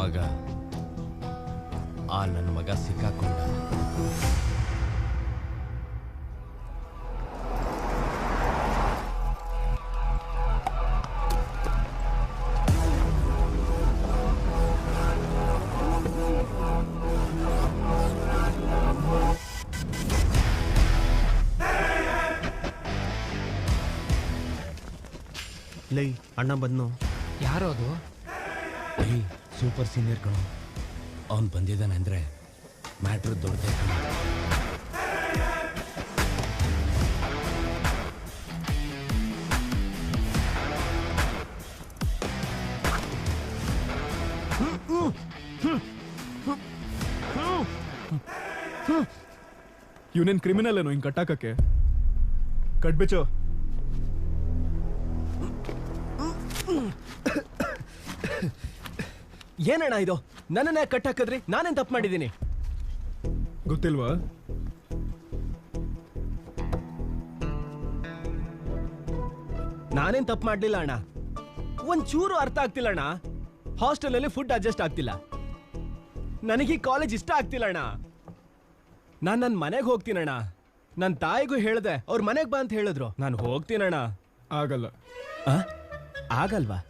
ಮಗ ನನ್ನ ಮಗ ಸಿಕ್ಕಾಕೊಂಡ. ಲೈ ಅಣ್ಣ ಬಂದ್ನು. ಯಾರೋ ಅದು? ಸೂಪರ್ ಸೀನಿಯರ್ ಕಣೋ. ಅವನು ಬಂದಿದ್ದಾನೆ ಅಂದ್ರೆ ಮ್ಯಾಟ್ರ್ ದೊಡ್ಡದೇ ಕಣೋ. ಇವನೇನ್ ಕ್ರಿಮಿನಲ್ ಏನೋ ಹಿಂಗ್ ಕಟ್ಟಾಕಕ್ಕೆ? ಕಟ್ಬಿಚ್ಚು. ಏನಣ್ಣ ಇದು? ನನ್ನನ್ನ ಕಟ್ಟಾಕದ್ರಿ? ನಾನೇನ್ ತಪ್ಪು ಮಾಡಿದ್ದೀನಿ? ಗೊತ್ತಿಲ್ವಾ? ನಾನೇನ್ ತಪ್ಪು ಮಾಡ್ಲಿಲ್ಲ ಅಣ್ಣ. ಒಂಚೂರು ಅರ್ಥ ಆಗ್ತಿಲ್ಲ ಅಣ್ಣ. ಹಾಸ್ಟೆಲ್ ಅಲ್ಲಿ ಫುಡ್ ಅಡ್ಜಸ್ಟ್ ಆಗ್ತಿಲ್ಲ. ನನಗೆ ಕಾಲೇಜ್ ಇಷ್ಟ ಆಗ್ತಿಲ್ಲ ಅಣ್ಣ. ನಾನ್ ನನ್ನ ಮನೆಗೆ ಹೋಗ್ತೀನಣ್ಣ. ನನ್ನ ತಾಯಿಗೂ ಹೇಳ್ದೆ, ಅವ್ರ ಮನೆಗೆ ಬಾ ಅಂತ ಹೇಳಿದ್ರು. ನಾನು ಹೋಗ್ತೀನಣ್ಣ. ಆಗಲ್ಲ. ಆಗಲ್ವಾ?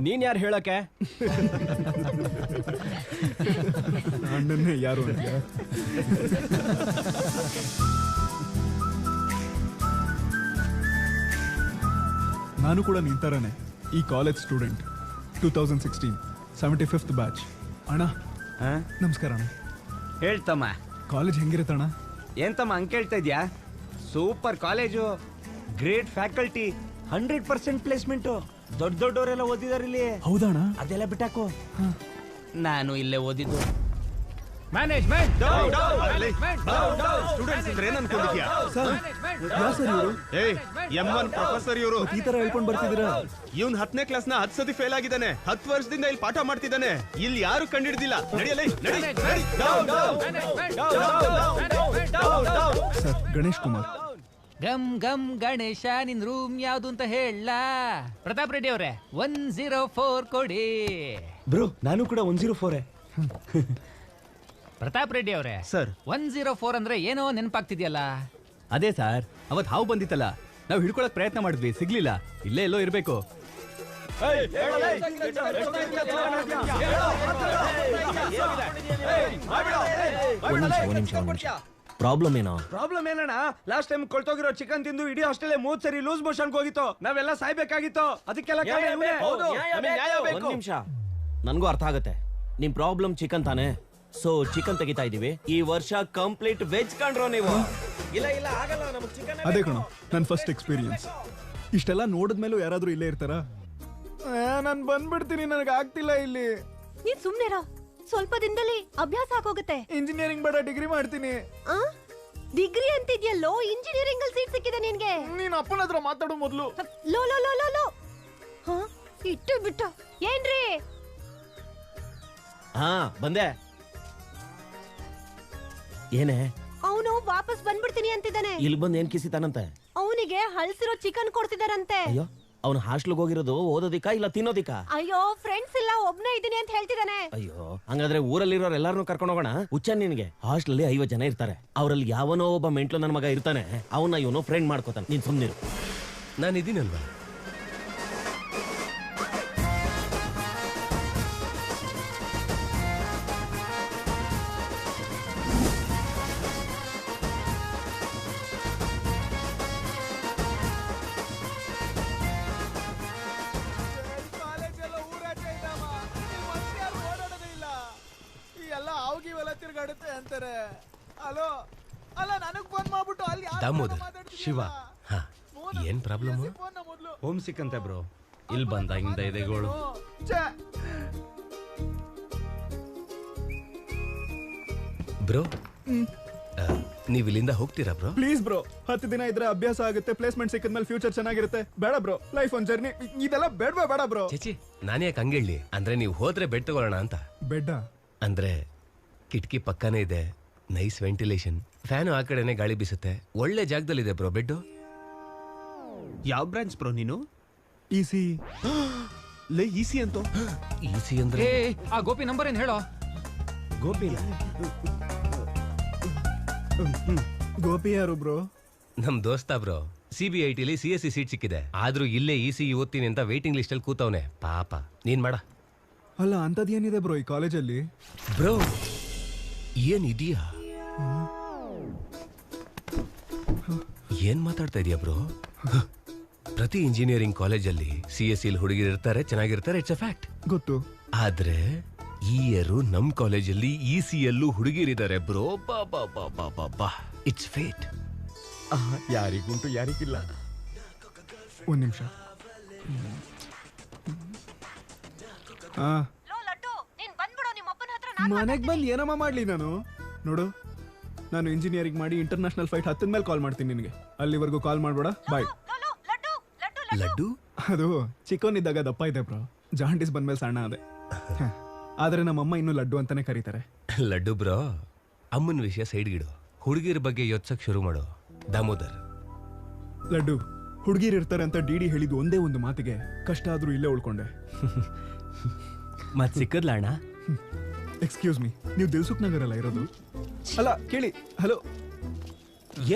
ನೀನ್ ಯಾರು ಹೇಳಕ್ಕೆ? ಅಣ್ಣನ್ನೇ ಯಾರು ಅಂತ. ನಾನು ಕೂಡ ನಿಂತಾರನೆ ಈ ಕಾಲೇಜ್ ಸ್ಟೂಡೆಂಟ್. 2016 75th batch. ಅಣ್ಣ ನಮಸ್ಕಾರ ಅಣ್ಣ. ಹೇಳ್ತಮ್ಮ. ಕಾಲೇಜ್ ಹೆಂಗಿರುತ್ತಣ್ಣ? ಏನ್ತಮ್ಮ ಹಂಗೆ ಕೇಳ್ತಾ ಇದ್ಯಾ? Super college, great faculty, 100% placement. ದೊಡ್ಡವರೆಲ್ಲ ಓದಿದಾರೆ ಇಲ್ಲಿ. ಹೌದಣ್ಣ? ಅದೆಲ್ಲ ಬಿಟ್ಟಾಕು. ನಾನು ಇಲ್ಲೇ ಓದಿದ್ದು. ಮ್ಯಾನೇಜ್ಮೆಂಟ್ ಸ್ಟೂಡೆಂಟ್ಸ್ ಅಂದ್ರೆ ಏನ್ ಅನ್ಕೊಂಡಿದ್ಯಾ? ಪ್ರೊಫೆಸರ್ ಇವರು ಈ ತರ ಹೇಳ್ಕೊಂಡ್ ಬರ್ತಿದ್ದೀರಾ? ಇವ್ನ್ 10ನೇ ಕ್ಲಾಸ್ ನ 10 ಸತಿ ಫೇಲ್ ಆಗಿದ್ದಾನೆ. 10 ವರ್ಷದಿಂದ ಇಲ್ಲಿ ಪಾಠ ಮಾಡ್ತಿದ್ದಾನೆ. ಇಲ್ಲಿ ಯಾರು ಕಂಡಿಡ್ದಿಲ್ಲ. ನಡಿಯಲೇ ಸರ್ ಗಣೇಶ್ ಕುಮಾರ್. ಗಮ್ ಗಮ್ ಗಣೇಶ, ನಿನ್ ರೂಮ್ ಯಾವ್ದು ಅಂತ ಹೇಳ? ಪ್ರತಾಪ್ ರೆಡ್ಡಿ ಅವರೇ 104 ಕೊಡಿ. ಬ್ರೋ ನಾನು ಕೂಡ 104. ಪ್ರತಾಪ್ ರೆಡ್ಡಿ ಅವರೇ ಸರ್ 104 ಅಂದ್ರೆ ಏನೋ ನೆನಪಾಗ್ತಿದ್ಯಲ್ಲ? ಅದೇ ಸರ್, ಅವತ್ ಹಾವು ಬಂದಿತ್ತಲ್ಲ, ನಾವು ಹಿಡ್ಕೊಳಕ್ ಪ್ರಯತ್ನ ಮಾಡಿದ್ವಿ, ಸಿಗ್ಲಿಲ್ಲ. ಇಲ್ಲೇ ಎಲ್ಲೋ ಇರ್ಬೇಕು. ಪ್ರಾಬ್ಲಮ್ ಏನೋ? ಪ್ರಾಬ್ಲಮ್ ಏನಣ್ಣ? ಲಾಸ್ಟ್ ಟೈಮ್ ಕೊಳ್ತೋಗಿರೋ ಚಿಕನ್ ತಿಂದು ಇಡೀ ಹಾಸ್ಟೆಲ್ 3 ಸರಿ ಲೂಸ್ ಮೋಷನ್ ಹೋಗಿತ್ತು. ನಾವೆಲ್ಲ ಸಾಯ್ಬೇಕಾಗಿತ್ತು. ಅದಕ್ಕೆಲ್ಲ ಒಂದ್ ನಿಮಿಷ, ನನ್ಗೂ ಅರ್ಥ ಆಗತ್ತೆ. ನಿಮ್ ಪ್ರಾಬ್ಲಮ್ ಚಿಕನ್ ತಾನೆ? ಸೊ ಚಿಕನ್ ತೆಗಿತಾ ಇದೀವಿ. ಈ ವರ್ಷ ಕಂಪ್ಲೀಟ್ ವೆಜ್ ಕಂಡ್ರೋ ನೀವು. ಇಲ್ಲ ಇಲ್ಲ ಆಗಲ್ಲ, ನಮಗೆ ಚಿಕನ್. ಅದೇ ಕಣ ನನ್ ಫಸ್ಟ್ ಎಕ್ಸ್ಪೀರಿಯನ್ಸ್. ಇಷ್ಟೆಲ್ಲ ನೋಡಿದ್ಮೇಲೂ ಯಾರಾದ್ರೂ ಇಲ್ಲೇ ಇರ್ತಾರ? ನಾನ್ ಬಂದ್ಬಿಡ್ತೀನಿ, ನನಗೆ ಆಗ್ತಿಲ್ಲ ಇಲ್ಲಿ. ನೀನ್ ಸುಮ್ನೆರ, ಸ್ವಲ್ಪ ದಿನದಲ್ಲಿ ಅಭ್ಯಾಸ ಆಗೋಗುತ್ತೆ. ಇಂಜಿನಿಯರಿಂಗ್ ಬೇಡ, ಡಿಗ್ರಿ ಮಾಡ್ತೀನಿ. ಡಿಗ್ರಿ ಅಂತಿದ್ಯಲ್ಲೋ, ಇಂಜಿನಿಯರಿಂಗ್ ಅಲ್ಲಿ ಸೀಟ್ ಸಿಕ್ಕಿದೆ ನಿನ್ಗೆ. ನೀನ್ ಅಪ್ಪನ ಹತ್ರ ಮಾತಾಡೋ ಮೊದ್ಲು. Low low low low low. ಇಟ್ಟು ಬಿಟ್ಟು ಏನ್ರಿ? ಹಾ ಬಂದೆ. ಏನೇ? ಅವನು ವಾಪಸ್ ಬಂದ್ಬಿಡ್ತೀನಿ ಅಂತಿದ್ದಾನೆ. ಇಲ್ಲಿ ಬಂದ್ ಏನ್ ಕಿಸಿತಾನಂತೆ? ಅವನಿಗೆ ಹಳ್ಸಿರೋ ಚಿಕನ್ ಕೊಡ್ತಿದಾರಂತೆ. ಅಯ್ಯೋ, ಅವನು ಹಾಸ್ಟೆಲ್ಗೆ ಹೋಗಿರೋದು ಓದೋದಿಕ್ಕ ಇಲ್ಲ ತಿನ್ನೋದಿಕ್ಕ? ಅಯ್ಯೋ, ಫ್ರೆಂಡ್ಸ್ ಇಲ್ಲ, ಒಬ್ನೇ ಇದೀನಿ ಅಂತ ಹೇಳ್ತಿದ್ದಾನೆ. ಅಯ್ಯೋ, ಹಂಗಾದ್ರೆ ಊರಲ್ಲಿರೋರು ಎಲ್ಲಾರನ್ನೂ ಕರ್ಕೊಂಡು ಹೋಗೋಣ. ಹುಚ್ಚ ನಿನ್ಗೆ? ಹಾಸ್ಟೆಲ್ 50 ಜನ ಇರ್ತಾರೆ. ಅವರಲ್ಲಿ ಯಾವನೋ ಒಬ್ಬ ಮೆಂಟ್ಲು ನನ್ನ ಮಗ ಇರ್ತಾನೆ. ಅವನ್ನ ಇವನು ಫ್ರೆಂಡ್ ಮಾಡ್ಕೋತಾನೆ. ನೀನ್ ಸುಮ್ನಿರು. ನಾನು ಇದೀನಲ್ವಾ? ದಾಮೋದರ್, ಶಿವ, ಏನ್ ಪ್ರಾಬ್ಲಮ್? ಹೋಮ್ ಸಿಕ್ ಅಂತೆ ಬ್ರೋ. ಇಲ್ಲಿ ಬಂದಾಗಿಂದ ಎದೆಗೋಳು. ಬ್ರೋ, ನೀವ್ ಇಲ್ಲಿಂದ ಹೋಗ್ತೀರಾ ಬ್ರೋ? ಪ್ಲೀಸ್ ಬ್ರೋ, 10 ದಿನ ಇದ್ರೆ ಅಭ್ಯಾಸ ಆಗುತ್ತೆ, ಪ್ಲೇಸ್ಮೆಂಟ್ ಸಿಕ್ಕಿದ್ಮೇಲೆ ಫ್ಯೂಚರ್ ಚೆನ್ನಾಗಿರುತ್ತೆ. ಬೇಡ ಬ್ರೋ, ಲೈಫ್ ಒಂದ್ ಜರ್ನಿ, ಇದೆಲ್ಲ ಬೇಡವಾ? ಬೇಡ ಬ್ರೋ. ಚೇಚಿ, ನಾನೇ ಯಾಕೆ ಹಂಗೇಳಿ ಅಂದ್ರೆ ನೀವು ಹೋದ್ರೆ ಬೆಡ್ ತಗೊಳ್ಳೋಣ ಅಂತ. ಬೆಡ್ಡ ಅಂದ್ರೆ ಕಿಟಕಿ ಪಕ್ಕನೇ ಇದೆ, ನೈಸ್ ವೆಂಟಿಲೇಷನ್, ಫ್ಯಾನು ಆ ಕಡೆನೆ ಗಾಳಿ ಬೀಸುತ್ತೆ, ಒಳ್ಳೆ ಜಾಗದಲ್ಲಿದೆ ಬ್ರೋ ಬೆಡ್. ಯಾವ ಬ್ರಾಂಚ್ ಬ್ರೋ ನೀನು? ಇಸಿ. ಲೇ ಈಸಿ ಅಂತೋ. ಈಸಿ ಅಂದ್ರೆ ಏ ಆ ಗೋಪಿ ನಂಬರ್ ಏನ್ ಹೇಳೋ. ಗೋಪಿನ ಗೋಪಿ ಯಾರು ಬ್ರೋ? ನಮ್ ದೋಸ್ತ ಬ್ರೋ. CBITಲಿ CSE ಸೀಟ್ ಸಿಕ್ಕಿದೆ, ಆದ್ರೂ ಇಲ್ಲೇ ECE ಓದ್ತೀನಿ ಅಂತ ವೇಟಿಂಗ್ ಲಿಸ್ಟ್ ಅಲ್ಲಿ ಕೂತವನೆ ಪಾಪ. ನೀನ್ ಮಾಡ. ಅಲ್ಲ ಅಂತದೇನಿದೆ ಬ್ರೋ ಈ ಕಾಲೇಜಲ್ಲಿ? ಬ್ರೋ ಏನಿದೆಯಾ? ಏನ್ ಮಾತಾಡ್ತಾ ಇದೀಯ ಬ್ರೋ? ಪ್ರತಿ ಇಂಜಿನಿಯರಿಂಗ್ ಕಾಲೇಜಲ್ಲಿ CSEಲಿ ಹುಡುಗಿರು ಇರ್ತಾರೆ, ಚೆನ್ನಾಗಿರ್ತಾರೆ, ಇಟ್ಸ್ ಅ ಫ್ಯಾಕ್ಟ್. ಗೊತ್ತು. ಆದ್ರೆ ಈ ಇಯರು ನಮ್ ಕಾಲೇಜಲ್ಲಿ ECEಯಲ್ಲೂ ಹುಡುಗಿರಿದ್ದಾರೆ ಬ್ರೋ. ಬಾ ಇಟ್ಸ್ ಫೇಟ್. ಯಾರಿಗುಂಟು ಯಾರಿಗಿಲ್ಲ. ಒಂದ್ ನಿಮಿಷ. ಮನೆಗ್ ಬಂದು ಏನಮ್ಮ ಮಾಡ್ಲಿ ನಾನು? ನೋಡು, ನಾನು ಇಂಜಿನಿಯರಿಂಗ್ ಮಾಡಿ ಇಂಟರ್ನ್ಯಾಷನಲ್ ಫೈಟ್ ಹತ್ತಿದ ಮೇಲೆ ಕಾಲ್ ಮಾಡ್ತೀನಿ ನಿನಗೆ. ಅಲ್ಲಿವರೆಗೂ ಕಾಲ್ ಮಾಡ್ಬೇಡ. ಬಾಯ್. ಲಡ್ಡು ಅದು ಚಿಕ್ಕವನಿದ್ದಾಗ ದಪ್ಪ ಇದೆ ಬ್ರೋ, ಜಾಂಡೀಸ್ ಬಂದ್ಮೇಲೆ ಸಣ್ಣ ಅದೇ. ಆದ್ರೆ ನಮ್ಮಮ್ಮ ಇನ್ನೂ ಲಡ್ಡು ಅಂತಾನೆ ಕರೀತಾರೆ. ಲಡ್ಡು ಬ್ರೋ, ಅಮ್ಮನ ವಿಷಯ ಸೈಡ್ಗಿಡು, ಹುಡುಗಿರ ಬಗ್ಗೆ ಯೋಚ್ಸಕ್ ಶುರು ಮಾಡು. ದಾಮೋದರ್, ಲಡ್ಡು, ಹುಡುಗಿರು ಇರ್ತಾರೆ ಅಂತ ಡಿಡಿ ಹೇಳಿದ್ದು ಒಂದೇ ಒಂದು ಮಾತಿಗೆ ಕಷ್ಟ ಆದ್ರೂ ಇಲ್ಲೇ ಉಳ್ಕೊಂಡೆ. ಮತ್ ಸಿಕ್ಕದ್ಲ ಅಣ್ಣ? ಎಕ್ಸ್ಕ್ಯೂಸ್ ಮೀ, ನೀವು ದಿಲ್ಸುಖ್ ನಗರಲ್ಲ ಇರೋದು? ಅಲ್ಲ ಕೇಳಿ. ಹಲೋ.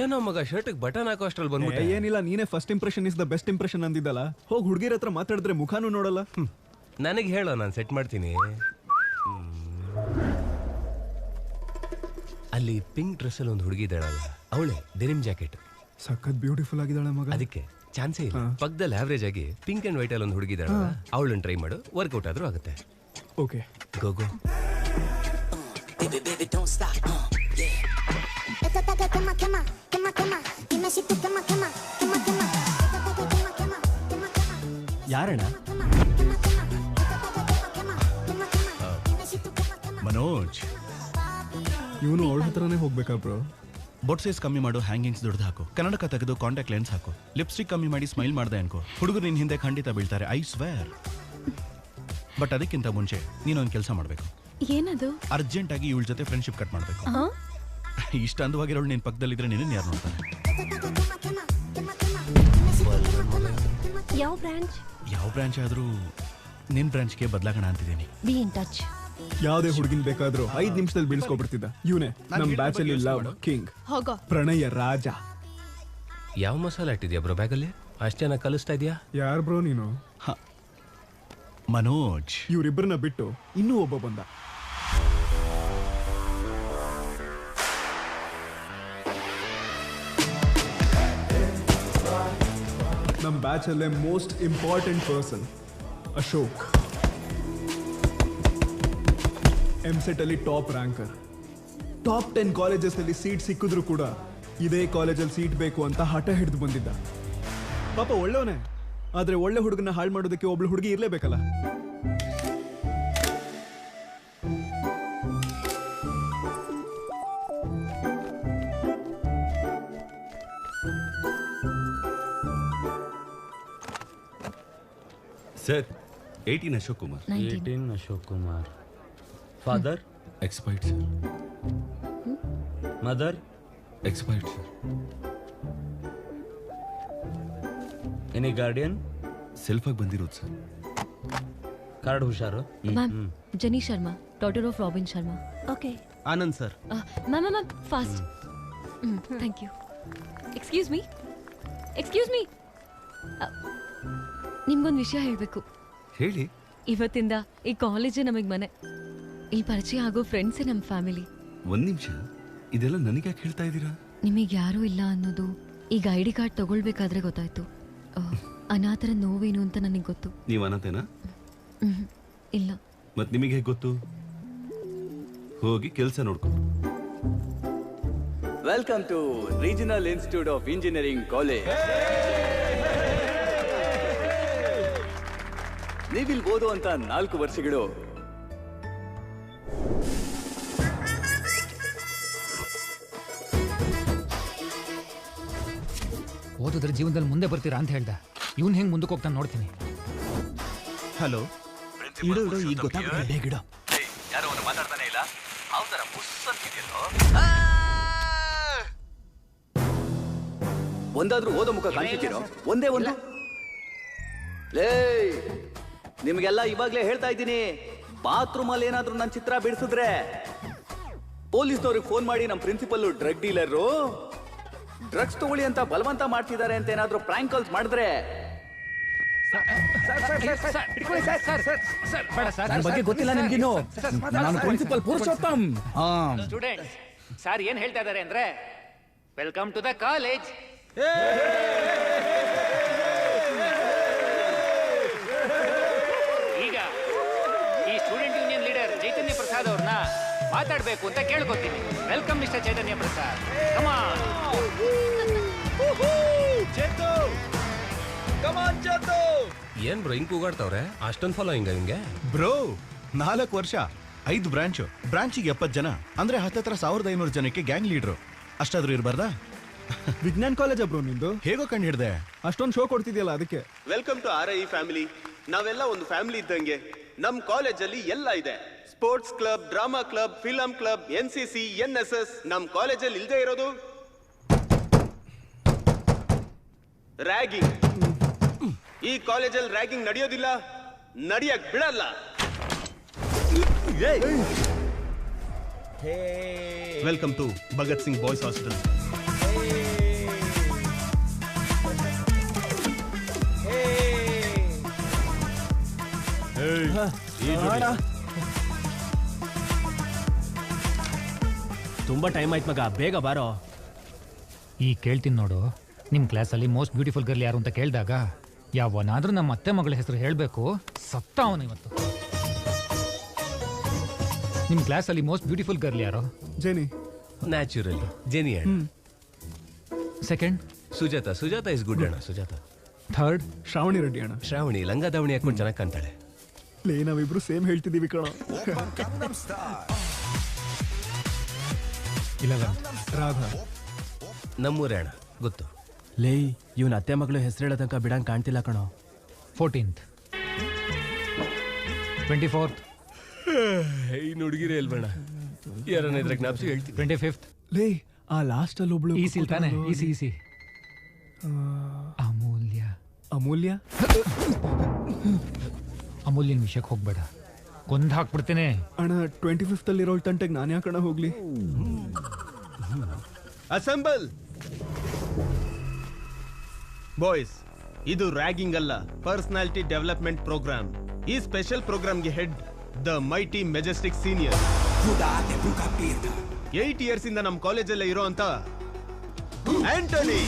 ಏನೋ ಮಗ ಶರ್ಟ್ಗೆ ಬಟನ್ ಹಾಕೋ ಅಷ್ಟ್ರಲ್ಲಿ ಬಂದ್ಬಿಟ್ಟೆ. ಏನಿಲ್ಲ, ನೀನೇ first impression is the best impression ಅಂದಿದ್ದಲ್ಲ. ಹೋಗಿ ಹುಡುಗಿರ ಹತ್ರ ಮಾತಾಡಿದ್ರೆ ಮುಖಾನು ನೋಡಲ್ಲ. ನನಗೆ ಹೇಳೋ, ನಾನು ಸೆಟ್ ಮಾಡ್ತೀನಿ. ಅಲ್ಲಿ ಪಿಂಕ್ ಡ್ರೆಸ್ ಅಲ್ಲಿ ಒಂದು ಹುಡುಗಿ ಇದ್ದಾಳಲ್ಲ, ಅವಳೆ ಡೆನಿಮ್ ಜಾಕೆಟ್, ಸಖತ್ ಬ್ಯೂಟಿಫುಲ್ ಆಗಿದ್ದಾಳೆ ಮಗ. ಅದಕ್ಕೆ ಚಾನ್ಸೇ ಇಲ್ಲ. ಪಕ್ಕದಲ್ಲಿ ಆವರೇಜ್ ಆಗಿ ಪಿಂಕ್ ಅಂಡ್ ವೈಟ್ ಅಲ್ಲಿ ಒಂದು ಹುಡುಗಿ ಇದ್ದಾಳಲ್ಲ, ಅವಳನ್ನ ಟ್ರೈ ಮಾಡು, ವರ್ಕೌಟ್ ಆದ್ರೂ ಆಗುತ್ತೆ. ಓಕೆ, ಗೋ. ಯಾರಣ್ಣ? ಮನೋಜ್, ಇವನು ಅವಳ ಹತ್ರನೇ ಹೋಗ್ಬೇಕಾ ಬ್ರೋ? ಬೊಟ್ ಸೈಜ್ ಕಮ್ಮಿ ಮಾಡು, ಹ್ಯಾಂಗಿಂಗ್ಸ್ ದೊಡ್ಡದು ಹಾಕು, ಕನ್ನಡಕ ತೆಗೆದು ಕಾಂಟ್ಯಾಕ್ಟ್ ಲೆನ್ಸ್ ಹಾಕು, ಲಿಪ್ಸ್ಟಿಕ್ ಕಮ್ಮಿ ಮಾಡಿ ಸ್ಮೈಲ್ ಮಾಡ್ದೆ ಅನ್ಕೋ, ಹುಡುಗರು ನಿನ್ ಹಿಂದೆ ಖಂಡಿತ ಬೀಳ್ತಾರೆ, ಐ ಸ್ವೇರ್. ಬಟ್ ಅದಕ್ಕಿಂತ ಮುಂಚೆ ನೀನೊಂದು ಕೆಲಸ ಮಾಡಬೇಕು. ಏನದು? ಅರ್ಜೆಂಟ್ ಆಗಿ ಇವಳ ಜೊತೆ ಫ್ರೆಂಡ್ಶಿಪ್ ಕಟ್ ಮಾಡಬೇಕು. ಇಷ್ಟ ಅಂದವಾಗಿರೋಳು ನಿನ್ ಪಕ್ಕದಲ್ಲಿದ್ರೆ ನಿನ್ನ ಯಾರು ನೋಡ್ತಾನೆ? ಯಾವ ಬ್ರಾಂಚ್? ಯಾವ ಬ್ರಾಂಚ್ ಆದ್ರೂ ನಿನ್ ಬ್ರಾಂಚ್ಗೆ ಬದಲಾಗೋಣ ಅಂತಿದ್ದೀನಿ. B in touch. ಯಾವ್ದೇ ಹುಡುಗಿನ ಬೇಕಾದ್ರೂ 5 ನಿಮಿಷದಲ್ಲಿ ಬೀಳ್ಸ್ಕೊಬಿಡ್ತಿದ್ದ ಇವನೇ. ನಮ್ ಬ್ಯಾಚ್ ಅಲ್ಲಿ ಲವ್ ಕಿಂಗ್, ಹೋಗೋ ಪ್ರಣಯ ರಾಜ. ಯಾವ ಮಸಾಲೆ ಇಟ್ಟಿದ್ಯಾ ಬ್ರೋ ಬ್ಯಾಗಲ್ಲಿ? ಅಷ್ಟೇನ ಕಲಿಸ್ತಾ ಇದೆಯಾ? ಯಾರ್ ಬ್ರೋ ನೀನು? ಮನೋಜ್, ಇವ್ರಿಬ್ಬರನ್ನ ಬಿಟ್ಟು ಇನ್ನೂ ಒಬ್ಬ ಬಂದ. ನಮ್ ಬ್ಯಾಚ್ ಅಲ್ಲೇ most important person Ashok. MSET ಅಲ್ಲಿ ಟಾಪ್ ರ್ಯಾಂಕರ್. ಟಾಪ್ 10 ಕಾಲೇಜಸ್ ಅಲ್ಲಿ ಸೀಟ್ ಸಿಕ್ಕಿದ್ರು ಕೂಡ ಇದೇ ಕಾಲೇಜಲ್ಲಿ ಸೀಟ್ ಬೇಕು ಅಂತ ಹಠ ಹಿಡಿದು ಬಂದಿದ್ದ. ಪಾಪ ಒಳ್ಳೆವನೇ, ಆದ್ರೆ ಒಳ್ಳೆ ಹುಡುಗನ ಹಾಳು ಮಾಡೋದಕ್ಕೆ ಒಬ್ಳು ಹುಡುಗಿ ಇರ್ಲೇಬೇಕಲ್ಲ. Sir, 18 Ashok Kumar. 18 Ashok Kumar. Father? Expired sir. Mother? Expired sir. Any guardian? Self ಆಗಿ ಬಂದಿರೋದು ಸರ್. ಕಾರ್ಡ್ ಹುಷಾರು. Ma'am, Jenny Sharma, daughter of Robin Sharma. Okay. Anand sir. Ma'am fast. Thank you. Excuse me. ನಿಮ್ಗೊಂದು ವಿಷಯ ಹೇಳಬೇಕು. ಹೇಳಿ. ಇವತ್ತಿಂದ ಈ ಕಾಲೇಜೇ ನಮಗೆ ಮನೆ. ಇಲ್ಲಿ ಪರಿಚಯ ಆಗೋ ಫ್ರೆಂಡ್ಸೇ ನಮ್ಮ ಫ್ಯಾಮಿಲಿ. ಒಂದ್ ನಿಮಿಷ, ಇದೆಲ್ಲ ನನಗೆ ಯಾಕೆ ಹೇಳ್ತಾ ಇದ್ದೀರಾ? ನಿಮಗೆ ಯಾರೂ ಇಲ್ಲ ಅನ್ನೋದು ಈಗ ID ಕಾರ್ಡ್ ತಗೊಳ್ಬೇಕಾದ್ರೆ ಗೊತ್ತಾಯ್ತು. ಅನಾಥರ ನೋವೇನು ಅಂತ ನನಗೆ ಗೊತ್ತು. ನೀವು ಅನಾಥೇನಾ? ಇಲ್ಲ. ಮತ್ ನಿಮಗೆ ಹೇಗೆ ಗೊತ್ತು? ಹೋಗಿ ಕೆಲಸ ನೋಡ್ಕೊಂಡು. Welcome to regional institute of engineering college. ನೀವಿಲ್ ಓದುವಂತ 4 ವರ್ಷಗಳು ಓದಿದ್ರೆ ಜೀವನದಲ್ಲಿ ಮುಂದೆ ಬರ್ತೀರಾ ಅಂತ ಹೇಳ್ದ. ಇವನ್ ಹೆಂಗ್ ಮುಂದಕ್ಕೆ ಹೋಗ್ತಾನೆ ನೋಡ್ತೀನಿ. ಹಲೋ, ಇಡು ಈಗ ಗೊತ್ತಾಗುತ್ತೆ. ಬೇಗ ಇಡು. ಯಾರೋ ಅವನು ಮಾತಾಡ್ತಾನೆ ಇಲ್ಲ. ಅವತರ ಮುಸ್ಸಂತಿದೆಯಲ್ಲೋ. ಒಂದಾದ್ರೂ ಓದೋ ಮುಖ ಕಾಣ್ತಿದ್ದೀರೋ? ಒಂದೇ ಒಂದು. ಲೇ, ನಿಮ್ಗೆಲ್ಲ ಇವಾಗ್ಲೇ ಹೇಳ್ತಾ ಇದ್ದೀನಿ, ಬಾತ್ರೂಮ್ ಅಲ್ಲಿ ಏನಾದ್ರೂ ನನ್ನ ಚಿತ್ರ ಬಿಡಿಸಿದ್ರೆ ಪೊಲೀಸ್ನವ್ರಿಗೆ ಫೋನ್ ಮಾಡಿ ನಮ್ಮ ಪ್ರಿನ್ಸಿಪಲ್ ಡ್ರಗ್ ಡೀಲರು ಡ್ರಗ್ಸ್ ತಗೊಳ್ಳಿ ಅಂತ ಬಲವಂತ ಮಾಡ್ತಿದ್ದಾರೆ ಅಂತ ಏನಾದ್ರೂ ಪ್ರಾಂಕ್ ಕಾಲ್ಸ್ ಮಾಡಿದ್ರೆ ನನ್ನ ಬಗ್ಗೆ ಗೊತ್ತಿಲ್ಲ ನಿಮ್ಗಿನ್ನು. ನಾನು ಪ್ರಿನ್ಸಿಪಲ್ ಪುರುಷೋತ್ತಮ್. ಸ್ಟೂಡೆಂಟ್ಸ್, ಸರ್ ಏನ್ ಹೇಳ್ತಾ ಇದ್ದಾರೆ ಅಂದ್ರೆ, ವೆಲ್ಕಮ್ ಟು ದ ಕಾಲೇಜ್. ಈಗ ಈ ಸ್ಟೂಡೆಂಟ್ ಯೂನಿಯನ್ ಲೀಡರ್ ಚೈತನ್ಯ ಪ್ರಸಾದ್ ಅವ್ರನ್ನ ಮಾತಾಡ್ಬೇಕು ಅಂತ ಕೇಳ್ಕೊತೀನಿ. Welcome mister Chaitanya Prasad. Come on. ಏನ್ ಬ್ರೋ ಹಿಂಗ್ ಕೂಗಾಡ್ತಾವ್ರೆ? ಅಷ್ಟೊಂದು ಫಾಲೋಯಿಂಗ್ ಹಿಂಗೆ ಬ್ರೋ 4 ವರ್ಷ 5 ಬ್ರಾಂಚಿಗೆ 70 ಜನ ಅಂದ್ರೆ ಹತ್ತತ್ರ 1500 ಜನಕ್ಕೆ ಗ್ಯಾಂಗ್ ಲೀಡ್ರು. ಅಷ್ಟಾದ್ರೂ ಇರಬಾರ್ದಾ? ವಿಜ್ಞಾನ್ ಕಾಲೇಜ್ ಬ್ರೋ ನಿಂದು. ಹೇಗೋ ಕಂಡು ಹಿಡ್ದೆ? ಅಷ್ಟೊಂದು ಶೋ ಕೊಡ್ತಿದ್ಯಲ್ಲ ಅದಕ್ಕೆ. Welcome to RI family. ನಾವೆಲ್ಲ ಒಂದು ಫ್ಯಾಮಿಲಿ ಇದ್ದಂಗೆ. ನಮ್ ಕಾಲೇಜಲ್ಲಿ ಎಲ್ಲ ಇದೆ. Sports club, drama club, film club, NCC, NSS. ನಮ್ ಕಾಲೇಜಲ್ಲಿ ಇಲ್ದೇ ಇರೋದು ರ್ಯಾಗಿಂಗ್. ಈ ಕಾಲೇಜಲ್ಲಿ ರ್ಯಾಗಿಂಗ್ ನಡೆಯೋದಿಲ್ಲ, ನಡೆಯಕ್ ಬಿಡಲ್ಲ. Welcome to Bhagat Singh boys hostel. ತುಂಬಾ ಟೈಮ್ ಆಯ್ತು ಮಗ, ಬೇಗ ಬಾರೋ. ಈ ಕೇಳ್ತೀನಿ ನೋಡು, ನಿಮ್ಮ ಕ್ಲಾಸಲ್ಲಿ ಮೋಸ್ಟ್ ಬ್ಯೂಟಿಫುಲ್ ಗರ್ಲ್ ಯಾರು ಅಂತ ಕೇಳಿದಾಗ ಯಾವನಾದ್ರೂ ನಮ್ಮ ಅತ್ತೆ ಮಗಳ ಹೆಸರು ಹೇಳಬೇಕು, ಸತ್ತ ಅವನು ಇವತ್ತು. ನಿಮ್ಮ ಕ್ಲಾಸಲ್ಲಿ ಮೋಸ್ಟ್ ಬ್ಯೂಟಿಫುಲ್ ಗರ್ಲ್ ಯಾರು? ಜೆನಿ. ನ್ಯಾಚುರಲ್ ಜೆನಿ ಅಣ್ಣ. ಸೆಕೆಂಡ್ ಸುಜಾತ ಇಸ್ ಗುಡ್ ಅಣ್ಣ. ಸುಜಾತ. ಥರ್ಡ್ ಶ್ರಾವಣಿ ರೆಡ್ಡಿ ಅಣ್ಣ. ಶ್ರಾವಣಿ ಲಂಗ ದಾವಣಿ ಹಾಕೊಂಡು ಚೆನ್ನಾಗಿ ಕಾಣ್ತಾಳೆ. ಲೇ ನಾವಿಬ್ರು ಸೇಮ್ ಹೇಳ್ತಿದೀವಿ ಕಣ. 11th ರಾಧಾ. ನಮ್ಮೂರೇ ಅಣ್ಣ, ಗೊತ್ತು. ಲೇ ಇವನ್ ಅತ್ತೆ ಮಗಳು ಹೆಸರು ಹೇಳೋ ತನಕ ಬಿಡಂಗ್ ಕಾಣ್ತಿಲ್ಲ ಕಣೋ. 14th 24th ಇನ್ನು ಹುಡುಗಿರೇ ಇಲ್ವಣ್ಣ, ಯಾರನ್ನ ಇದ್ರೆ ಜ್ಞಾಪಿಸಿ ಹೇಳ್ತೀನಿ. 25th ಲೇ ಆ ಲಾಸ್ಟ್ ಅಲ್ಲಿ ಒಬ್ಳು ಈಸಿ ತಾನೆ? ಈಸಿ ಅಮೂಲ್ಯ. ಅಮೂಲ್ಯ ಅಮೂಲ್ಯನ ವಿಷಯಕ್ಕೆ ಹೋಗ್ಬೇಡ, ಕೊಂದು ಹಾಕ್ಬಿಡ್ತೇನೆ. ಅಣ್ಣ 25th ಅಲ್ಲಿ ಇರೋ ತಂಟೆಗೆ ನಾನು ಯಾಕಣ್ಣ ಹೋಗ್ಲಿ? Assemble boys. ಇದು ರ್ಯಾಗಿಂಗ್ ಅಲ್ಲ, ಪರ್ಸನಾಲಿಟಿ ಡೆವಲಪ್ಮೆಂಟ್ ಪ್ರೋಗ್ರಾಮ್. ಈ ಸ್ಪೆಷಲ್ ಪ್ರೋಗ್ರಾಮ್ಗೆ head the mighty majestic senior. 8 years ಇಂದ ನಮ್ಮ ಕಾಲೇಜಲ್ಲೇ ಇರೋ ಅಂತ ಆಂಟನಿ.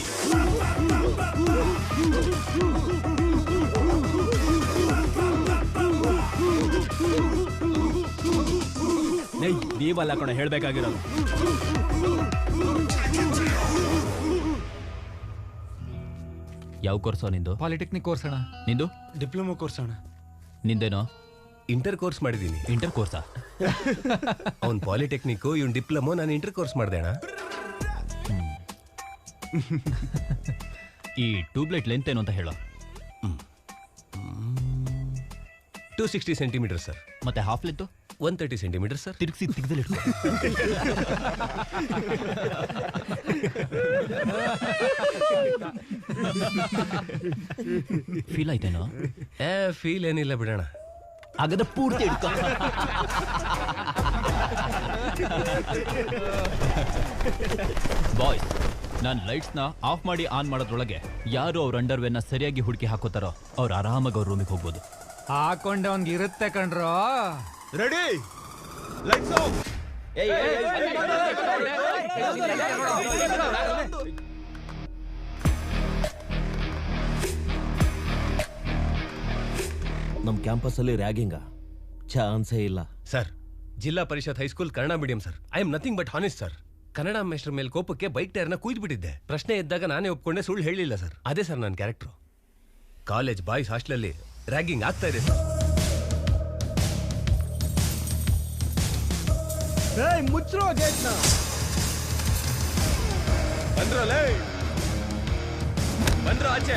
ನೀವಲ್ಲ ಕಣ ಹೇಳ್ಬೇಕಾಗಿರೋದು. ಯಾವ ಕೋರ್ಸೋ ನಿಂದು? ಪಾಲಿಟೆಕ್ನಿಕ್ ಕೋರ್ಸ್ ಅಣ್ಣ. ನಿಂದು? ಡಿಪ್ಲೊಮಾ ಕೋರ್ಸ್ ಅಣ್ಣ. ನಿಂದೇನೋ? ಇಂಟರ್ ಕೋರ್ಸ್ ಮಾಡಿದ್ದೀನಿ. ಇಂಟರ್ ಕೋರ್ಸಾ? ಅವ್ನು ಪಾಲಿಟೆಕ್ನಿಕ್, ಇವ್ನು ಡಿಪ್ಲೊಮೋ, ನಾನು ಇಂಟರ್ ಕೋರ್ಸ್ ಮಾಡಿದೆ ಅಣ್ಣ. ಈ ಟ್ಯೂಬ್ಲೈಟ್ ಲೆಂತ್ ಏನು ಅಂತ ಹೇಳೋ. 260 ಸೆಂಟಿಮೀಟರ್ ಸರ್. ಮತ್ತೆ ಹಾಫ್ ಲೆಂತ್ 130 ಸೆಂಟಿಮೀಟರ್ ಸರ್. ತಿರ್ಗಿಸಿ ತಿಗ್ದಲ್ಲಿ ಇಟ್ಕೋ. ಫೀಲ್ ಆಯ್ತೇನೋ? ಫೀಲ್ ಏನಿಲ್ಲ ಬಿಡೋಣ. ಹಾಗಾದ್ರೆ ಪೂರ್ತಿ ಇಟ್ಕೋ. ಬಾಯ್ಸ್, ನಾನು ಲೈಟ್ಸ್ನ ಆಫ್ ಮಾಡಿ ಆನ್ ಮಾಡೋದ್ರೊಳಗೆ ಯಾರು ಅವ್ರ ಅಂಡರ್ವೇರ್ನ ಸರಿಯಾಗಿ ಹುಡುಕಿ ಹಾಕೋತಾರೋ ಅವ್ರು ಆರಾಮಾಗಿ ಅವ್ರ ರೂಮಿಗೆ ಹೋಗ್ಬೋದು. ಹಾಕೊಂಡೆ ಅವ್ನಿಗೆ ಇರುತ್ತೆ ಕಣ್ರೋ. Ready, lights off. ನಮ್ಮ ಕ್ಯಾಂಪಸ್ಸಲ್ಲಿ ರ್ಯಾಗಿಂಗ ಚಾನ್ಸೇ ಇಲ್ಲ sir. Zilla Parishad high school Kannada medium sir. I am nothing but honest sir. Kannada ಮೇಸ್ಟರ್ ಮೇಲೆ ಕೋಪಕ್ಕೆ ಬೈಕ್ ಟೈರ್ನ ಕುಯ್ದು ಬಿಟ್ಟಿದ್ದೆ. ಪ್ರಶ್ನೆ ಇದ್ದಾಗ ನಾನೇ ಒಪ್ಕೊಂಡೆ, ಸುಳ್ಳು ಹೇಳಿಲ್ಲ ಸರ್. ಅದೇ ಸರ್ ನನ್ನ ಕ್ಯಾರೆಕ್ಟ್ರು. ಕಾಲೇಜ್ ಬಾಯ್ಸ್ ಹಾಸ್ಟೆಲಲ್ಲಿ ರ್ಯಾಗಿಂಗ್ ಆಗ್ತಾ ಇದೆ ಸರ್. ಮುಚ್ಚಿರೋ ಗೇಟ್ನ. ಬಂದ್ರು ಆಚೆ.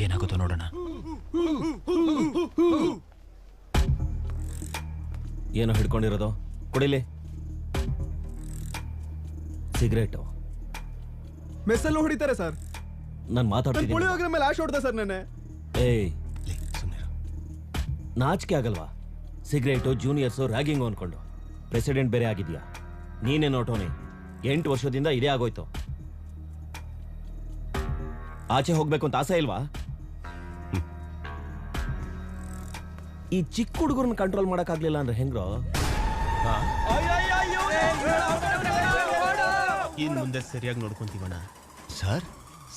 ಏನಾಗುತ್ತೋ ನೋಡೋಣ. ಏನೋ ಹಿಡ್ಕೊಂಡಿರೋದು? ಕುಡಿಲಿ. ಸಿಗರೇಟು. ಮೆಸ್ಸಲ್ಲೂ ಹೊಡಿತಾರೆ ಸರ್. ನಾನು ಮಾತಾಡ್ತಿದ್ದೀನಿ. ಪುಳಿಯೋಗರೆ ಮೇಲೆ ಆಶ್ ಹೊಡ್ದ ಸರ್ ನೆನೆ. ಏಯ್ ನಾಚಿಕೆ ಆಗಲ್ವಾ? ಸಿಗರೇಟು, ಜೂನಿಯರ್ಸು, ರ್ಯಾಗಿಂಗು ಅನ್ಕೊಂಡು ಪ್ರೆಸಿಡೆಂಟ್ ಬೇರೆ ಆಗಿದ್ಯಾ? ನೀನೇ ನೋಟೋನಿ 8 ವರ್ಷದಿಂದ ಇದೇ ಆಗೋಯ್ತು. ಆಚೆ ಹೋಗ್ಬೇಕು ಅಂತ ಆಸೆ ಇಲ್ವಾ? ಈ ಚಿಕ್ಕ ಹುಡುಗರನ್ನ ಕಂಟ್ರೋಲ್ ಮಾಡಕ್ಕಾಗ್ಲಿಲ್ಲ ಅಂದ್ರೆ ಹೆಂಗ್ರೋ? ಇನ್ ಮುಂದೆ ಸರಿಯಾಗಿ ನೋಡ್ಕೊಂತೀವಣ್ಣ. ಸರ್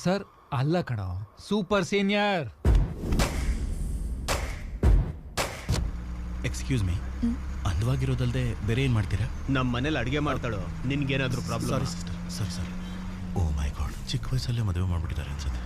ಸರ್ ಅಲ್ಲ ಕಣ, ಸೂಪರ್ ಸೀನಿಯರ್. ಎಕ್ಸ್ಕ್ಯೂಸ್ ಮೀ, ಅಂದವಾಗಿರೋದಲ್ದೆ ಬೇರೆ ಏನ್ ಮಾಡ್ತೀರಾ? ನಮ್ಮ ಮನೇಲಿ ಅಡಿಗೆ ಮಾಡ್ತಾಳೋ, ನಿನ್ಗೇನಾದ್ರೂ ಪ್ರಾಬ್ಲಮ್? ಸಾರಿ ಸಿಸ್ಟರ್, ಸರಿ ಸರಿ. ಓ ಮೈ ಗಾಡ್, ಚಿಕ್ಕ ವಯಸ್ಸಲ್ಲೇ ಮದುವೆ ಮಾಡ್ಬಿಟ್ಟಿದ್ದಾರೆ ಅನ್ಸುತ್ತೆ.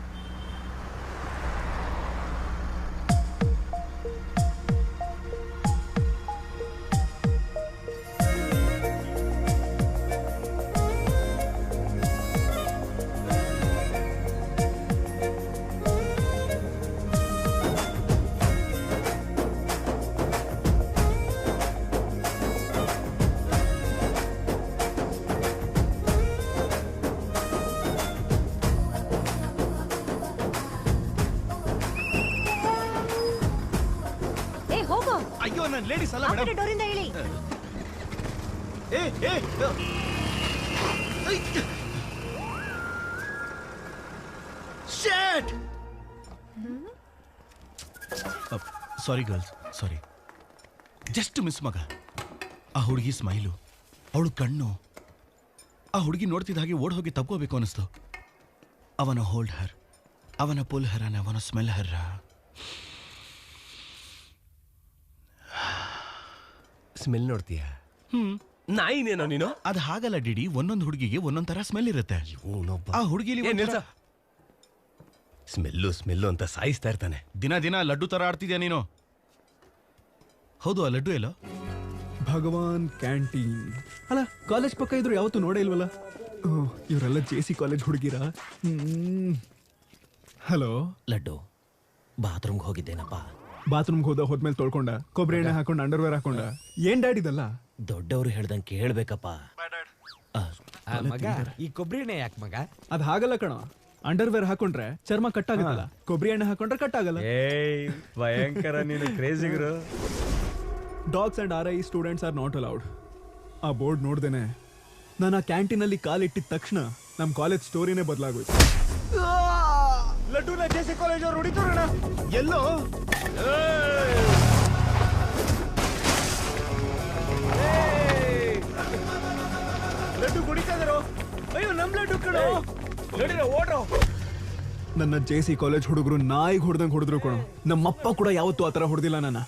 ಅಯ್ಯೋ, ನಾನು ಲೇಡೀಸ್ ಅಲ್ಲ ಮೇಡಮ್. ಡೋರಿಂದ ಹೇಳಿ. ಸಾರಿ ಗರ್ಲ್ಸ್, ಸಾರಿ. ಜಸ್ಟ್ ಮಿಸ್ ಮಗ. ಆ ಹುಡುಗಿ ಸ್ಮೈಲು, ಅವಳು ಕಣ್ಣು, ಆ ಹುಡುಗಿ ನೋಡ್ತಿದ್ದ ಹಾಗೆ ಓಡ್ ಹೋಗಿ ತಪ್ಕೋಬೇಕು ಅನಿಸ್ತು. ಅವನ ಹೋಲ್ಡ್ ಹರ್, ಅವನ ಪುಲ್ ಹರ್, ಅವನ ಸ್ಮೆಲ್ ಹರ್. ಸ್ಮೆಲ್ ನೋಡ್ತೀಯ? ನಾಯಿನೇನೋ ನೀನು? ಅದು ಹಾಗಲ್ಲ ಡಿಡಿ, ಒಂದೊಂದು ಹುಡುಗಿಗೆ ಒಂದೊಂದ್ ತರ ಸ್ಮೆಲ್ ಇರುತ್ತೆ. ಆ ಹುಡುಗಿಲಿ ಸ್ಮೆಲ್ಲು ಅಂತ ಸಾಯಿಸ್ತಾ ಇರ್ತಾನೆ. ದಿನ ದಿನ ಲಡ್ಡು ತರ ಆಡ್ತಿದ್ಯಾ ನೀನು. ಹೌದು, ಆ ಲಡ್ಡು ಎಲ್ಲೋ? ಭಗವಾನ್ ಕ್ಯಾಂಟೀನ್. ಅಲ್ಲ, ಕಾಲೇಜ್ ಪಕ್ಕ ಇದ್ರು ಯಾವತ್ತೂ ನೋಡೇ ಇಲ್ವಲ್ಲ. ಇವರೆಲ್ಲ JC ಕಾಲೇಜ್ ಹುಡುಗಿರ. ಹಲೋ ಲಡ್ಡು, ಬಾತ್ರೂಮ್ಗೆ ಹೋಗಿದ್ದೇನಪ್ಪ. ಬಾತ್ರೂಮ್ಗೆ ಹೋದ್ಮೇಲೆ ತೊಳ್ಕೊಂಡ, ಕೊಬ್ಬರಿ ಎಣ್ಣೆ ಹಾಕೊಂಡ, ಅಂಡರ್ವೇರ್ ಹಾಕೊಂಡ. ಏನ್ ಡ್ಯಾಡ್ ಇದಲ್ಲ? ದೊಡ್ಡವ್ರು ಹೇಳ್ದಂಗೆ ಕೇಳ್ಬೇಕಪ್ಪ. ಮಗ, ಈ ಕೊಬ್ಬರಿ ಎಣ್ಣೆ ಯಾಕೆ ಮಗ? ಅದ್ ಹಾಗಲ್ಲ ಕಣ. ಅಂಡರ್ವೇರ್ ಹಾಕೊಂಡ್ರೆ ಚರ್ಮ ಕಟ್ ಆಗಲ್ಲ, ಕೊಬ್ಬರಿ ಎಣ್ಣೆ ಹಾಕೊಂಡ್ರೆ ಕಟ್ ಆಗಲ್ಲ. ಭಯಂಕರ ನೀನು, ಕ್ರೇಜಿಗರು. Dogs and RI students are not allowed. ಆ ಬೋರ್ಡ್ ನೋಡ್ದೇನೆ ನಾನು ಆ ಕ್ಯಾಂಟೀನಲ್ಲಿ ಕಾಲಿಟ್ಟಿದ ತಕ್ಷಣ ನಮ್ ಕಾಲೇಜ್ ಸ್ಟೋರಿನೇ ಬದಲಾಗೋಯ್ತು. ಲಡ್ಡುನ JC ಕಾಲೇಜ್ ಅವ್ರು ಹೊಡಿತಾರಣ. ಎಲ್ಲೋ ಲಡ್ಡು ಕುಡಿತಾರೋ? ಅಯ್ಯೋ, ನಮ್ ಲಡ್ಡು ಕಣೋ. ನಡೀರೋ, ಓಡ್ರೋ. ನನ್ನ JC ಕಾಲೇಜ್ ಹುಡುಗರು ನಾಯಿಗೆ ಹೊಡೆದಂಗೆ ಹೊಡೆದ್ರು ಕಣೋ. ನಮ್ಮಪ್ಪ ಕೂಡ ಯಾವತ್ತೂ ಆತರ ಹೊಡೆದಿಲ್ಲ ನನ್ನ.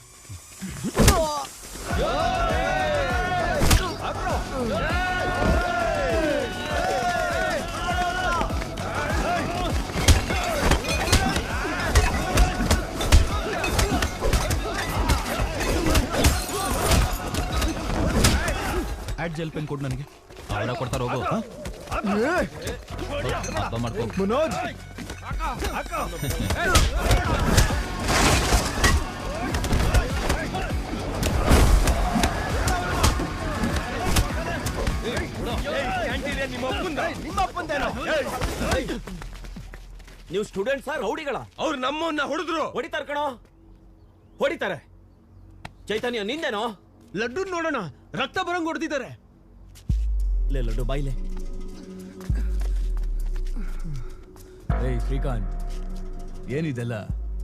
ಜೆಲ್ ಪೆನ್ ಕೊಡು ನನಗೆ. ಅವಳ ಕೊಡ್ತಾರ ಹೋಗು. ಮನೋಜ್, ನೀವು ಸ್ಟೂಡೆಂಟ್ ಸರ್, ರೌಡಿಗಳ? ಅವ್ರು ನಮ್ಮನ್ನ ಹೊಡೆದ್ರು. ಹೊಡಿತಾರ ಕಣೋ, ಹೊಡಿತಾರೆ. ಚೈತನ್ಯ ನಿಂದೇನೋ? ಲಡ್ಡು ನೋಡೋಣ, ರಕ್ತ ಬರಂಗ್ ಹೊಡೆದಿದ್ದಾರೆ. ಲೇ ಲಡ್ಡು, ಬಾಯ್ಲೆ. ಶ್ರೀಕಾಂತ್, ಏನಿದೆಲ್ಲ?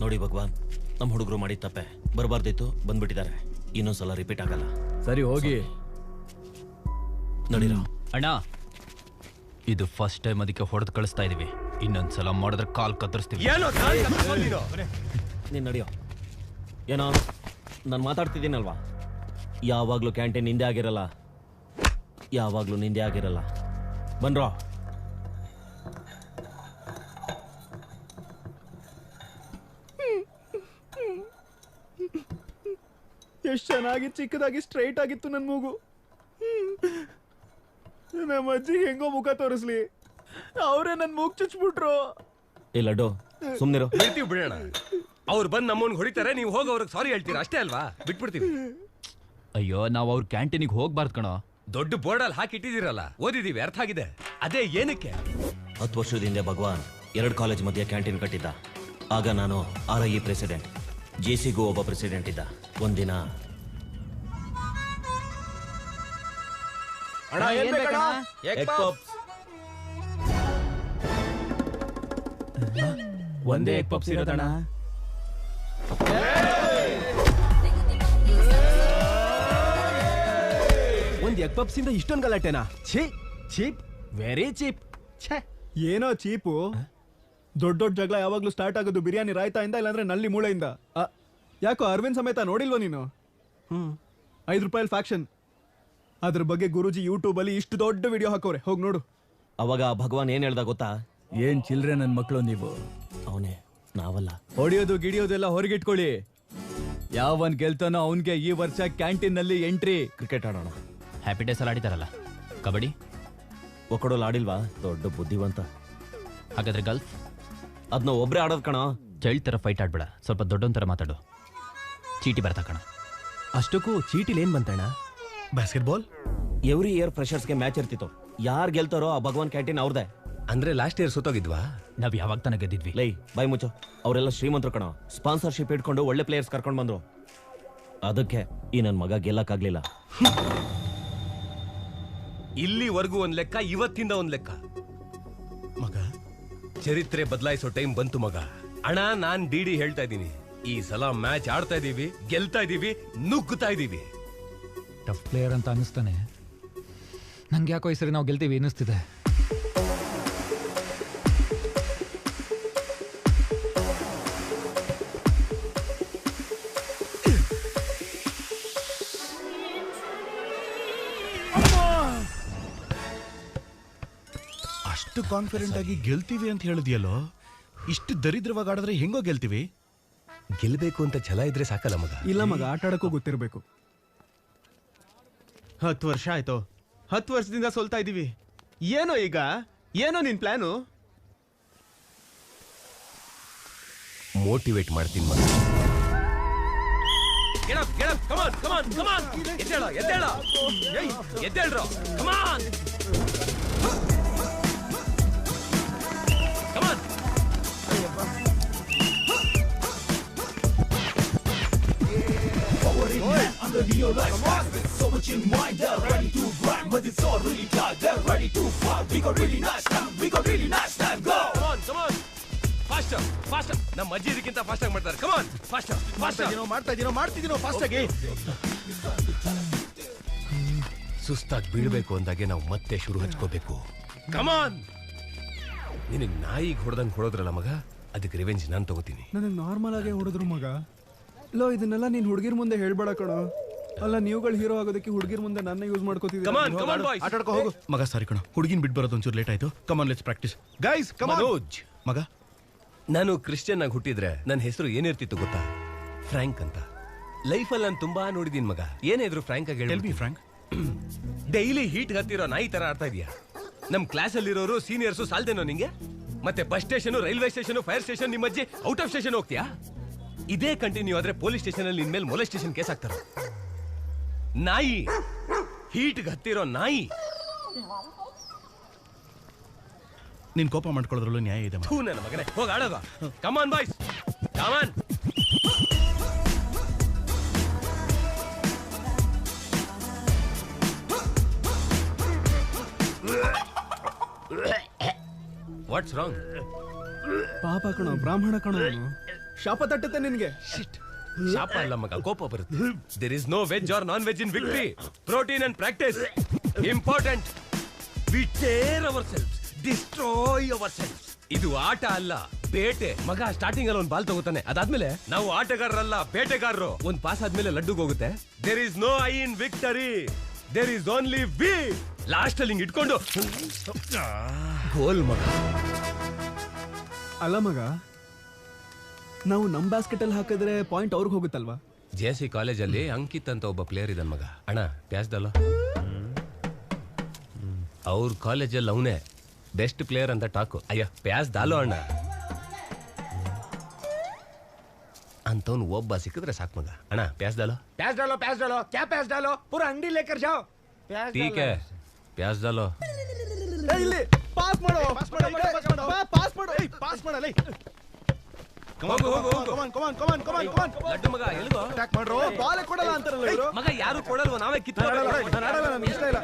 ನೋಡಿ ಭಗವಾನ್, ನಮ್ಮ ಹುಡುಗರು ಮಾಡಿದ ತಪ್ಪೆ. ಬರಬಾರ್ದಿತ್ತು, ಬಂದ್ಬಿಟ್ಟಿದ್ದಾರೆ. ಇನ್ನೊಂದ್ಸಲ ರಿಪೀಟ್ ಆಗಲ್ಲ. ಸರಿ, ಹೋಗಿ ನಡೀರ. ಅಣ್ಣ, ಇದು ಫಸ್ಟ್ ಟೈಮ್, ಅದಕ್ಕೆ ಹೊಡೆದು ಕಳಿಸ್ತಾ ಇದೀವಿ. ಇನ್ನೊಂದ್ಸಲ ಮಾಡಿದ್ರೆ ಕಾಲ್ ಕತ್ತರಿಸ್ತೀವಿ. ನೀನ್ ನಡಿಯೋ. ಏನೋ ನಾನು ಮಾತಾಡ್ತಿದ್ದೀನಲ್ವಾ? ಯಾವಾಗ್ಲೂ ಕ್ಯಾಂಟೀನ್ ನಿಂದೆ ಆಗಿರಲ್ಲ, ಯಾವಾಗ್ಲೂ ನಿಂದೆ ಆಗಿರಲ್ಲ. ಬನ್ರೋ. ಎಷ್ಟ್ ಚೆನ್ನಾಗಿ ಚಿಕ್ಕದಾಗಿ ಸ್ಟ್ರೈಟ್ ಆಗಿತ್ತು ನನ್ ಮೂಗು. ನಮ್ಮ ಅಜ್ಜಿ ಹೆಂಗೋ ಮುಖ ತೋರಿಸ್ಲಿ, ಅವರೇ ನನ್ ಮೂಗ್ ಚುಚ್ಬಿಟ್ರು. ಏ ಲಡ್ಡು, ಸುಮ್ನಿರು. ಹೇಳ್ತೀವಿ ಬಿಡೋಣ. ಅವ್ರು ಬಂದು ನಮ್ಮನ್ನ ಹೊಡಿತಾರೆ, ನೀವು ಹೋಗಿ ಅವ್ರಿಗೆ ಸಾರಿ ಹೇಳ್ತೀರಾ, ಅಷ್ಟೇ ಅಲ್ವಾ? ಬಿಟ್ಬಿಡ್ತೀವಿ. ಅಯ್ಯೋ, ನಾವು ಅವ್ರ ಕ್ಯಾಂಟೀನಿಗೆ ಹೋಗ್ಬಾರ್ದು ಕಣೋ. ದೊಡ್ಡ ಬೋರ್ಡಲ್ಲಿ ಹಾಕಿಟ್ಟಿದ್ದೀರಲ್ಲ, ಓದಿದೀವಿ, ಅರ್ಥ ಆಗಿದೆ. ಅದೇ ಏನಕ್ಕೆ? 10 ವರ್ಷದ ಹಿಂದೆ ಭಗವಾನ್ 2 ಕಾಲೇಜ್ ಮಧ್ಯೆ ಕ್ಯಾಂಟೀನ್ ಕಟ್ಟಿದ್ದ. ಆಗ ನಾನು RIE ಪ್ರೆಸಿಡೆಂಟ್, JCಗೂ ಒಬ್ಬ ಪ್ರೆಸಿಡೆಂಟ್ ಇದ್ದ. ಒಂದಿನ ಒಂದೇ ಎಗ್ ಪಪ್ಸ್ ಇರೋದಣ್ಣ. ಒಂದ್ ಎಗ್ ಪಪ್ಸ್ ಇಂದ ಇಷ್ಟೊಂದು ಗಲಾಟೆನಾ? Cheap, very cheap. ಏನೋ ಚೀಪು. ದೊಡ್ಡ ದೊಡ್ಡ ಜಗಳ ಯಾವಾಗ್ಲೂ ಸ್ಟಾರ್ಟ್ ಆಗೋದು ಬಿರಿಯಾನಿ ರಾಯ್ತಾಯಿಂದ, ಇಲ್ಲಾಂದ್ರೆ ನಲ್ಲಿ ಮೂಳೆಯಿಂದ. ಯಾಕೋ ಅರವಿಂದ್ ಸಮೇತ ನೋಡಿಲ್ವ ನೀನು? 5 ರೂಪಾಯಿ ಫ್ಯಾಕ್ಷನ್. ಅದ್ರ ಬಗ್ಗೆ ಗುರುಜಿ ಯೂಟ್ಯೂಬ್ ಅಲ್ಲಿ ಇಷ್ಟು ದೊಡ್ಡ ವಿಡಿಯೋ ಹಾಕೋರೆ, ಹೋಗಿ ನೋಡು. ಅವಾಗ ಭಗವಾನ್ ಏನ್ ಹೇಳ್ದ ಗೊತ್ತಾ? ಏನ್ ಚಿಲ್ರೆ ನನ್ ಮಕ್ಕಳು ನೀವು. ಅವನೇ, ನಾವಲ್ಲ. ಹೊಡಿಯೋದು ಗಿಡಿಯೋದೆಲ್ಲ ಹೊರಗಿಟ್ಕೊಳ್ಳಿ. ಯಾವನ್ ಗೆಲ್ತಾನೋ ಅವನ್ಗೆ ಈ ವರ್ಷ ಕ್ಯಾಂಟೀನ್ ನಲ್ಲಿ ಎಂಟ್ರಿ. ಕ್ರಿಕೆಟ್ ಆಡೋಣ. ಹ್ಯಾಪಿ ಡೇಸ್ ಅಲ್ಲಿ ಆಡಿದಾರಲ್ಲ, ಕಬಡ್ಡಿ ಒಕ್ಕಡೋಲ್ ಆಡಿಲ್ವಾ? ದೊಡ್ಡ ಬುದ್ಧಿವಂತ. ಹಾಗಾದ್ರೆ ಗಲ್ಫ್ ಅದನ್ನ ಒಬ್ರೇ ಆಡೋದ್ ಕಣ. ಚೈಲ್ಡ್ ತರ ಫೈಟ್ ಆಡ್ಬೇಡ, ಸ್ವಲ್ಪ ದೊಡ್ಡೊಂದ್ ತರ ಮಾತಾಡು. ಚೀಟಿ ಬರ್ತಾ ಕಣ. ಅಷ್ಟಕ್ಕೂ ಚೀಟಿಲಿ ಏನ್ ಬಂತಣ್ಣ? ಬಾಸ್ಕೆಟ್ಬಾಲ್. ಎವ್ರಿ ಇಯರ್ ಫ್ರೆಶರ್ಸ್ಗೆ ಮ್ಯಾಚ್ ಇರ್ತಿತ್ತು. ಯಾರು ಗೆಲ್ತಾರೋ ಆ ಭಗವಾನ್ ಕ್ಯಾಂಟೀನ್ ಅವ್ರದೇ. ಅಂದ್ರೆ ಲಾಸ್ಟ್ ಇಯರ್ ಸುತ್ತೋಗಿದ್ವಾ? ನಾವ್ ಯಾವಾಗ ತಾನೇ ಗೆದ್ದಿದ್ವಿ? ಲೈ ಬಾಯ್ ಮುಚ್ಚೋ. ಅವರೆಲ್ಲ ಶ್ರೀಮಂತರು ಕಣ. ಸ್ಪಾನ್ಸರ್ಶಿಪ್ ಇಟ್ಕೊಂಡು ಒಳ್ಳೆ ಪ್ಲೇಯರ್ಸ್ ಕರ್ಕೊಂಡು ಬಂದ್ರು. ಅದಕ್ಕೆ ಈ ನನ್ ಮಗ ಗೆಲ್ಲಕ್ಕಾಗ್ಲಿಲ್ಲ. ಇಲ್ಲಿವರೆಗೂ ಒಂದ್ ಲೆಕ್ಕ, ಇವತ್ತಿಂದ ಒಂದ್ ಲೆಕ್ಕ. ಮಗ, ಚರಿತ್ರೆ ಬದಲಾಯಿಸೋ ಟೈಮ್ ಬಂತು ಮಗ. ಅಣ್ಣ, ನಾನ್ ಡಿಡಿ ಹೇಳ್ತಾ ಇದ್ದೀನಿ, ಈ ಸಲ ಮ್ಯಾಚ್ ಆಡ್ತಾ ಇದೀವಿ, ಗೆಲ್ತಾ ಇದೀವಿ, ನುಗ್ಗುತ್ತಾ ಇದೀವಿ. ಟಫ್ ಪ್ಲೇಯರ್ ಅಂತ ಅನಿಸ್ತಾನೆ. ನಂಗೆ ಯಾಕೋ ಈ ಸರಿ ನಾವು ಗೆಲ್ತೀವಿ ಅನ್ನಿಸ್ತಿದೆ. ಅಷ್ಟು ಕಾನ್ಫಿಡೆಂಟ್ ಆಗಿ ಗೆಲ್ತೀವಿ ಅಂತ ಹೇಳಿದ್ಯಲ್ಲೋ. ಇಷ್ಟು ದರಿದ್ರವಾಗಿ ಆಡಿದ್ರೆ ಹೆಂಗೋ ಗೆಲ್ತೀವಿ? ಗೆಲ್ಬೇಕು ಅಂತ ಛಲ ಇದ್ರೆ ಸಾಕಲ್ಲ ಮಗ. ಇಲ್ಲ ಮಗ, ಆಟ ಆಡಕ್ಕೂ ಗೊತ್ತಿರಬೇಕು. 10 ವರ್ಷ ಆಯ್ತು. 10 ವರ್ಷದಿಂದ ಸೋಲ್ತಾ ಇದೀವಿ. ಏನೋ ಈಗ? ಏನೋ ನಿನ್ ಪ್ಲಾನು? ಮೋಟಿವೇಟ್ ಮಾಡ್ತೀನಿ ಮಗ. ಎದ್ದೇಳ್ರೋ, ಕಮಾನ್. ನಮ್ಮ ಅಜ್ಜಿ ಇದಕ್ಕಿಂತ ಫಾಸ್ಟ್ ಆಗಿ ಮಾಡ್ತಾರೆ. ಕಮಾನ್, ಫಾಸ್ಟ್ ಮಾಡ್ತಿದ್ದೀನೋ ಫಾಸ್ಟ್ ಆಗಿ. ಸುಸ್ತಾಗಿ ಬೀಳ್ಬೇಕು ಅಂದಾಗೆ ನಾವು ಮತ್ತೆ ಶುರು ಹಚ್ಕೋಬೇಕು. ಕಮಾನ್. ನಿನಗೆ ನಾಯಿಗೆ ಹೊಡೆದಂಗೆ ಹೊಡೋದ್ರಲ್ಲ ಮಗ, ಅದಕ್ಕೆ ರಿವೆಂಜ್ ನಾನು ತಗೋತೀನಿ. ನನಗೆ ನಾರ್ಮಲ್ ಆಗೇ ಹೊಡೆದ್ರು ಮಗ. ಲೋ, ಇದನ್ನೆಲ್ಲ ನೀನ್ ಹುಡುಗಿರ್ ಮುಂದೆ ಹೇಳ್ಬೇಡ ಕಣೋ. ಅಲ್ಲ, ನೀವುಗಳು ಹೀರೋ ಆಗೋದಕ್ಕೆ ಹುಡುಗಿರ್ ಮುಂದೆ ನನ್ನ ಯೂಸ್ ಮಾಡ್ಕೋತಿದ್ದೀರಾ. ಆಟ ಆಡ್ಕೋ ಹೋಗು ಮಗ. ಸಾರಿ ಕಣ, ಹುಡುಗಿನ ಬಿಟ್ಟು ಬರೋದು ಒಂಚೂರು ಲೇಟ್ ಆಯ್ತು. ಕಮಾನ್, ಲೆಟ್ಸ್ ಪ್ರಾಕ್ಟೀಸ್ ಗೈಸ್. ಮನೋಜ್ ಮಗ, ನಾನು ಕ್ರಿಶ್ಚಿಯನ್ ಆಗಿ ಹುಟ್ಟಿದ್ರೆ ನನ್ನ ಹೆಸರು ಏನಿರ್ತಿತ್ತು ಗೊತ್ತಾ? ಫ್ರಾಂಕ್ ಅಂತ. ಲೈಫಲ್ಲಿ ನಾನು ತುಂಬಾ ನೋಡಿದೀನಿ ಮಗ. ಏನೇ ಇದ್ರು ಫ್ರಾಂಕ್ ಆಗಿ ಹೇಳಿ. ಫ್ರಾಂಕ್, ಡೈಲಿ ಹೀಟ್ ಹತ್ತಿರೋ ನಾಯಿ ತರ ಆಡ್ತಾ ಇದೀಯಾ. ನಮ್ ಕ್ಲಾಸ್ ಅಲ್ಲಿರೋರು ಸೀನಿಯರ್ಸು ಸಾಲ್ದೇನೋ ನಿಂಗೆ? ಮತ್ತೆ bus station, railway station, fire station, ನಿಮ್ಮ ಅಜ್ಜಿ ಔಟ್ ಆಫ್ ಸ್ಟೇಷನ್ ಹೋಗ್ತೀಯಾ? ಇದೇ ಕಂಟಿನ್ಯೂ ಆದ್ರೆ ಪೊಲೀಸ್ ಸ್ಟೇಷನ್ ಅಲ್ಲಿ ನಿನ್ ಮೇಲೆ ಮೊಲೆಸ್ಟೇಷನ್ ಕೇಸ್ ಹಾಕ್ತಾರ. ನಾಯಿ, ಹೀಟ್ ಹತ್ತಿರೋ ನಾಯಿ. ನೀನ್ ಕೋಪ ಮಾಡ್ಕೊಳ್ಳೋದ್ರಲ್ಲೂ ನ್ಯಾಯ ಇದೆ. ನನ್ನ ಮಗನೇ, ಹೋಗಿ ಆಡೋದ. Come on boys, come on. What's wrong? ಪಾಪ ಕಣೋ, ಬ್ರಾಹ್ಮಣ ಕಣೋ. ಶಾಪ ತಟ್ಟುತ್ತೆ ನಿನ್ಗೆ. ಶಾಪ ಅಲ್ಲ ಮಗ, ಕೋಪ ಬರುತ್ತೆ. There is no veg or non veg in victory. Protein and practice important. We tear ourselves, destroy ourselves. ಇದು ಆಟ ಅಲ್ಲ, ಬೇಟೆ ಮಗ. ಸ್ಟಾರ್ಟಿಂಗ್ ಅಲ್ಲಿ ಒಂದು ಬಾಲ್ ತಗೋತಾನೆ, ಅದಾದ್ಮೇಲೆ ನಾವು ಆಟಗಾರರಲ್ಲ, ಬೇಟೆಗಾರರು. ಒಂದ್ ಪಾಸ್ ಆದ್ಮೇಲೆ ಲಡ್ಡುಗೆ ಹೋಗುತ್ತೆ. There is no I in victory, there is only we. Last ಅಲ್ಲಿ ಹಿಂಗ್ ಇಟ್ಕೊಂಡು ಗೋಲ್ ಮಗ. ಅಲ್ಲ ಮಗ, ನಾವು ನಮ್ ಬ್ಯಾಸ್ಕೆಟ್ ಅಲ್ಲಿ ಹಾಕಿದ್ರೆ ಪಾಯಿಂಟ್ ಅವ್ರಿಗೆ ಹೋಗುತ್ತಲ್ವಾ? JC ಕಾಲೇಜಲ್ಲಿ ಅಂಕಿತ್ ಅಂತ ಒಬ್ಬ ಪ್ಲೇಯರ್ ಇದ್ದಾನೆ ಮಗ. ಅಣ್ಣ ಪ್ಯಾಸ್ದಲ್ಲ, ಅವ್ರ ಕಾಲೇಜಲ್ಲಿ ಅವನೇ ಬೆಸ್ಟ್ ಪ್ಲೇಯರ್ ಅಂತ ಟಾಕು. ಅಯ್ಯ ಪ್ಯಾಸ್ದಾಲೋ ಅಣ್ಣ. ಅಂತವ್ನು ಒಬ್ಬ ಸಿಕ್ಕಿದ್ರೆ ಸಾಕು ಮಗ. ಅಣ್ಣ ಪ್ಯಾಸ್ದಾಲೋ, प्याज डालो क्या प्याज डालो, पूरा अंडी लेकर जाओ। ठीक है, ಪ್ಯಾಸ್ ಡಾಲೋ. ಇಲ್ಲಿ ಪಾಸ್ ಮಾಡು, ಪಾಸ್ ಮಾಡು, ಪಾಸ್ ಮಾಡಲ್ಲ. ಹೋಗು ಹೋಗು ಹೋಗು. ಲಡ್ಡು ಮಗ ಎಲ್ಗೋ ಅಟ್ಯಾಕ್ ಮಾಡ್ರು, ಬಾಲ್ ಕೊಡಲ್ಲ ಅಂತಾರಲ್ಲ ಇವರು. ಮಗ ಯಾರು ಕೊಡಲ್ವ, ನಾವೇ ನನಗೆ ಇಷ್ಟ ಇಲ್ಲ.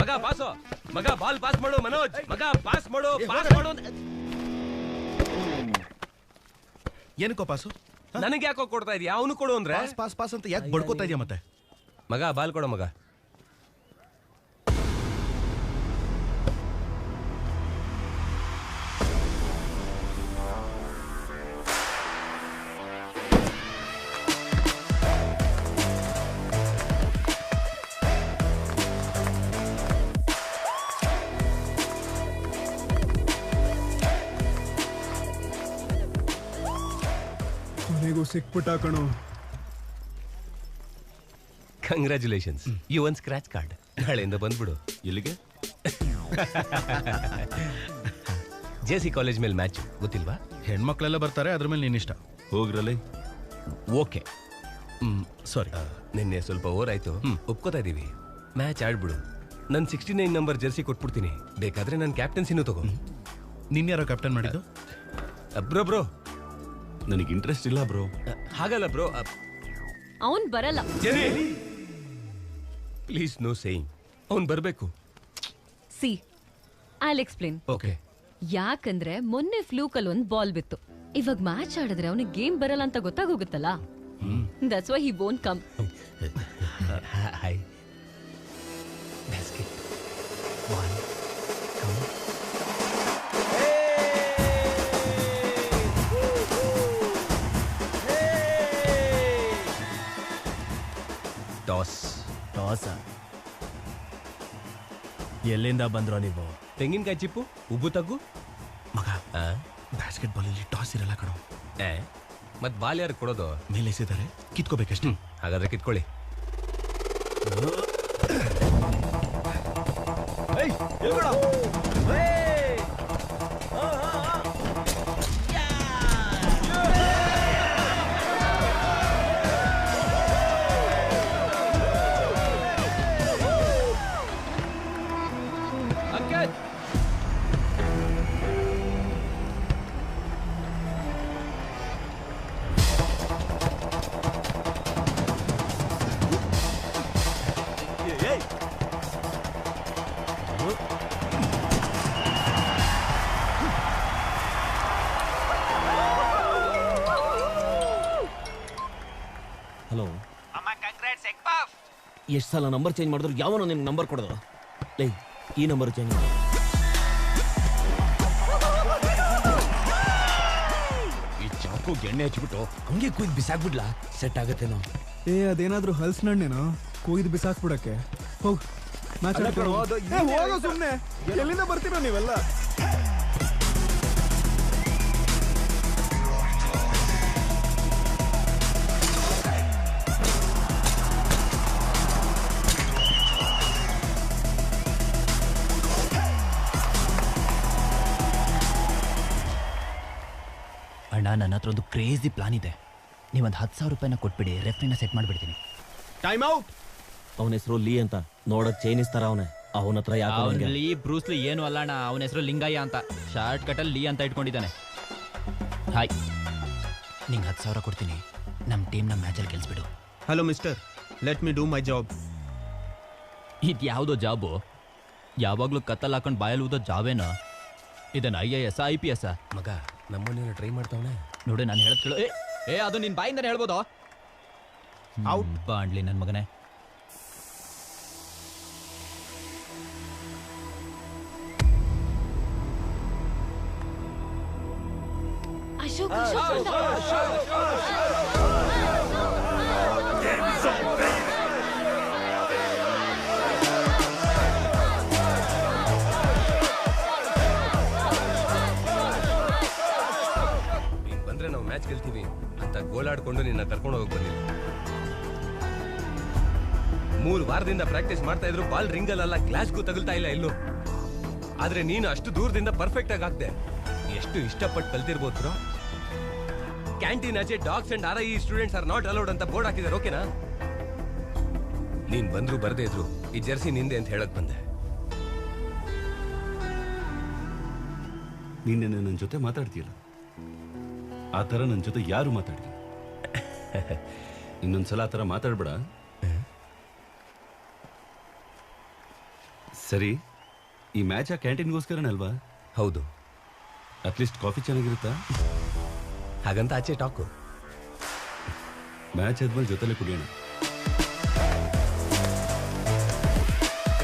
ಮಗ ಪಾಸು, ಮಗ ಬಾಲ್ ಪಾಸ್ ಮಾಡು ಮನೋಜ್, ಮಗ ಪಾಸ್ ಮಾಡು, ಪಾಸ್ ಮಾಡು. ಏನಕ್ಕೋ ಪಾಸು? ನನಗೆ ಯಾಕೋ ಕೊಡ್ತಾ ಇದೀಯ? ಅವನು ಕೊಡು ಅಂದ್ರೆ ಪಾಸ್ ಪಾಸ್ ಪಾಸ್ ಅಂತ ಯಾಕೆ ಬಡ್ಕೋತಾ ಇದೆಯಾ ಮತ್ತೆ? ಮಗ ಬಾಲ್ ಕೊಡು ಮಗ. ಕೊನೆಗೂ ಸಿಕ್ಬಿಟ್ಟ ಕಣೋ. Congratulations, you won scratch card. ನಾಳೆಯಿಂದ ಬಂದ್ಬಿಡು. ಎಲ್ಲಿಗೆ? JC ಕಾಲೇಜ್ ಮೇಲೆ ಮ್ಯಾಚ್ ಗೊತ್ತಿಲ್ವಾ? ಹೆಣ್ಮಕ್ಳೆಲ್ಲ ಬರ್ತಾರೆ, ಅದ್ರ ಮೇಲೆ ನಿನ್ನಿಷ್ಟ. ಹೋಗ್ರಲ್ಲಿ. ಓಕೆ. ಸಾರಿ, ನಿನ್ನೆ ಸ್ವಲ್ಪ ಓವರ್ ಆಯ್ತು. ಒಪ್ಕೋತಾ ಇದೀವಿ. ಮ್ಯಾಚ್ ಆಡ್ಬಿಡು. ನನ್ 69 ನಂಬರ್ ಜರ್ಸಿ ಕೊಟ್ಬಿಡ್ತೀನಿ. ಬೇಕಾದ್ರೆ ನನ್ ಕ್ಯಾಪ್ಟನ್ಸಿನೂ ತಗೋ. ನಿನ್ಯಾರೋ ಕ್ಯಾಪ್ಟನ್ ಮಾಡಿದ್ದು? ಬ್ರೋ ಬ್ರೋ, ನನಗೆ ಇಂಟ್ರೆಸ್ಟ್ ಇಲ್ಲ ಬ್ರೋ. ಹಾಗಲ್ಲ ಬ್ರೋ. ಅವನ್ ಬರಲ್ಲ. Please no saying. ಅವ್ನ್ ಬರ್ಬೇಕು. See I'll explain. ಓಕೆ. ಯಾಕಂದ್ರೆ ಮೊನ್ನೆ ಫ್ಲೂಕಲ್ ಒಂದ್ ಬಾಲ್ ಬಿತ್ತು. ಇವಾಗ ಮ್ಯಾಚ್ ಆಡಿದ್ರೆ ಅವನಿಗೆ ಗೇಮ್ ಬರಲ್ಲ ಅಂತ ಗೊತ್ತಾಗೋಗುತ್ತಲ್ಲ. That's why he won't come. Hi basket 1 come. Toss. ಎಲ್ಲಿಂದ ಬಂದ್ರೋ ನೀವು? ತೆಂಗಿನಕಾಯಿ ಚಿಪ್ಪು, ಉಬ್ಬು ತಗ್ಗು. ಮಗ, ಬ್ಯಾಸ್ಕೆಟ್ ಬಾಲ್ ಅಲ್ಲಿ ಟಾಸ್ ಇರಲ್ಲ ಕಣೋ. ಮತ್ ಬಾಲ್ ಯಾರು ಕೊಡೋದು? ಮೇಲೆ ಎಸೆದರೆ ಕಿತ್ಕೋಬೇಕಷ್ಟೇ. ಹಾಗಾದ್ರೆ ಕಿತ್ಕೊಳ್ಳಿ. ಹಲೋ, ಎಷ್ಟು ಸಲ ನಂಬರ್ ಚೇಂಜ್ ಮಾಡಿದ್ರು ಯಾವನೋ ನಿಮ್ಗೆ ನಂಬರ್ ಕೊಡೋದು? ಲೈ, ಈ ನಂಬರ್ ಚೇಂಜ್ ಮಾಡಿ. ಈ ಚಾಕು ಎಣ್ಣೆ ಹಚ್ಬಿಟ್ಟು ಹಂಗೆ ಕುಯ್ದು ಬಿಸಾಕ್ಬಿಡ್ಲಾ? ಸೆಟ್ ಆಗತ್ತೇನೋ? ಅದೇನಾದ್ರೂ ಹಲ್ಸ್ನಣ್ಣೇನೋ ಕೊಯ್ದು ಬಿಸಾಕ್ಬಿಡಕ್ಕೆ. ಹೋಗ್ ಮ್ಯಾಚ್ ಹೋಗೋ ಸುಮ್ನೆ. ಎಲ್ಲಿಂದ ಬರ್ತೀರೋ ನೀವೆಲ್ಲ? ಅಣ್ಣ, ನನ್ನ ಹತ್ರ ಒಂದು ಕ್ರೇಜಿ ಪ್ಲಾನ್ ಇದೆ. ನೀವೊಂದು 10,000 ರೂಪಾಯಿನ ಕೊಟ್ಬಿಡಿ, ರೆಫ್ರಿನ ಸೆಟ್ ಮಾಡ್ಬಿಡ್ತೀನಿ. Time out. ಅವನ ಹೆಸರು ಲೀ ಅಂತ. ನೋಡಕ್ ಚೈನೀಸ್ ತರ ಅವನೇ. ಅವನ ಹತ್ರ ಯಾಕೆ? ಲೀ ಬ್ರೂಸ್ಲಿ ಏನು ಅಲ್ಲ ಅಣ್ಣ, ಅವನ ಹೆಸರು ಲಿಂಗಯ್ಯ ಅಂತ. ಶಾರ್ಟ್ ಕಟಲ್ಲಿ ಲೀ ಅಂತ ಇಟ್ಕೊಂಡಿದ್ದಾನೆ. ಹಾಯ್, ನಿಂಗೆ 10,000 ಕೊಡ್ತೀನಿ. ನಮ್ಮ ಟೀಮ್ನ ಮ್ಯಾಚಲ್ಲಿ ಗೆಲ್ಸ್ಬಿಡು. Hello mister, let me do my job. ಇದು ಯಾವುದೋ ಜಾಬು? ಯಾವಾಗಲೂ ಕತ್ತಲ್ಲಿ ಹಾಕೊಂಡು ಬಾಯಲ್ಲಿ ಊದೋ ಜಾಬೇನೋ? ಇದನ್ನ IAS IPS? ಮಗ, ನಮ್ಮನ್ನೇನೋ ಟ್ರೈ ಮಾಡ್ತಾವನೆ ನೋಡಿ. ನಾನು ಹೇಳದ್ ಕೇಳು. ಅದು ನಿನ್ ಬಾಯಿಂದಾನೆ ಹೇಳ್ಬೋದಾ? ಔಟ್ ಬಾಂಡ್ಲಿ ನನ್ನ ಮಗನೇ. ಅಶೋಕ್, ನೀನ್ ಬಂದ್ರೆ ನಾವು ಮ್ಯಾಚ್ ಗೆಲ್ತೀವಿ ಅಂತ ಗೋಳಾಡ್ಕೊಂಡು ನಿನ್ನ ಕರ್ಕೊಂಡು ಹೋಗಕ್ ಬಂದಿಲ್ಲ. 3 ವಾರದಿಂದ ಪ್ರಾಕ್ಟೀಸ್ ಮಾಡ್ತಾ ಇದ್ರು ಬಾಲ್ ರಿಂಗಲ್ಲ, ಗ್ಲಾಸ್ಗೂ ತಗಲ್ತಾ ಇಲ್ಲ ಎಲ್ಲೂ. ಆದ್ರೆ ನೀನು ಅಷ್ಟು ದೂರದಿಂದ ಪರ್ಫೆಕ್ಟ್ ಆಗಿ ಆಗ್ದೆ. ಎಷ್ಟು ಇಷ್ಟಪಟ್ಟು ಕಲ್ತಿರ್ಬೋದು ಬ್ರೋ. ಕ್ಯಾಂಟೀನ್ ಆಚೆ dogs and RIE students are not allowed ಅಂತ ಬೋರ್ಡ್ ಹಾಕಿದ್ದಾರೆ. ಓಕೆನಾ? ನೀನ್ ಬಂದ್ರು ಬರ್ದೇ ಇದ್ರು ಈ ಜರ್ಸಿ ನಿಂದೆ ಅಂತ ಹೇಳಕ್ ಬಂದೆ. ನೀನೆ ನನ್ನ ಜೊತೆ ಮಾತಾಡ್ತೀಯಲ್ಲ, ಆ ಥರ ನನ್ನ ಜೊತೆ ಯಾರು ಮಾತಾಡಿಲ್ಲ. ಇನ್ನೊಂದ್ಸಲ ಆ ಥರ ಮಾತಾಡ್ಬೇಡ. ಸರಿ, ಈ ಮ್ಯಾಚ್ ಆ ಕ್ಯಾಂಟೀನ್ಗೋಸ್ಕರನೇ ಅಲ್ವಾ? ಹೌದು. ಅಟ್ಲೀಸ್ಟ್ ಕಾಫಿ ಚೆನ್ನಾಗಿರುತ್ತಾ? ಹಾಗಂತ ಆಚೆ ಟಾಕು. ಮ್ಯಾಚ್ ಆದ್ಮೇಲೆ ಜೊತೆಲೆ ಕುಡಿಯೋಣ.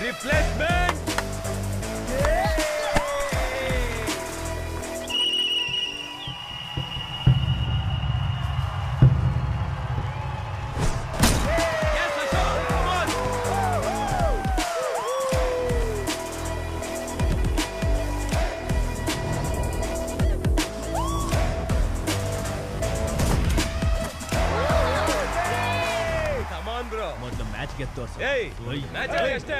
ರಿಪ್ಲೇಸ್ಮೆಂಟ್. ಮೊದಲು ಮ್ಯಾಚ್ ಗೆದ್ದು ತೋರ್ಸು. ಅಷ್ಟೇ.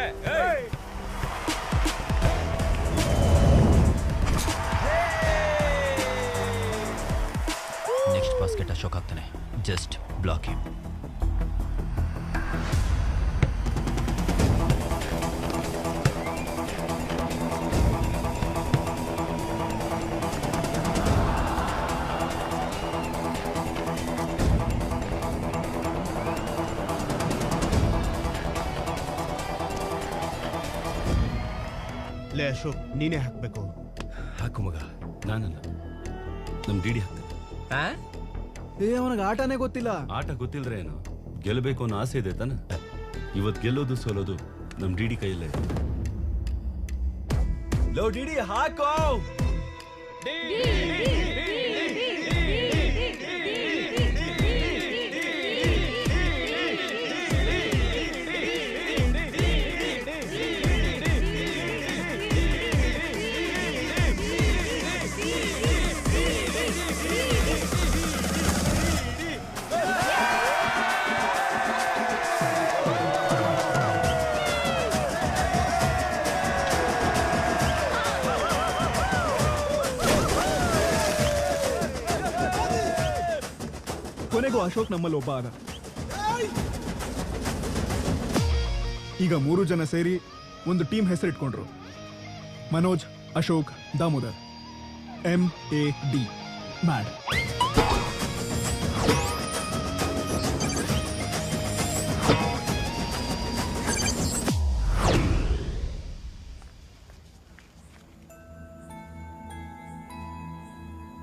ನೆಕ್ಸ್ಟ್ ಬಾಸ್ಕೆಟ್ ಅಶೋಕ್ ಆಗ್ತಾನೆ. Just block him. ಲೇ ಅಶೋಕ್, ನೀನೇ ಹಾಕ್ಬೇಕು. ಹಾಕು ಮಗ. ನಾನಲ್ಲ, ನಮ್ ಡಿಡಿ ಹಾಕ್ತಾನೆ. ಅವನಿಗೆ ಆಟನೇ ಗೊತ್ತಿಲ್ಲ. ಆಟ ಗೊತ್ತಿಲ್ದ್ರೆ ಏನು, ಗೆಲ್ಲಬೇಕು ಅನ್ನೋ ಆಸೆ ಇದೆ ತಾನೆ. ಇವತ್ತು ಗೆಲ್ಲೋದು ಸೋಲೋದು ನಮ್ ಡಿಡಿ ಕೈಯಲ್ಲೇ. ಲೋ ಡಿಡಿ ಹಾಕೋ. ಕೊನೆಗೂ ಅಶೋಕ್ ನಮ್ಮಲ್ಲಿ ಒಬ್ಬ ಆದ. ಈಗ 3 ಜನ ಸೇರಿ ಒಂದು ಟೀಮ್ ಹೆಸರಿಟ್ಕೊಂಡ್ರು. ಮನೋಜ್, ಅಶೋಕ್, ದಾಮೋದರ್. MAD, mad.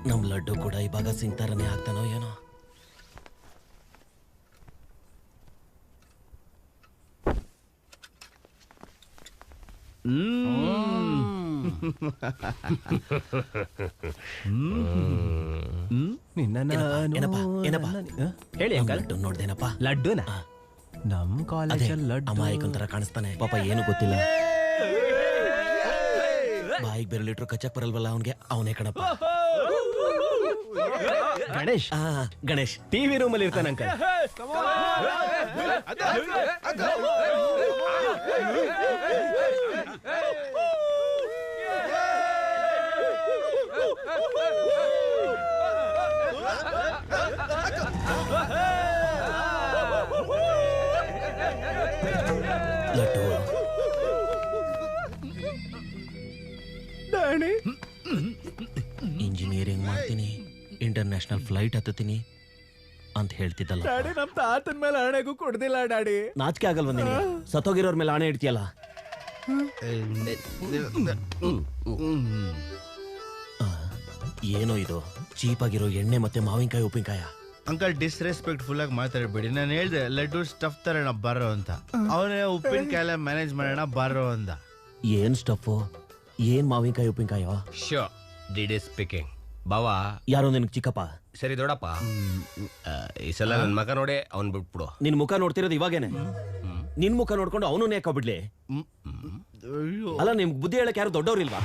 ನಮ್ ಲಡ್ಡು ಕೂಡ ಇವಾಗ ಸಿಂಗ್ ತರನೇ ಆಗ್ತಾನೋ ಏನೋ. ಹೇಳಿ ಅಂಕಲ್. ಲಡ್ಡು ನೋಡ್ದೇನಪ್ಪ? ಲಡ್ಡುನ ನಮ್ ಕಾಲೇಜಲ್ಲಿ ಲಡ್ಡು ಅಮಾಯಕಂತರ ಕಾಣಿಸ್ತಾನೆ. ಪಾಪ ಏನು ಗೊತ್ತಿಲ್ಲ. ಬಾಯಿಗೆ ಬೆರಳಿಟ್ರು ಕಚ್ಚಕ್ ಬರಲ್ವಲ್ಲ ಅವನ್ಗೆ. ಅವನೇ ಕಣಪ್ಪ ಗಣೇಶ್. ಗಣೇಶ್ ಟಿವಿ ರೂಮಲ್ಲಿ ಇರ್ತಾನೆ ಅಂಕಲ್. ಲಡ್ಡು ಇಂಜಿನಿಯರಿಂಗ್ ಮಾಡ್ತೀನಿ, ಇಂಟರ್ನ್ಯಾಷನಲ್ ಫ್ಲೈಟ್ ಹತ್ತೀನಿ ಅಂತ ಹೇಳ್ತಿದ್ದಲ್ಲ. ಡ್ಯಾಡಿ, ನಮ್ ತಾತನ ಮೇಲೆ ಹಣೆಗೂ ಕೊಡ್ದಿಲ್ಲ ಡ್ಯಾಡಿ. ನಾಚಿಕೆ ಆಗಲ್ವ ನೀನು? ಸತ್ತೋಗಿರೋರ್ ಮೇಲೆ ಹಣೆ ಇಡ್ತೀಯಲ್ಲ. ಏನೋ ಇದು ಚೀಪ್ ಆಗಿರೋ ಎಣ್ಣೆ ಮತ್ತೆ ಮಾವಿನಕಾಯಿ ಉಪ್ಪಿನಕಾಯ. ಅಂಕಲ್ ಡಿಸ್ರೆಸ್ಪೆಕ್ಟ್ಫುಲ್ ಆಗಿ ಮಾತಾಡಬೇಡಿ. ನಾನು ಹೇಳ್ದೆ ಲಡ್ಡು ಸ್ಟಫ್ ತರೋಣ ಬರೋ ಅಂತ. ಅವನೇ ಉಪ್ಪಿನಕಾಯಿ ಮ್ಯಾನೇಜ್ ಮಾಡೋಣ ಬರೋ ಅಂದ. ಏನ್ ಸ್ಟಫು? ಏನ್ ಮಾವಿನಕಾಯಿ ಉಪ್ಪಿನಕಾಯೋ? Show DD speaking. ಬಾವಾ ಯಾರೋ ನಿನಗೆ ಚಿಕ್ಕಪ್ಪ? ಸರಿ ದೊಡ್ಡಪ್ಪ, ಈ ಸಲ ನನ್ನ ಮಗ ನೋಡಿ ಅವ್ನ್ ಬಿಟ್ಬಿಡು. ನಿನ್ ಮುಖ ನೋಡ್ತಿರೋದು ಇವಾಗೇನೆ. ನಿನ್ ಮುಖ ನೋಡ್ಕೊಂಡು ಅವನು ನೇಕಾಬಿಡ್ಲಿ. ಅಲ್ಲ, ನಿಮ್ಗೆ ಬುದ್ಧಿ ಹೇಳಕ್ ಯಾರು ದೊಡ್ಡವ್ರಿಲ್ವಾ?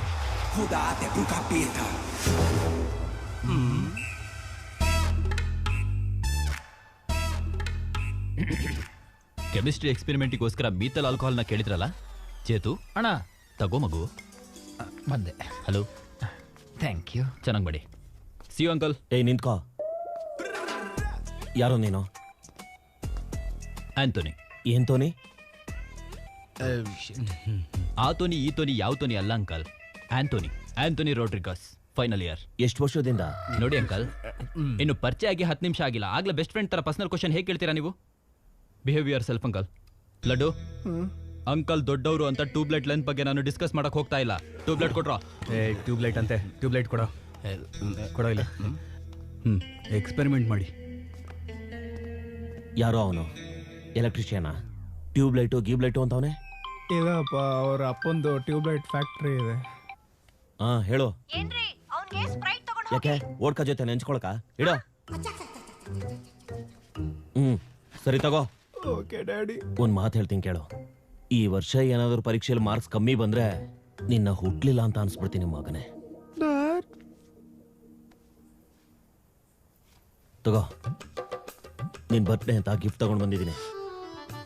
ಕೆಮಿಸ್ಟ್ರಿ ಎಕ್ಸ್ಪೆರಿಮೆಂಟಿಗೋಸ್ಕರ ಮೀಥಲ್ ಆಲ್ಕೋಹಾಲ್ನ ಕೇಳಿದ್ರಲ್ಲ ಚೇತು ಅಣ್ಣ, ತಗೋ ಮಗು. ಬಂದೆ. Hello, thank you. ಚೆನ್ನಾಗಿ ಮಾಡಿ. See you uncle. ಏಯ್ ನಿಂತ್ಕೋ. ಯಾರೋ ನೀನು? ಆಂಟೋನಿ. ಏನ್ ತೋನಿ? ಆ ತೋನಿ ಈ ತೋನಿ ಯಾವ ತೋನಿ ಅಲ್ಲ uncle. Antony Rodrigues, final year. ಎಷ್ಟು ವರ್ಷದಿಂದ? ನೋಡಿ ಅಂಕಲ್, ಇನ್ನು ಪರಿಚಯ ಆಗಿ 10 ನಿಮಿಷ ಆಗಿಲ್ಲ, ಆಗ್ಲೇ ಬೆಸ್ಟ್ ಫ್ರೆಂಡ್ ತರ ಪರ್ಸನಲ್ ಕ್ವಶನ್ ಹೇಗೆ ಕೇಳ್ತೀರಾ ನೀವು? Behaviour self uncle. Laddu uncle ದೊಡ್ಡವರು ಅಂತ ಟ್ಯೂಬ್ಲೈಟ್ ಲೆಂತ್ ಬಗ್ಗೆ ನಾನು ಡಿಸ್ಕಸ್ ಮಾಡಕ್ ಹೋಗ್ತಾ ಇಲ್ಲ. ಟ್ಯೂಬ್ಲೈಟ್ ಕೊಟ್ರ? ಟ್ಯೂಬ್ಲೈಟ್ ಅಂತೆ, ಟ್ಯೂಬ್ಲೈಟ್ ಕೊಡೋ ಇಲ್ಲ. ಎಕ್ಸ್ಪೆರಿಮೆಂಟ್ ಮಾಡಿ. ಯಾರೋ ಅವನು ಎಲೆಕ್ಟ್ರಿಷಿಯನಾ? ಟ್ಯೂಬ್ಲೈಟು ಗೀಬ್ಲೈಟು ಅಂತವನೇ? ಇಲ್ಲಪ್ಪ, ಅವ್ರ ಅಪ್ಪಂದು ಟ್ಯೂಬ್ಲೈಟ್ ಫ್ಯಾಕ್ಟ್ರಿ ಇದೆ. ಹಾ ಹೇಳು. ಯಾಕೆ ಓಡ್ಕ ಜೊತೆ ನೆಂಚ್ಕೊಳಕ? ಇಡೋ. ಸರಿ ತಗೋ. Okay daddy. ಒಂದ್ ಮಾತು ಹೇಳ್ತೀನಿ ಕೇಳು. ಈ ವರ್ಷ ಏನಾದ್ರು ಪರೀಕ್ಷೆಯಲ್ಲಿ ಮಾರ್ಕ್ಸ್ ಕಮ್ಮಿ ಬಂದ್ರೆ ನಿನ್ನ ಹುಟ್ಲಿಲ್ಲ ಅಂತ ಅನ್ಸ್ಬಿಡ್ತೀನಿ ಮಗನೇ. ತಗೋ, ನಿನ್ ಬರ್ತ್ಡೇ ಅಂತ ಗಿಫ್ಟ್ ತಗೊಂಡ್ ಬಂದಿದ್ದೀನಿ.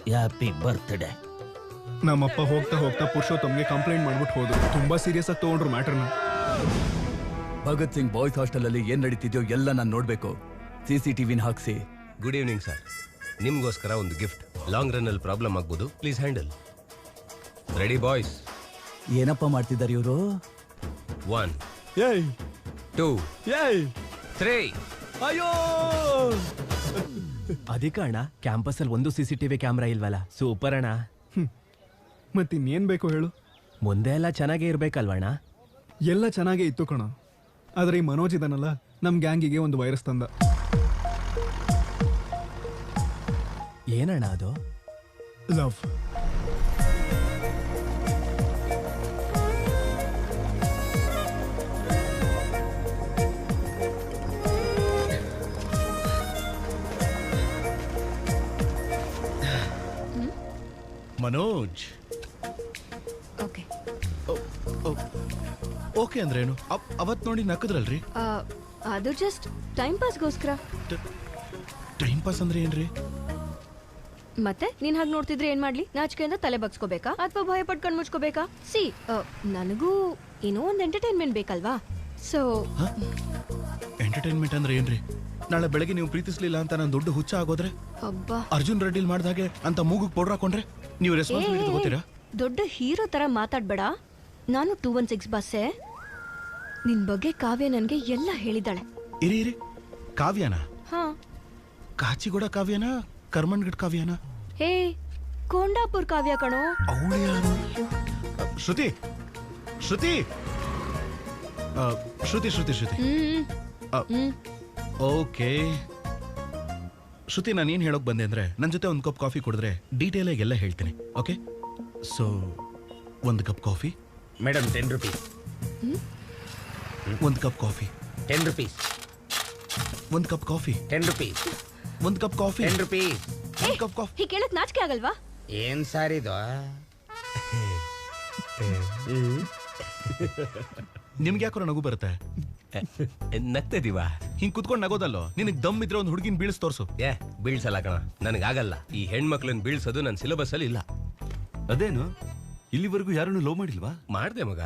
Happy birthday. ನಮ್ಮಪ್ಪ ಹೋಗ್ತಾ ಹೋಗ್ತಾ ಪುರುಷೋತ್ತಮ್ಗೆ ಕಂಪ್ಲೇಂಟ್ ಮಾಡ್ಬಿಟ್ಟು ಹೋದ್ರು. ತುಂಬಾ ಸೀರಿಯಸ್ ಆಗಿ ತಗೊಂಡ್ರು ಮ್ಯಾಟರ್ನ. ಭಗತ್ ಸಿಂಗ್ ಬಾಯ್ಸ್ ಹಾಸ್ಟೆಲ್ ಅಲ್ಲಿ ಏನ್ ನಡೀತಿದ್ಯೋ ಎಲ್ಲ ನಾನು ನೋಡ್ಬೇಕು. CCTVನ ಹಾಕ್ಸಿ. Good evening sir. ನಿಮ್ಗೋಸ್ಕರ ಒಂದು ಗಿಫ್ಟ್. ಲಾಂಗ್ ರನ್ ಅಲ್ಲಿ ಪ್ರಾಬ್ಲಮ್ ಆಗ್ಬೋದು, ಪ್ಲೀಸ್ ಹ್ಯಾಂಡಲ್. Ready boys? ಏನಪ್ಪ ಮಾಡ್ತಿದ್ದಾರೆ ಇವರು? 1 2 3. ಅಯ್ಯೋ, ಅದಕ್ಕೆ ಅಣ್ಣ ಕ್ಯಾಂಪಸ್ ಅಲ್ಲಿ ಒಂದು CCTV ಕ್ಯಾಮ್ರಾ ಇಲ್ವಲ್ಲ. ಸೂಪರ್ ಅಣ್ಣ. ಮತ್ತಿನ್ನೇನ್ ಬೇಕು ಹೇಳು? ಮುಂದೆ ಎಲ್ಲ ಚೆನ್ನಾಗೇ ಇರ್ಬೇಕಲ್ವಣ್ಣ? ಎಲ್ಲ ಚೆನ್ನಾಗೇ ಇತ್ತು ಕಣ. ಆದ್ರೆ ಈ ಮನೋಜ್ ಇದನ್ನಲ್ಲ, ನಮ್ ಗ್ಯಾಂಗಿಗೆ ಒಂದು ವೈರಸ್ ತಂದ. ಏನಣ್ಣ ಅದು? ಲವ್. ಮನೋಜ್ ಓಕೆ ಓಕೆ ಅಂದ್ರೇನು? ಅವತ್ ನೋಡಿ ನಕ್ಕದ್ರಲ್ರಿ? ಅದು ಜಸ್ಟ್ ಟೈಮ್ ಪಾಸ್ಗೋಸ್ಕರ. ಟೈಮ್ ಪಾಸ್ ಅಂದ್ರೆ ಏನ್ರಿ? ಮತ್ತೆ ನೀನ್ ಹಾಗೆ ನೋಡ್ತಿದ್ರೆ ಏನ್ ಮಾಡ್ಲಿ? ನಾಚಿಕೆಯಿಂದ ತಲೆ ಬಗ್ಸ್ಕೋಬೇಕಾ ಅಥವಾ ಭಯ ಪಟ್ಕೊಂಡ್ ಮುಚ್ಕೋಬೇಕಾ? ನನಗೂ ಏನೋ ಒಂದು ಎಂಟರ್ಟೈನ್ಮೆಂಟ್ ಬೇಕಲ್ವಾ? ಸೊ ಎಂಟರ್ಟೈನ್ಮೆಂಟ್ ಅಂದ್ರೆ ಏನ್ರಿ? ನಾಳೆ ಬೆಳಗ್ಗೆ ನೀವು ಪ್ರೀತಿಸ್ಲಿಲ್ಲ ಅಂತ ನಾನು ದೊಡ್ಡ ಹುಚ್ಚ ಆಗೋದ್ರೆ, ಅಬ್ಬಾ, ಅರ್ಜುನ್ ರೆಡ್ಡಿಲ್ ಮಾಡ್ದಾಗೆ ಅಂತ ಮೂಗುಗ್ ಪೌಡರ್ ಹಾಕೊಂಡ್ರೆ ನೀವು ರೆಸ್ಪಾನ್ಸಿಬಿಲಿಟಿ ತಗೋತೀರಾ? ದೊಡ್ಡ ಹೀರೋ ತರ ಮಾತಾಡ್ಬೇಡ. ನಾನು 216 ಬಸ್ಸೆ. ನಿನ್ ಬಗ್ಗೆ ಕಾವ್ಯ ನನ್ಗೆ ಎಲ್ಲ ಹೇಳಿದಾಳೆ. ಇರಿ ಕಾವ್ಯನಾ? ಹಾ. ಕಾಚಿಗೂಡ ಕಾವ್ಯನಾ? ಕರ್ಮನ್ಗಡ್ ಕಾವ್ಯನಾ? ಹೇ, ಕೊಂಡಾಪುರ್ ಕಾವ್ಯ ಕಣೋ. ಅವಳು ಯಾರು? ಶ್ರುತಿ ಶ್ರುತಿ ಶ್ರುತಿ ಶ್ರುತಿ ಶ್ರುತಿ ಓಕೆ. ಶ್ರುತಿ, ನಾನು ಏನ್ ಹೇಳೋಕ್ ಬಂದೆ ಅಂದ್ರೆ, ನನ್ನ ಜೊತೆ ಒಂದು ಕಪ್ ಕಾಫಿ ಕುಡಿದ್ರೆ ಡೀಟೇಲ್ ಆಗಿ ಎಲ್ಲ ಹೇಳ್ತೀನಿ. Okay? So 1 cup coffee. Madam 10 rupees. 1 cup coffee. 10 rupees. 1 cup coffee. 10 rupees. 1 cup coffee. 10 rupees. 1 cup coffee. ಹೀಗೆ ಕೇಳಕ್ ನಾಚಿಕೆ ಆಗಲ್ವಾ? ಏನ್ ಸಾರ್ ಇದು? ನಿಮ್ಗೆ ಯಾಕೋ ನಗು ಬರುತ್ತೆ? ನಗ್ತಿದೀವಾ? ಹಿಂಗ್ ಕುತ್ಕೊಂಡು ನಗೋದಲ್ಲೋ. ನಿನಗ್ ದಮ್ ಇದ್ರೆ ಒಂದು ಹುಡುಗಿನ ಬೀಳ್ಸ್ ತೋರ್ಸು. ಬೀಳ್ಸಲ್ಲ ಕಣ, ನನಗಾಗಲ್ಲ. ಈ ಹೆಣ್ಮಕ್ಳನ್ನ ಬೀಳ್ಸೋದು ನನ್ನ ಸಿಲೆಬಸ್ ಅಲ್ಲಿ ಇಲ್ಲ. ಅದೇನು, ಇಲ್ಲಿವರೆಗೂ ಯಾರನ್ನು ಲವ್ ಮಾಡಿಲ್ವಾ? ಮಾಡ್ದೆ ಮಗ.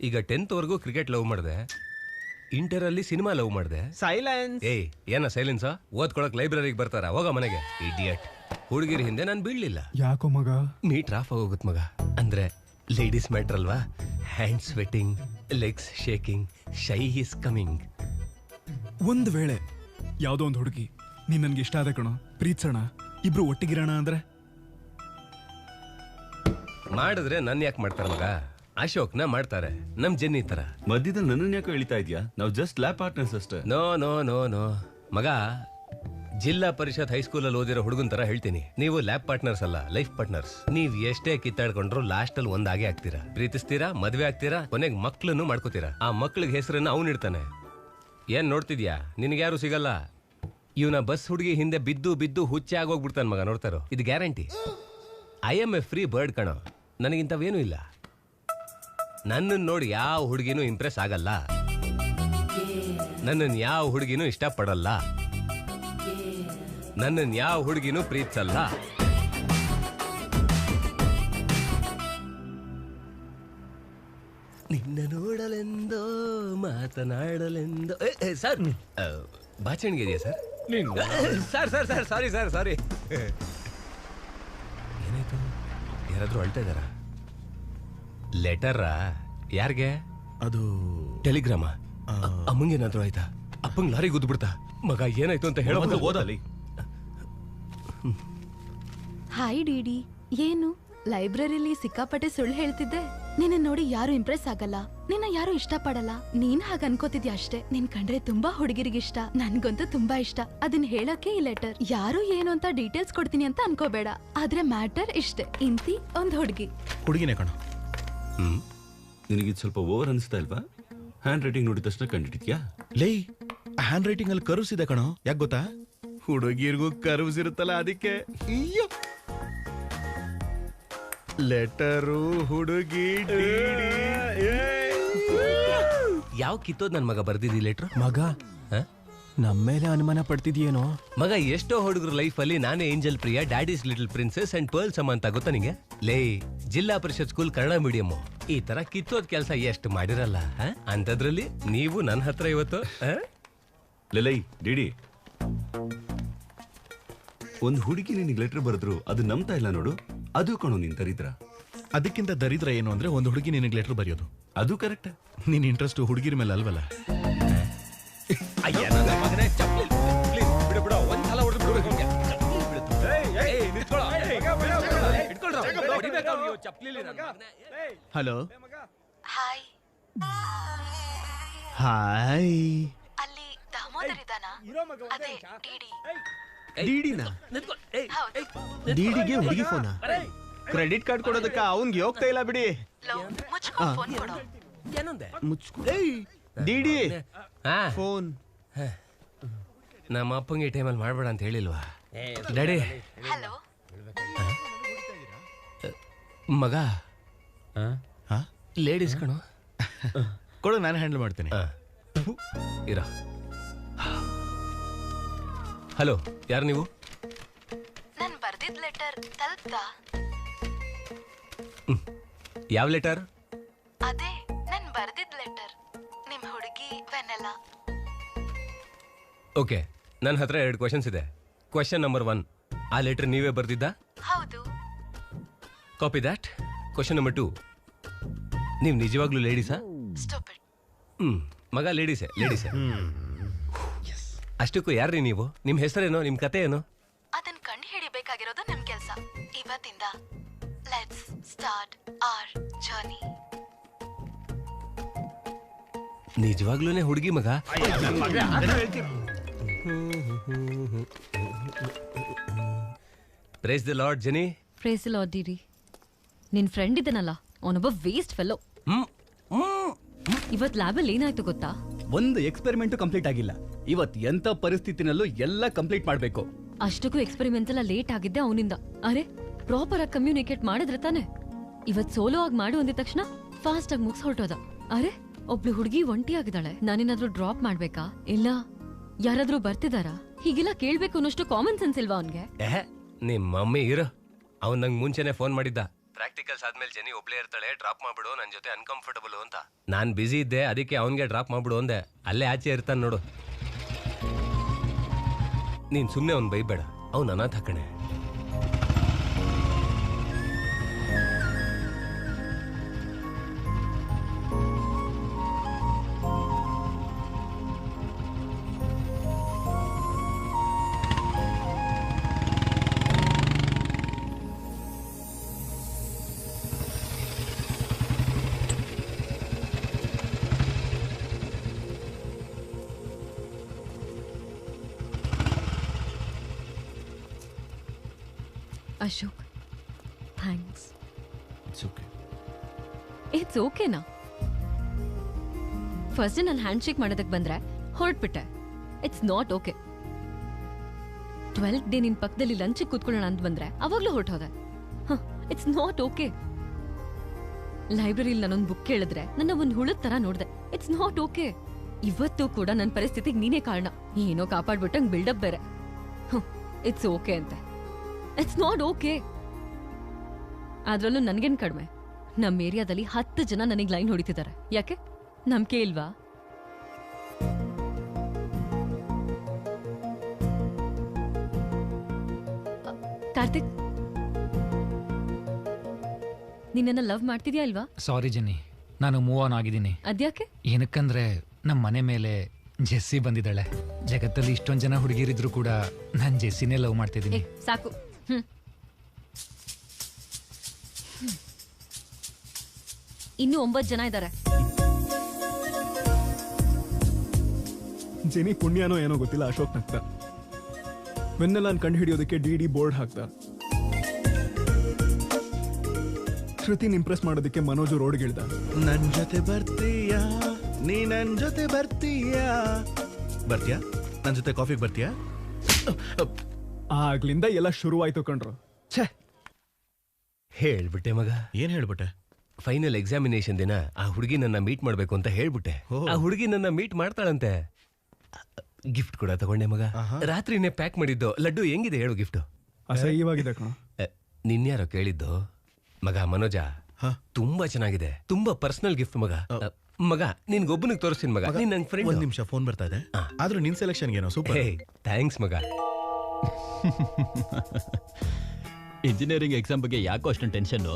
ಈಗ 10th ವರೆಗೂ ಕ್ರಿಕೆಟ್ ಲವ್ ಮಾಡಿದೆ, ಇಂಟರ್ ಅಲ್ಲಿ ಸಿನಿಮಾ ಲವ್ ಮಾಡಿದೆ. ಸೈಲೆನ್ಸ್. ಏನ ಸೈಲೆನ್ಸ್? ಓದ್ಕೊಳಕ್ ಲೈಬ್ರರಿಗೆ ಬರ್ತಾರ, ಹೋಗ ಮನೆಗೆ. ಇಡಿಯಟ್. ಹುಡುಗಿರ ಹಿಂದೆ ನಾನು ಬೀಳ್ಲಿಲ್ಲ. ಯಾಕೋ ಮಗ? ಮೀಟರ್ ಆಫ್ ಆಗೋಗುತ್ತೆ ಮಗ. ಅಂದ್ರೆ ಲೇಡೀಸ್ ಮ್ಯಾಟರ್ ಅಲ್ವಾ? Hand sweating, legs shaking, shy is coming. ಒಂದ್ ವೇಳೆ ಯಾವ್ದೋ ಒಂದು ಹುಡುಗಿ ನೀನ್ ನನ್ಗೆ ಇಷ್ಟ ಆದ ಕಣೋ, ಪ್ರೀತಿಸೋಣ, ಇಬ್ರು ಒಟ್ಟಿಗಿರೋಣ ಅಂದ್ರೆ? ಮಾಡಿದ್ರೆ ನನ್ ಯಾಕೆ ಮಾಡ್ತಾರ ಮಗ? ಅಶೋಕ್ನ ಮಾಡ್ತಾರೆ, ನಮ್ ಜೆನ್ನಿ ತರ. ಮಧ್ಯದಲ್ಲಿ ನನ್ನನ್ನು ಯಾಕೆ ಎಳಿತಾ ಇದೆಯಾ? ನಾವು ಜಸ್ಟ್ ಲ್ಯಾಬ್ ಪಾರ್ಟ್ನರ್ಸ್ ಅಷ್ಟೇ. ನೋ ನೋ ನೋ ನೋ ಮಗ, ಜಿಲ್ಲಾ ಪರಿಷತ್ ಹೈಸ್ಕೂಲಲ್ಲಿ ಓದಿರೋ ಹುಡುಗನ್ ತರ ಹೇಳ್ತೀನಿ. ನೀವು ಲ್ಯಾಬ್ ಪಾರ್ಟ್ನರ್ಸ್ ಅಲ್ಲ, ಲೈಫ್ ಪಾರ್ಟ್ನರ್ಸ್. ನೀವ್ ಎಷ್ಟೇ ಕಿತ್ತಾಡ್ಕೊಂಡ್ರು ಲಾಸ್ಟ್ ಅಲ್ಲಿ ಒಂದಾಗೆ ಆಗ್ತೀರಾ. ಪ್ರೀತಿಸ್ತೀರಾ, ಮದ್ವೆ ಆಗ್ತೀರಾ, ಕೊನೆಗೆ ಮಕ್ಳನ್ನು ಮಾಡ್ಕೋತೀರಾ. ಆ ಮಕ್ಳಿಗೆ ಹೆಸರನ್ನ ಅವ್ನು ಇಡ್ತಾನೆ. ಏನ್ ನೋಡ್ತಿದ್ಯಾ? ನಿನ್ಗೆ ಯಾರು ಸಿಗಲ್ಲ. ಇವನ ಬಸ್ ಹುಡುಗಿ ಹಿಂದೆ ಬಿದ್ದು ಬಿದ್ದು ಹುಚ್ಚೆ ಆಗೋಗ್ಬಿಡ್ತಾನ ಮಗ. ನೋಡ್ತಾರೋ, ಇದು guarantee. I M A free bird ಕಣೋ. ನನಗಿಂತವೇನೂ ಇಲ್ಲ. ನನ್ನನ್ನು ನೋಡಿ ಯಾವ ಹುಡುಗಿನೂ ಇಂಪ್ರೆಸ್ ಆಗಲ್ಲ. ನನ್ನನ್ನು ಯಾವ ಹುಡುಗಿನೂ ಇಷ್ಟಪಡಲ್ಲ. ನನ್ನನ್ನು ಯಾವ ಹುಡುಗಿನೂ ಪ್ರೀತಿಸಲ್ಲ. ನಿನ್ನ ನೋಡಲೆಂದೋ ಮಾತನಾಡಲೆಂದೋ. ಸರ್, ಬಾಚಣಿಗೆ ಇದೆಯಾ sir? Sir sir sir sorry sir, sorry. ಏನಾಯ್ತು? ಯಾರಾದ್ರೂ ಅಳ್ತಾ ಇದ್ದಾರಾ? ಲೆಟರಾ? ಯಾರಿಗೆ? ಅದು ಟೆಲಿಗ್ರಾಮ. ಅಮ್ಮಂಗೇನಾದ್ರೂ ಆಯ್ತಾ? ಅಪ್ಪಂಗ್ ಲಾರಿ ಗುದ್ಬಿಡ್ತಾ? ಮಗ ಏನಾಯ್ತು ಅಂತ ಹೇಳೋ ಓದಲ್ಲಿ. Hi DD. ಏನು ಲೈಬ್ರರಿಲಿ ಸಿಕ್ಕಾಪಟ್ಟೆ ಸುಳ್ಳು ಹೇಳ್ತಿದ್ದೆ? ನಿನ್ನ ನೋಡಿ ಯಾರು ಇಂಪ್ರೆಸ್ ಆಗಲ್ಲ, ನಿನ್ನ ಯಾರು ಇಷ್ಟಪಡಲ್ಲ. ನೀನ್ ಹಾಗ ಅನ್ಕೋತಿದ್ಯಾ ಅಷ್ಟೇ. ನಿನ್ ಕಂಡ್ರೆ ತುಂಬಾ ಹುಡುಗಿರಿಗಿಷ್ಟ, ನನ್ಗಂತೂ ತುಂಬಾ ಇಷ್ಟ. ಅದನ್ನ ಹೇಳಕ್ಕೆ ಈ ಲೆಟರ್. ಯಾರು ಏನು ಅಂತ ಡೀಟೇಲ್ಸ್ ಕೊಡ್ತೀನಿ ಅಂತ ಅನ್ಕೋಬೇಡ. ಆದ್ರೆ ಮ್ಯಾಟರ್ ಇಷ್ಟೇ, ಇಂತಿ ಒಂದ್ ಹುಡುಗಿ. ಹುಡುಗಿನೇ ಕಣ. ನಿನಗಿದ್ ಸ್ವಲ್ಪ ಓವರ್ ಅನಿಸ್ತಾ ಇಲ್ವಾ? ಹ್ಯಾಂಡ್ ರೈಟಿಂಗ್ ನೋಡಿದ ತಕ್ಷಣ ಕಂಡಿದ್ಯಾ? ಲೇ, ಹ್ಯಾಂಡ್ ರೈಟಿಂಗ್ ಅಲ್ಲಿ ಕರ್ವ್ಸ್ ಇದೆ ಕಣೋ. ಯಾಕೆ ಗೊತ್ತಾ? ಹುಡುಗಿರ್ಗೂ ಕರ್ವ್ಸ್ ಇರುತ್ತಲ್ಲ, ಅದಕ್ಕೆ. ಲೆಟರು ಹುಡುಗಿ ಯಾವ ಕಿತ್ತೋದ್ ನನ್ ಮಗ ಬರ್ದಿದ್ದಿ ಲೆಟ್ರು? ಮಗ ನಮ್ಮೇಲೆ ಅನುಮಾನ ಪಡ್ತಿದ್ಯೇನೋ? ಮಗ ಎಷ್ಟೋ ಹುಡುಗರ ಲೈಫ್ ಅಲ್ಲಿ ನಾನೇ angel Priya, daddies little princess and pearls ಅಮ್ಮ ಅಂತ ಗೊತ್ತಾ ನಿಂಗೆ? ಲೇ, ಜಿಲ್ಲಾ ಪರಿಷತ್ ಸ್ಕೂಲ್ ಕನ್ನಡ ಮೀಡಿಯಂ, ಈ ತರ ಕಿತ್ತೋದ್ ಕೆಲಸ ಎಷ್ಟು ಮಾಡಿರಲ್ಲ. ಅಂತದ್ರಲ್ಲಿ ನೀವು ನನ್ನ ಹತ್ರ ಇವತ್ತು ಲೈ ಡಿಡಿ, ಒಂದ್ ಹುಡುಗಿ ನಿನಗೆ ಲೆಟರ್ ಬರೆದ್ರು ಅದು ನಂಬ್ತಾ ಇಲ್ಲ ನೋಡು. ಅದು ಕಣೋ ನಿನ್ ದರಿದ್ರ. ಅದಕ್ಕಿಂತ ದರಿದ್ರ ಏನು ಅಂದ್ರೆ ಒಂದು ಹುಡುಗಿ ನಿನಗೆ ಲೆಟರ್ ಬರೆಯೋದು. ಅದು ಕರೆಕ್ಟ್. ನಿನ್ ಇಂಟ್ರೆಸ್ಟ್ ಹುಡುಗಿರ ಮೇಲೆ ಅಲ್ವಲ್ಲ? ಹಲೋ. ಹಾಯ್. ಹಾಯ್. ಅಲ್ಲಿ ದಾಮೋದರ್ ಇದಾನಾ? ಅದೇ ಡಿಡಿ. ಡಿಡಿನ? ಡಿಡಿಗೆ ಹುಡುಗಿ ಫೋನ? ಕ್ರೆಡಿಟ್ ಕಾರ್ಡ್ ಕೊಡೋದಕ್ಕ ಅವನ್ಗೆ ಹೋಗ್ತಾ ಇಲ್ಲ ಬಿಡಿ. ಡಿಡಿ ಫೋನ್ ನಮ್ಮ ಅಪ್ಪಂಗೆ ಈ ಟೈಮಲ್ಲಿ ಮಾಡ್ಬೇಡ ಅಂತ ಹೇಳಿಲ್ವಾ ಡ್ಯಾಡಿ? ಮಗ ಲೇಡೀಸ್ ಕಣೋ. ಕೊಡು, ನಾನು ಹ್ಯಾಂಡಲ್ ಮಾಡ್ತೇನೆ. ಇರ. ಹಲೋ, ಯಾರು ನೀವು? ನಾನು ಬರ್ದಿದ್ ಲೆಟರ್ ತಲುಪ್ತಾ? ಯಾವ ಲೆಟರ್? ಅದೇ ನಾನು ಬರ್ದಿದ್ ಲೆಟರ್, ನಿಮ್ ಹುಡುಗಿ ವೆನೆಲ್ಲಾ. ಓಕೆ, ನನ್ನ ಹತ್ರ 2 ಕ್ವಶನ್ಸ್ ಇದೆ. ಕ್ವಶನ್ ನಂಬರ್ 1, ಆ ಲೆಟರ್ ನೀವೇ ಬರ್ದಿದ್ದ? ಹೌದು. Copy that. ಕ್ವಶನ್ ನಂಬರ್ 2, ನೀವು ನಿಜವಾಗ್ಲೂ ಲೇಡೀಸಾ? ಮಗ ಲೇಡೀಸೇ. ಅಷ್ಟಕ್ಕೂ ಯಾರ್ರೀ ನೀವು? ನಿಮ್ ಹೆಸರೇನೋ, ನಿಮ್ ಕತೆ ಏನೋ? ಅದನ್ನ ಕಂಡು ಹಿಡಿಬೇಕಾಗಿರೋದು ನಮ್ ಕೆಲ್ಸ. ಇವತ್ತಿಂದ ಲೆಟ್ಸ್ ಸ್ಟಾರ್ಟ್ ಆರ್ ಜರ್ನಿ. ನಿಜವಾಗ್ಲೂನೇ ಹುಡುಗಿ ಮಗ? Praise the Lord Jenny. Praise the Lord DD. ನಿನ್ ಫ್ರೆಂಡ್ ಇದನಲ್ಲ, ಅವನೊಬ್ಬ ವೇಸ್ಟ್ ಫೆಲೋ. ಇವತ್ ಲ್ಯಾಬಲ್ಲಿ ಏನಾಯ್ತು ಗೊತ್ತಾ? ಒಂದು ಎಕ್ಸ್ಪೆರಿಮೆಂಟ್ ಕಂಪ್ಲೀಟ್ ಆಗಿಲ್ಲ. ಇವತ್ ಎಂತ ಪರಿಸ್ಥಿತಿನಲ್ಲೂ ಎಲ್ಲ ಕಂಪ್ಲೀಟ್ ಮಾಡ್ಬೇಕು. ಅಷ್ಟಕ್ಕೂ ಎಕ್ಸ್ಪೆರಿಮೆಂಟ್ ಎಲ್ಲ ಲೇಟ್ ಆಗಿದ್ದೆ ಅವನಿಂದ. ಅರೆ, ಪ್ರಾಪರ್ ಆಗಿ ಕಮ್ಯುನಿಕೇಟ್ ಮಾಡಿದ್ರೆ ತಾನೆ. ಇವತ್ ಸೋಲೋ ಆಗಿ ಮಾಡು ಅಂದಿದ ತಕ್ಷಣ ಫಾಸ್ಟ್ ಆಗಿ ಮುಗಿಸ್ ಹೊರಟೋದ. ಅರೆ, ಒಬ್ಳು ಹುಡುಗಿ ಒಂಟಿ ಆಗಿದ್ದಾಳೆ. ನಾನೇನಾದ್ರೂ ಡ್ರಾಪ್ ಮಾಡ್ಬೇಕಾ ಇಲ್ಲ ಯಾರಾದ್ರೂ ಬರ್ತಿದಾರಾ? ಹೀಗೆಲ್ಲ ಕೇಳ್ಬೇಕು ಅನ್ನೋಷ್ಟು ಕಾಮನ್ ಸೆನ್ಸ್ ಇಲ್ವಾ ಅವನ್ಗೆ? ನಿಮ್ ಮಮ್ಮಿ ಇರೋ. ಅವ್ನ್ ನಂಗೆ ಮುಂಚೆನೆ ಫೋನ್ ಮಾಡಿದ್ದ. ಪ್ರಾಕ್ಟಿಕಲ್ಸ್ ಆದ್ಮೇಲೆ ಜೆನಿ ಒಬ್ಳೇ ಇರ್ತಾಳೆ, ಡ್ರಾಪ್ ಮಾಡ್ಬಿಡು, ನನ್ ಜೊತೆ ಅನ್ಕಂಫರ್ಟಬಲ್ ಅಂತ. ನಾನ್ ಬಿಸಿ ಇದ್ದೆ, ಅದಕ್ಕೆ ಅವನ್ಗೆ ಡ್ರಾಪ್ ಮಾಡ್ಬಿಡು ಅಂದೆ. ಅಲ್ಲೇ ಆಚೆ ಇರ್ತಾನೆ ನೋಡು. ನೀನ್ ಸುಮ್ನೆ ಅವ್ನ್ ಬೈಬೇಡ, ಅವ್ನ್ ಅನಾಥ ಕಣೆ. ಅಶೋಕ್, ಥ್ಯಾಂಕ್ಸ್. ಇಟ್ಸ್ ಓಕೆನಾ? ಫಸ್ಟ್ ನಾನು ಹ್ಯಾಂಡ್ ಶೇಕ್ ಮಾಡೋದಕ್ಕೆ ಬಂದ್ರೆ ಹೊರಟ್ಬಿಟ್ಟೆ. It's not okay. 12th day ನಿನ್ ಪಕ್ಕದಲ್ಲಿ ಲಂಚಿಗೆ ಕೂತ್ಕೊಳ್ಳೋಣ ಅಂತ ಬಂದ್ರೆ ಅವಾಗ್ಲೂ ಹೊರಟೋದೆ. It's not okay. ಲೈಬ್ರರಿಲಿ ನಾನೊಂದು ಬುಕ್ ಕೇಳಿದ್ರೆ ನನ್ನ ಒಂದು ಹುಳದ ತರ ನೋಡ್ದೆ. It's not okay. ಇವತ್ತು ಕೂಡ ನನ್ನ ಪರಿಸ್ಥಿತಿಗೆ ನೀನೇ ಕಾರಣ. ಏನೋ ಕಾಪಾಡ್ಬಿಟ್ಟಂಗ್ ಬಿಲ್ಡಪ್ ಬೇರೆ. ಇಟ್ಸ್ ಓಕೆ ಅಂತೆ. It's not okay. ಅದ್ರಲ್ಲೂ ನನ್ಗೇನ್ ಕಡಿಮೆ, ನಮ್ಮ ಏರಿಯಾದಲ್ಲಿ 10 ಜನ ನನಗೆ ಲೈನ್ ಹೊಡಿತಿದ್ದಾರೆ. ಯಾಕೆ? ನಂಬಿಕೆ ಇಲ್ವಾ? ಕಾರ್ತಿಕ್, ನಿನ್ನ ಲವ್ ಮಾಡ್ತಿದ್ಯಾ ಇಲ್ವಾ? ಸಾರಿ ಜೆನ್ನಿ, ನಾನು ಮೂವ್ ಆನ್ ಆಗಿದ್ದೀನಿ. ಅದ್ಯಾಕೆ? ಏನಕ್ಕಂದ್ರೆ ನಮ್ಮ ಮನೆ ಮೇಲೆ ಜೆಸ್ಸಿ ಬಂದಿದ್ದಾಳೆ. ಜಗತ್ತಲ್ಲಿ ಇಷ್ಟೊಂದು ಜನ ಹುಡುಗಿರಿದ್ರು ಕೂಡ ನಾನು ಜೆಸ್ಸಿನೇ ಲವ್ ಮಾಡ್ತಿದ್ದೀನಿ. ಸಾಕು. ಇನ್ನು 9 ಜನ ಇದ್ದಾರೆ. ಜೆನಿ ಪುಣ್ಯನೋ ಏನೋ ಗೊತ್ತಿಲ್ಲ, ಅಶೋಕ್ ನಗ್ತ ವೆನ್ನೆಲ್ಲ ಕಂಡು ಹಿಡಿಯೋದಕ್ಕೆ ಡಿ ಬೋರ್ಡ್ ಹಾಕ್ತ. ಶ್ರುತಿನ್ ಇಂಪ್ರೆಸ್ ಮಾಡೋದಕ್ಕೆ ಮನೋಜ್ ರೋಡ್ಗಿಳ್ದ. ನನ್ ಜೊತೆ ಬರ್ತೀಯಾ, ನೀ ನನ್ ಜೊತೆ ಬರ್ತೀಯಾ, ಬರ್ತೀಯಾ ನನ್ ಜೊತೆ ಕಾಫಿಗೆ ಬರ್ತೀಯಾ? ಆಗ್ಲಿಂದ ಎಲ್ಲ ಶುರುವಾಯ್ತು ಕಣ್ರು. ಛೇ, ಹೇಳ್ಬಿಟ್ಟೆ ಮಗ. ಏನ್ ಹೇಳ್ಬಿಟ್ಟೆ? ಫೈನಲ್ ಎಕ್ಸಾಮಿನೇಷನ್ ದಿನ ಆ ಹುಡುಗಿ ನನ್ನ ಮೀಟ್ ಮಾಡ್ಬೇಕು ಅಂತ ಹೇಳ್ಬಿಟ್ಟೆ. ಆ ಹುಡುಗಿ ನನ್ನ ಮೀಟ್ ಮಾಡ್ತಾಳಂತೆ. ಗಿಫ್ಟ್ ಕೂಡ ತಗೊಂಡೆ ಮಗ. ರಾತ್ರಿನೇ ಪ್ಯಾಕ್ ಮಾಡಿದ್ದು. ಲಡ್ಡು ಹೆಂಗಿದೆ ಹೇಳು ಗಿಫ್ಟ್? ಅಸಹ್ಯವಾಗಿದೆ ಕಣ. ನಿನ್ಯಾರೋ ಕೇಳಿದ್ದು ಮಗ ಮನೋಜ. ತುಂಬಾ ಚೆನ್ನಾಗಿದೆ, ತುಂಬಾ ಪರ್ಸನಲ್ ಗಿಫ್ಟ್ ಮಗ. ಮಗ ನಿನ್ಗೊಬ್ಬನಿಗೆ ತೋರಿಸ್ತೀನಿ ಮಗ. ನೀನ್ ನನ್ ಫ್ರೆಂಡ್. ಒಂದ್ ನಿಮಿಷ, ಫೋನ್ ಬರ್ತಾ ಇದೆ. ಆದ್ರೂ ನಿನ್ ಸೆಲೆಕ್ಷನ್ ಏನೋ ಸೂಪರ್. ಥ್ಯಾಂಕ್ಸ್ ಮಗ. ಇಂಜಿನಿಯರಿಂಗ್ ಎಕ್ಸಾಮ್ ಬಗ್ಗೆ ಯಾಕೋ ಅಷ್ಟೊಂದು ಟೆನ್ಷನ್ನು.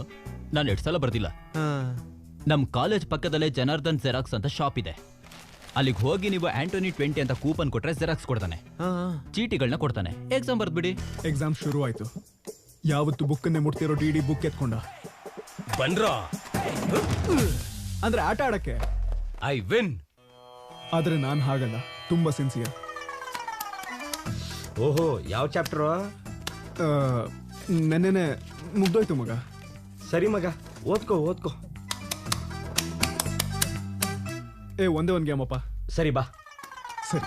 ನಾನು 2 ಸಲ ಬರ್ದಿಲ್ಲ. ನಮ್ಮ ಕಾಲೇಜ್ ಪಕ್ಕದಲ್ಲೇ ಜನಾರ್ದನ್ ಜೆರಾಕ್ಸ್ ಅಂತ ಶಾಪ್ ಇದೆ. ಅಲ್ಲಿಗೆ ಹೋಗಿ ನೀವು ಆಂಟೋನಿ 20 ಅಂತ ಕೂಪನ್ ಕೊಟ್ರೆ ಜೆರಾಕ್ಸ್ ಕೊಡ್ತಾನೆ, ಚೀಟಿಗಳನ್ನ ಕೊಡ್ತಾನೆ. ಎಕ್ಸಾಮ್ ಬರ್ದ್ಬಿಡಿ. ಎಕ್ಸಾಮ್ ಶುರು ಆಯ್ತು. ಯಾವತ್ತು ಬುಕ್ಕನ್ನೇ ಮುಟ್ತಿರೋ ಡಿ ಬುಕ್ ಎತ್ಕೊಂಡ ಬನ್ರೋ. ಅಂದ್ರೆ ಆಟ ಆಡಕ್ಕೆ ಐ ವಿನ್. ಆದ್ರೆ ನಾನ್ ಹಾಗಲ್ಲ, ತುಂಬಾ ಸಿನ್ಸಿಯರ್. ಓಹೋ, ಯಾವ ಚಾಪ್ಟರ್? ನೆನ್ನೆನೆ ಮುಗ್ದೋಯ್ತು ಮಗ. ಸರಿ ಮಗ, ಓದ್ಕೋ. ಒಂದೇ ಒಂದ್ ಗೇಮ್ ಅಪ್ಪ. ಸರಿ ಬಾ. ಸರಿ,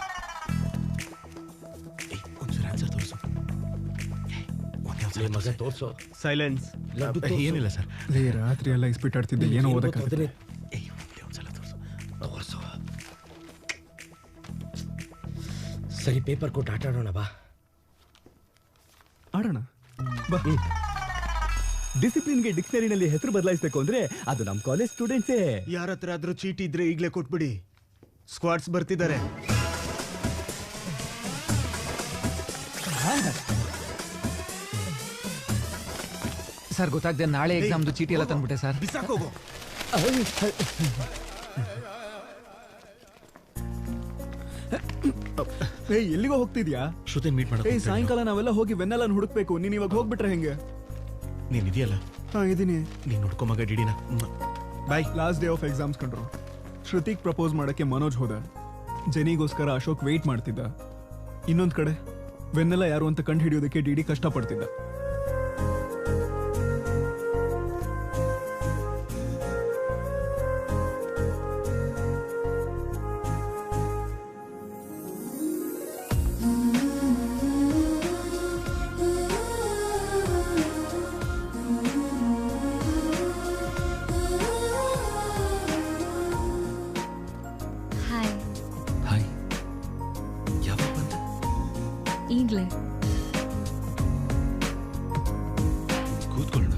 ಒಂದ್ಸಲ ಆನ್ಸರ್ ತೋರಿಸು. ಮಗ ತೋರ್ಸು. ಸೈಲೆನ್ಸ್. ಏನಿಲ್ಲ ಸರ್. ರಾತ್ರಿ ಎಲ್ಲ ಇಸ್ಪಿಟ್ ಆಡ್ತಿದ್ದೆ, ಏನೋ ಓದಕ್ಕಾಗತ್ತೆ. ತೋರ್ಸು. ಸರಿ, ಪೇಪರ್ ಕೊಟ್ಟು ಆಟ ಆಡೋಣ ಬಾ. ಆಡೋಣ ಬಾ. ಡಿಸಿಪ್ಲಿನ್ಗೆ ಡಿಕ್ಷನರಿನಲ್ಲಿ ಹೆಸರು ಬದಲಾಯಿಸಬೇಕು ಅಂದ್ರೆ ಅದು ನಮ್ಮ ಕಾಲೇಜ್ ಸ್ಟೂಡೆಂಟ್ಸೇ. ಯಾರ ಹತ್ರ ಆದ್ರೂ ಚೀಟಿ ಇದ್ರೆ ಈಗಲೇ ಕೊಟ್ಬಿಡಿ. ಸ್ಕ್ವಾಡ್ಸ್ ಬರ್ತಿದ್ದಾರೆ. ಸರ್ ಗೊತ್ತಾಗ್ದೆ ನಾಳೆ ಎಕ್ಸಾಮ್ದು ಚೀಟಿ ಎಲ್ಲ ತಂದ್ಬಿಟ್ಟೆ ಸರ್. ಬಿಸಾಕೋಗು. ಎಲ್ಲಿಗೋ ಹೋಗ್ತಿದ್ಯಾ? ಶ್ರುತಿನ್ ಮೀಟ್ ಮಾಡ. ಸಾಯಂಕಾಲ ನಾವೆಲ್ಲ ಹೋಗಿ ವೆನ್ನೆಲ್ಲ ಹುಡುಕ್ಬೇಕು. ನೀನ್ ಇವಾಗ ಹೋಗ್ಬಿಟ್ರೆ ಹೆಂಗೆ? ನೀನ್ ಇದೆಯಲ್ಲ? ಹಾ, ಇದೀನಿ. ನೀನ್ ನೋಡ್ಕೊ ಮಗ ಡಿಡಿನ. Bye. Last day of exams ಕಂಡ್ರು. ಶ್ರುತಿಗ್ ಪ್ರಪೋಸ್ ಮಾಡಕ್ಕೆ ಮನೋಜ್ ಹೋದ. ಜೆನಿಗೋಸ್ಕರ ಅಶೋಕ್ ವೇಟ್ ಮಾಡ್ತಿದ್ದ. ಇನ್ನೊಂದ್ ಕಡೆ ವೆನ್ನೆಲ್ಲ ಯಾರು ಅಂತ ಕಂಡು ಹಿಡಿಯೋದಕ್ಕೆ ಡಿಡಿ ಕಷ್ಟಪಡ್ತಿದ್ದ. ಈಗ್ಲೇ ಕೂತ್ಕೊಳ್ಳೋಣ.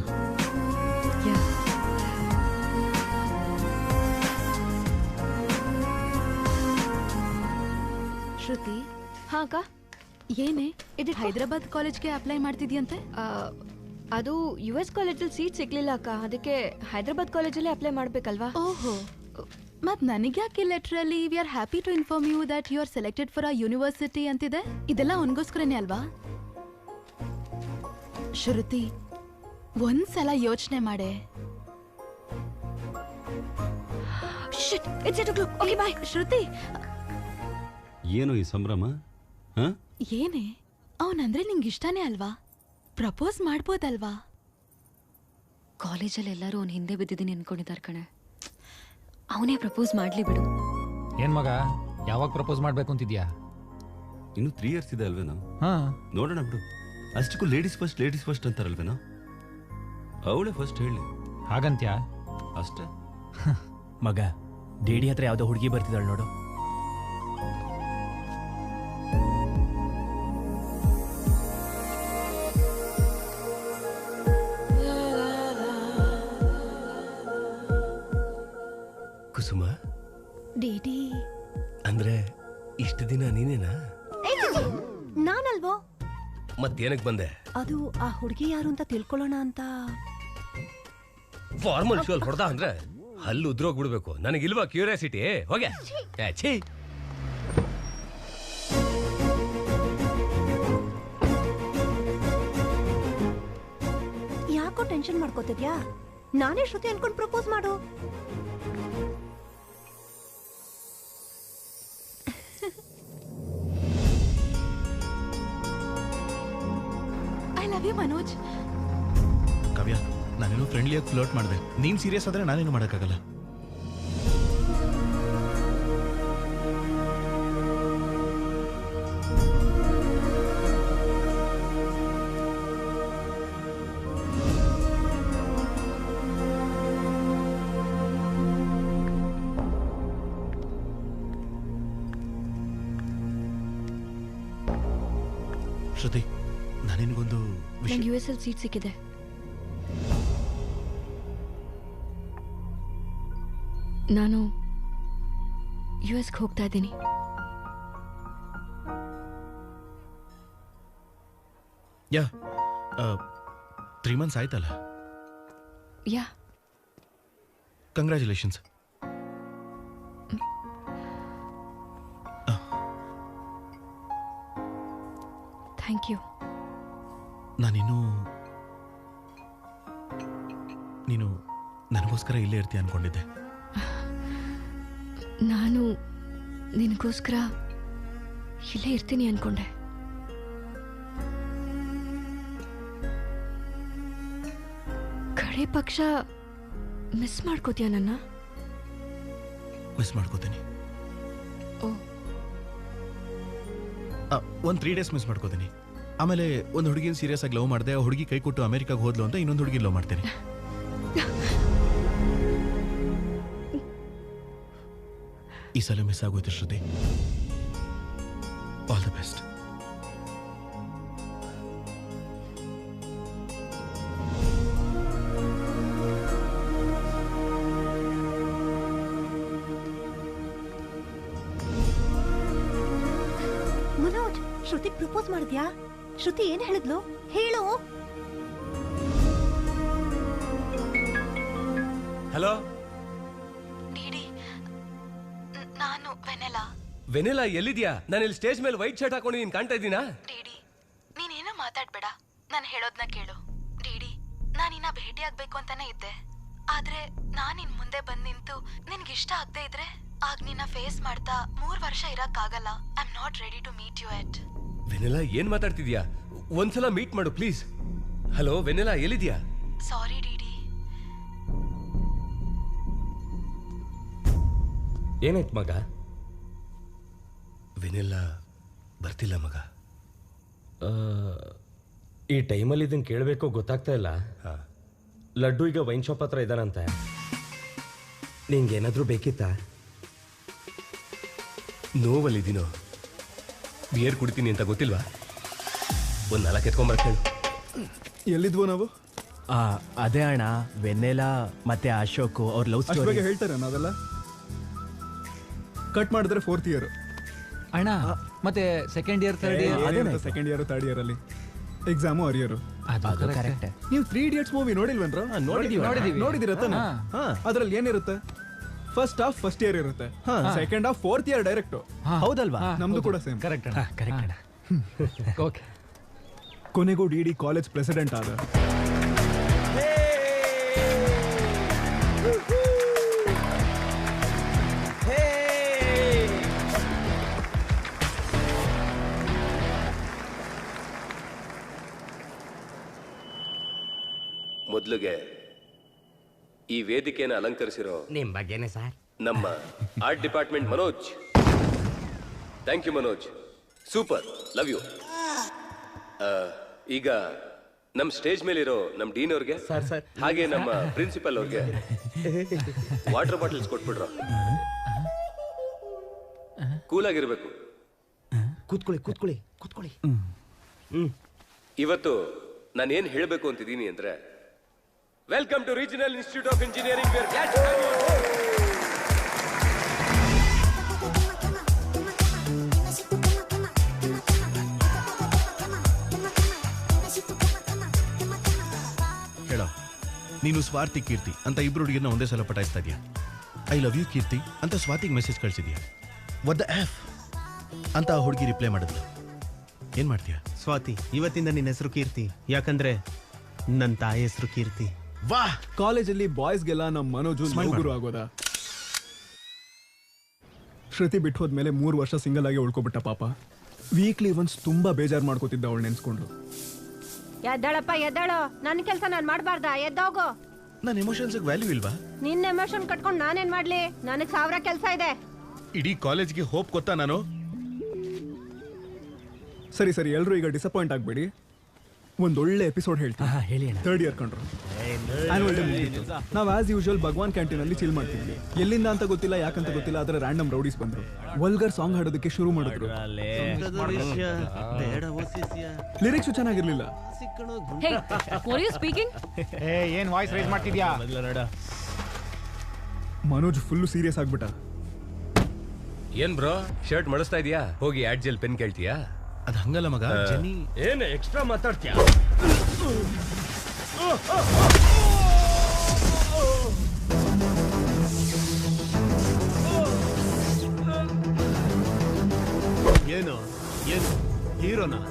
ಶ್ರುತಿ. ಹಾ ಅಕ್ಕ. ಏನೇ ಇದು ಹೈದರಾಬಾದ್ ಕಾಲೇಜ್ಗೆ ಅಪ್ಲೈ ಮಾಡ್ತಿದ್ಯಂತೆ? ಅದು US ಕಾಲೇಜಲ್ಲಿ ಸೀಟ್ ಸಿಗ್ಲಿಲ್ಲ ಅಕ್ಕ, ಅದಕ್ಕೆ ಹೈದರಾಬಾದ್ ಕಾಲೇಜಲ್ಲೇ ಅಪ್ಲೈ ಮಾಡ್ಬೇಕಲ್ವಾ? ಓಹೋ, ಮತ್ ನನಗ್ಯಾಕೆ ಲೆಟ್ರಲ್ಲಿ we are happy to inform you that you are selected for a university ಅಂತಿದೆ? ಇದೆಲ್ಲ ಅವನಿಗೋಸ್ಕರನೇ ಅಲ್ವಾ? ಶ್ರುತಿ, ಒಂದ್ಸಲ ಯೋಚನೆ ಮಾಡೆ. ಶ್ರುತಿ, ಏನು ಈ ಸಂಭ್ರಮ? ಏನೇ ಅವನಂದ್ರೆ ನಿಂಗೆ ಇಷ್ಟನೇ ಅಲ್ವಾ? ಪ್ರಪೋಸ್ ಮಾಡ್ಬೋದಲ್ವಾ? ಕಾಲೇಜಲ್ಲಿ ಎಲ್ಲರೂ ಅವ್ನ ಹಿಂದೆ ಬಿದ್ದಿದ್ದೀನಿ ಅನ್ಕೊಂಡಿದ್ದಾರೆ ಕಣೆ. ಅವನೇ ಪ್ರಪೋಸ್ ಮಾಡ್ಲಿ ಬಿಡು. ಏನ್ ಮಗ, ಯಾವಾಗ ಪ್ರಪೋಸ್ ಮಾಡ್ಬೇಕು ಅಂತಿದ್ಯಾ? ಇನ್ನು 3 years ಇದೆ ಅಲ್ವೇನೋ? ನೋಡೋಣ ಬಿಡು. ಅಷ್ಟಕ್ಕೂ ಲೇಡೀಸ್ ಫಸ್ಟ್ ಅಂತಾರಲ್ವೇನೋ? ಅವಳೇ ಫಸ್ಟ್ ಹೇಳಿ. ಹಾಗಂತ್ಯಾ? ಅಷ್ಟೇ ಮಗ. ಡಿಡಿ ಹತ್ರ ಯಾವ್ದೋ ಹುಡುಗಿ ಬರ್ತಿದ್ದಾಳೆ ನೋಡು. ಕುಸುಮ, ಡಿಡಿ ಅಂದ್ರೆ ಇಷ್ಟು ದಿನ ನೀನೇನಾ? ನಾನಲ್ವೋ. ಮತ್ತೇನಕ್ ಬಂದೆ? ಅದು ಆ ಹುಡುಗಿ ಯಾರು ಅಂತ ತಿಳ್ಕೊಳ್ಳೋಣ ಅಂತ. ಫಾರ್ಮಲ್ ಶೋಲ್ ಹೊಡೆದ ಅಂದ್ರೆ ಹಲ್ಲು ಉದ್ರೋಗ್ಬಿಡ್ಬೇಕು. ನನಗಿಲ್ವಾ ಕ್ಯೂರಿಯಾಸಿಟಿ? ಹೋಗೆ ಛೀ. ಯಾಕೋ ಟೆನ್ಷನ್ ಮಾಡ್ಕೋತಿದ್ಯಾ? ನಾನೇ ಶ್ರುತಿ ಅನ್ಕೊಂಡ್ ಪ್ರಪೋಸ್ ಮಾಡು. I love you Manoj. Kavya, ನಾನೇನೋ ಫ್ರೆಂಡ್ಲಿಯಾಗಿ ಫ್ಲರ್ಟ್ ಮಾಡಿದೆ. ನೀನ್ ಸೀರಿಯಸ್ ಆದ್ರೆ ನಾನೇನು ಮಾಡೋಕ್ಕಾಗಲ್ಲ. ಶ್ರುತಿ, ನಾನಿನ್ಗೊಂದು ನಂಗೆ US ಅಲ್ಲಿ ಸೀಟ್ ಸಿಕ್ಕಿದೆ. ನಾನು US ಗೆ ಹೋಗ್ತಾ ಇದ್ದೀನಿ. ಯಾ 3 months ಆಯ್ತಲ್ಲ? ಯಾ. ಕಂಗ್ರ್ಯಾಚುಲೇಷನ್ಸ್. Thank you. ನೀನು ನನಗೋಸ್ಕರ ಇಲ್ಲೇ ಇರ್ತೀಯ ಅನ್ಕೊಂಡಿದ್ದೆ. ನಾನು ನಿನಗೋಸ್ಕರ ಇಲ್ಲೇ ಇರ್ತೀನಿ ಅನ್ಕೊಂಡೆ. ಕಡೆ ಪಕ್ಷ ಮಿಸ್ ಮಾಡ್ಕೋತೀಯ ನನ್ನ? ಮಿಸ್ ಮಾಡ್ಕೋತೀನಿ. ಓ, ಒಂದು 3 days ಮಿಸ್ ಮಾಡ್ಕೋತೀನಿ. ಆಮೇಲೆ ಒಂದು ಹುಡುಗಿನ ಸೀರಿಯಸ್ ಆಗಿ ಲವ್ ಮಾಡಿದೆ. ಆ ಹುಡುಗಿ ಕೈ ಕೊಟ್ಟು ಅಮೆರಿಕಾಗೆ ಹೋದ್ಲು ಅಂತ ಇನ್ನೊಂದು ಹುಡುಗಿ ಲವ್ ಮಾಡ್ತೀನಿ. ಈ ಸಲ ಮಿಸ್ ಆಗೋಯ್ತು Shruti. All the best. Manoj, Shruti propose ಮಾಡಿದ್ಯಾ? ಶ್ರುತಿ ಏನ್ ಹೇಳಿದ್ಲು ಹೇಳು. ಹಲೋ, ನಾನು ವೆನೆಲಾ. ವೆನಿಲಾ ಎಲ್ಲಿದ್ಯಾ? ನಾನು ಇಲ್ಲಿ ಸ್ಟೇಜ್ ಮೇಲೆ ವೈಟ್ ಶರ್ಟ್ ಹಾಕೊಂಡು ನೀನ್ ಕಾಣ್ತಾ ಇದ್ದೀನಾ? ಡಿಡಿ, ನೀನೇನೋ ಮಾತಾಡ್ಬೇಡ, ನಾನು ಹೇಳೋದ್ನ ಕೇಳು. ಡಿಡಿ, ನಾನಿನ್ನ ಭೇಟಿ ಆಗ್ಬೇಕು ಅಂತಾನೆ ಇದ್ದೆ. ಆದ್ರೆ ನಾನಿನ್ ಮುಂದೆ ಬಂದ್ ನಿಂತು ನಿನ್ಗೆ ಇಷ್ಟ ಆಗದೆ ಇದ್ರೆ ಆಗ ನಿನ್ನ ಫೇಸ್ ಮಾಡ್ತಾ 3 ವರ್ಷ ಇರಕ್ಕಾಗಲ್ಲ. I am not ready to meet you yet. Vanilla, ಏನ್ ಮಾತಾಡ್ತಿದ್ಯಾ? ಒಂದ್ಸಲ ಮೀಟ್ ಮಾಡು ಪ್ಲೀಸ್. ಹಲೋ ವೆನಿಲಾ, ಎಲ್ಲಿದ್ಯಾ? Sorry DD. ಏನಾಯ್ತು ಮಗ? ವೆನಿಲಾ ಬರ್ತಿಲ್ಲ ಮಗ. ಈ ಟೈಮಲ್ಲಿ ಇದನ್ನ ಕೇಳಬೇಕೋ ಗೊತ್ತಾಗ್ತಾ ಇಲ್ಲ. ಲಡ್ಡು ಈಗ ವೈನ್ ಶಾಪ್ ಹತ್ರ ಇದ್ದಾನಂತೆ. ನಿಂಗೇನಾದ್ರೂ ಬೇಕಿತ್ತಾ? ನೋವಲ್ಲಿದ್ದೀನೋ, ಬಿಯರ್ ಕುಡಿತೀನಿ ಅಂತ ಗೊತ್ತಿಲ್ವಾ? ಒಂದು 4 ಎತ್ಕೊಂಬರಕ್ಕೆ ಹೇಳು. ಎಲ್ಲಿದ್ವು ನಾವು? ಅದೇ ಅಣ್ಣ, ವೆನ್ನೆಲಾ ಮತ್ತೆ ಅಶೋಕ್ ಅವ್ರ ಲವ್ ಅಷ್ಟ್ ಬಗ್ಗೆ ಹೇಳ್ತಾರೆ ನಾವೆಲ್ಲ. ಕಟ್ ಮಾಡಿದ್ರೆ 4th year ಅಣ್ಣ. ಮತ್ತೆ second year third year? Second year third year ಅಲ್ಲಿ ಎಕ್ಸಾಮು ಅರಿಯರು. ಕರೆಕ್ಟ್. ನೀವು 3 Idiots ಮೂವಿ ನೋಡಿಲ್ವೇನ್ರ? ನೋಡಿದಿರ ತಾನೆ? ಅದ್ರಲ್ಲಿ ಏನಿರುತ್ತೆ? ಫಸ್ಟ್ ಹಾಫ್ ಫಸ್ಟ್ ಇಯರ್ ಇರುತ್ತೆ, second half 4th year direct. ಹೌದಲ್ವಾ? ನಮ್ದು ಕೂಡ ಸೇಮ್. ಕರೆಕ್ಟ್ ಅಣ್ಣ, ಕರೆಕ್ಟ್ ಅಣ್ಣ. ಓಕೆ. ಕೊನೆಗೂ ಡಿಡಿ ಕಾಲೇಜ್ ಪ್ರೆಸಿಡೆಂಟ್ ಆದ. ಮೊದಲಿಗೆ ಈ ವೇದಿಕೆಯನ್ನು ಅಲಂಕರಿಸಿರೋ ನಿಮ್ ಬಗ್ಗೆನೇ ಸರ್, ನಮ್ಮ art department Manoj. Thank you Manoj, super, love you. ಈಗ ನಮ್ಮ ಸ್ಟೇಜ್ ಮೇಲಿರೋ ನಮ್ಮ ಡೀನ್ ಅವ್ರಿಗೆ, ಹಾಗೆ ನಮ್ಮ ಪ್ರಿನ್ಸಿಪಲ್ ಅವ್ರಿಗೆ ವಾಟರ್ ಬಾಟಲ್ಸ್ ಕೊಟ್ಬಿಡ್ರ. ಕೂಲಾಗಿರ್ಬೇಕು. ಕೂತ್ಕೊಳ್ಳಿ. ಇವತ್ತು ನಾನು ಏನ್ ಹೇಳಬೇಕು ಅಂತಿದ್ದೀನಿ ಅಂದ್ರೆ, welcome to regional institute of engineering. ಹೇಳೋ, ನೀನು ಸ್ವಾರ್ಥಿ ಕೀರ್ತಿ ಅಂತ ಇಬ್ರು ಹುಡುಗಿನ ಒಂದೇ ಸಲ ಪಟಾಯಿಸ್ತಾ ಇದೆಯಾ. ಐ ಲವ್ ಯು ಕೀರ್ತಿ ಅಂತ ಸ್ವಾತಿಗೆ ಮೆಸೇಜ್ ಕಳಿಸಿದ್ಯಾ. ವಾಟ್ ದ ಎಫ್ ಅಂತ ಆ ಹುಡುಗಿ ರಿಪ್ಲೈ ಮಾಡಿದ್ಲು. ಏನ್ ಮಾಡ್ತೀಯಾ? ಸ್ವಾತಿ, ಇವತ್ತಿಂದ ನಿನ್ನ ಹೆಸರು ಕೀರ್ತಿ, ಯಾಕಂದ್ರೆ ನನ್ನ ತಾಯಿ ಹೆಸರು ಕೀರ್ತಿ. ವಾ, ಕಾಲೇಜಲ್ಲಿ ಬಾಯ್ಸ್ಗೆಲ್ಲ ನಮ್ಮ ಮನೋಜು ಗುರು ಆಗೋದ. ಶ್ರುತಿ ಬಿಟ್ಟು ಹೋದ್ಮೇಲೆ 3 ವರ್ಷ ಸಿಂಗಲ್ ಆಗಿ ಉಳ್ಕೊಬಿಟ್ಟ ಪಾಪ. ವೀಕ್ಲಿ ಒನ್ಸ್ ತುಂಬಾ ಬೇಜಾರು ಮಾಡ್ಕೋತಿದ್ದ ಅವಳು ನೆನ್ಸ್ಕೊಂಡು. ಎದ್ದಾಳಪ್ಪ ಎದ್ದಾಳು, ನನ್ನ ಕೆಲಸ ನಾನು ಮಾಡಬಾರ್ದಾ? ಎದ್ದೋಗು. ನನ್ನ ಎಮೋಷನ್ಸ್ ವ್ಯಾಲ್ಯೂ ಇಲ್ವಾ? ನಿನ್ನ ಎಮೋಷನ್ ಕಟ್ಕೊಂಡು ನಾನೇನ್ ಮಾಡ್ಲಿ? ನನಗೆ 1000 ಕೆಲಸ ಇದೆ. ಇಡೀ ಕಾಲೇಜ್ಗೆ ಹೋಪ್ ಗೊತ್ತಾ ನಾನು? ಸರಿ ಸರಿ, ಎಲ್ರು ಈಗ ಡಿಸಪಾಯಿಂಟ್ ಆಗ್ಬೇಡಿ. ಒಂದೊಳ್ಳೆ ಎಪಿಸೋಡ್ ಹೇಳ್ತೀನಿ. ಹೇಳಿ. 3rd ಇಯರ್ ಕಂಡ್ರು. ಆನ್ಯುವಲ್ ಡೇ ಮುಗಿತು. ನಾವು ಆಸ್ ಯೂಶುವಲ್ ಭಗವಾನ್ ಕ್ಯಾಂಟೀನ್ ಅಲ್ಲಿ ಚಿಲ್ ಮಾಡ್ತಿದ್ವಿ. ಎಲ್ಲಿಂದ ಅಂತ ಗೊತ್ತಿಲ್ಲ, ಯಾಕಂತ ಗೊತ್ತಿಲ್ಲ, ಆದ್ರೆ ರ್ಯಾಂಡಮ್ ರೌಡೀಸ್ ಬಂದ್ರು. ವಲ್ಗರ್ ಸಾಂಗ್ ಹಾಡೋದಕ್ಕೆ ಶುರು ಮಾಡಿದ್ರು. ಲಿರಿಕ್ಸ್ ಚೆನ್ನಾಗಿರ್ಲಿಲ್ಲ. ಏನ್ ವಾಯ್ಸ್ ರೈಸ್ ಮಾಡ್ತಿದ್ಯಾ? ಮನೋಜ್ ಫುಲ್ ಸೀರಿಯಸ್ ಆಗ್ಬಿಟ್ಟ. ಏನ್ ಬ್ರೋ, ಶರ್ಟ್ ಮಾಡಿಸ್ತಾ ಇದೀಯಾ? ಹೋಗಿ ಆಡ್ ಜೆಲ್ ಪೆನ್ ಕೇಳ್ತೀಯಾ? ಅದು ಹಂಗಲ್ಲ ಮಗ. ಜೆನಿ ಏನ್ ಎಕ್ಸ್ಟ್ರಾ ಮಾತಾಡ್ತೀಯಾ? ಏನು ಏನು ಹೀರೋನಾ?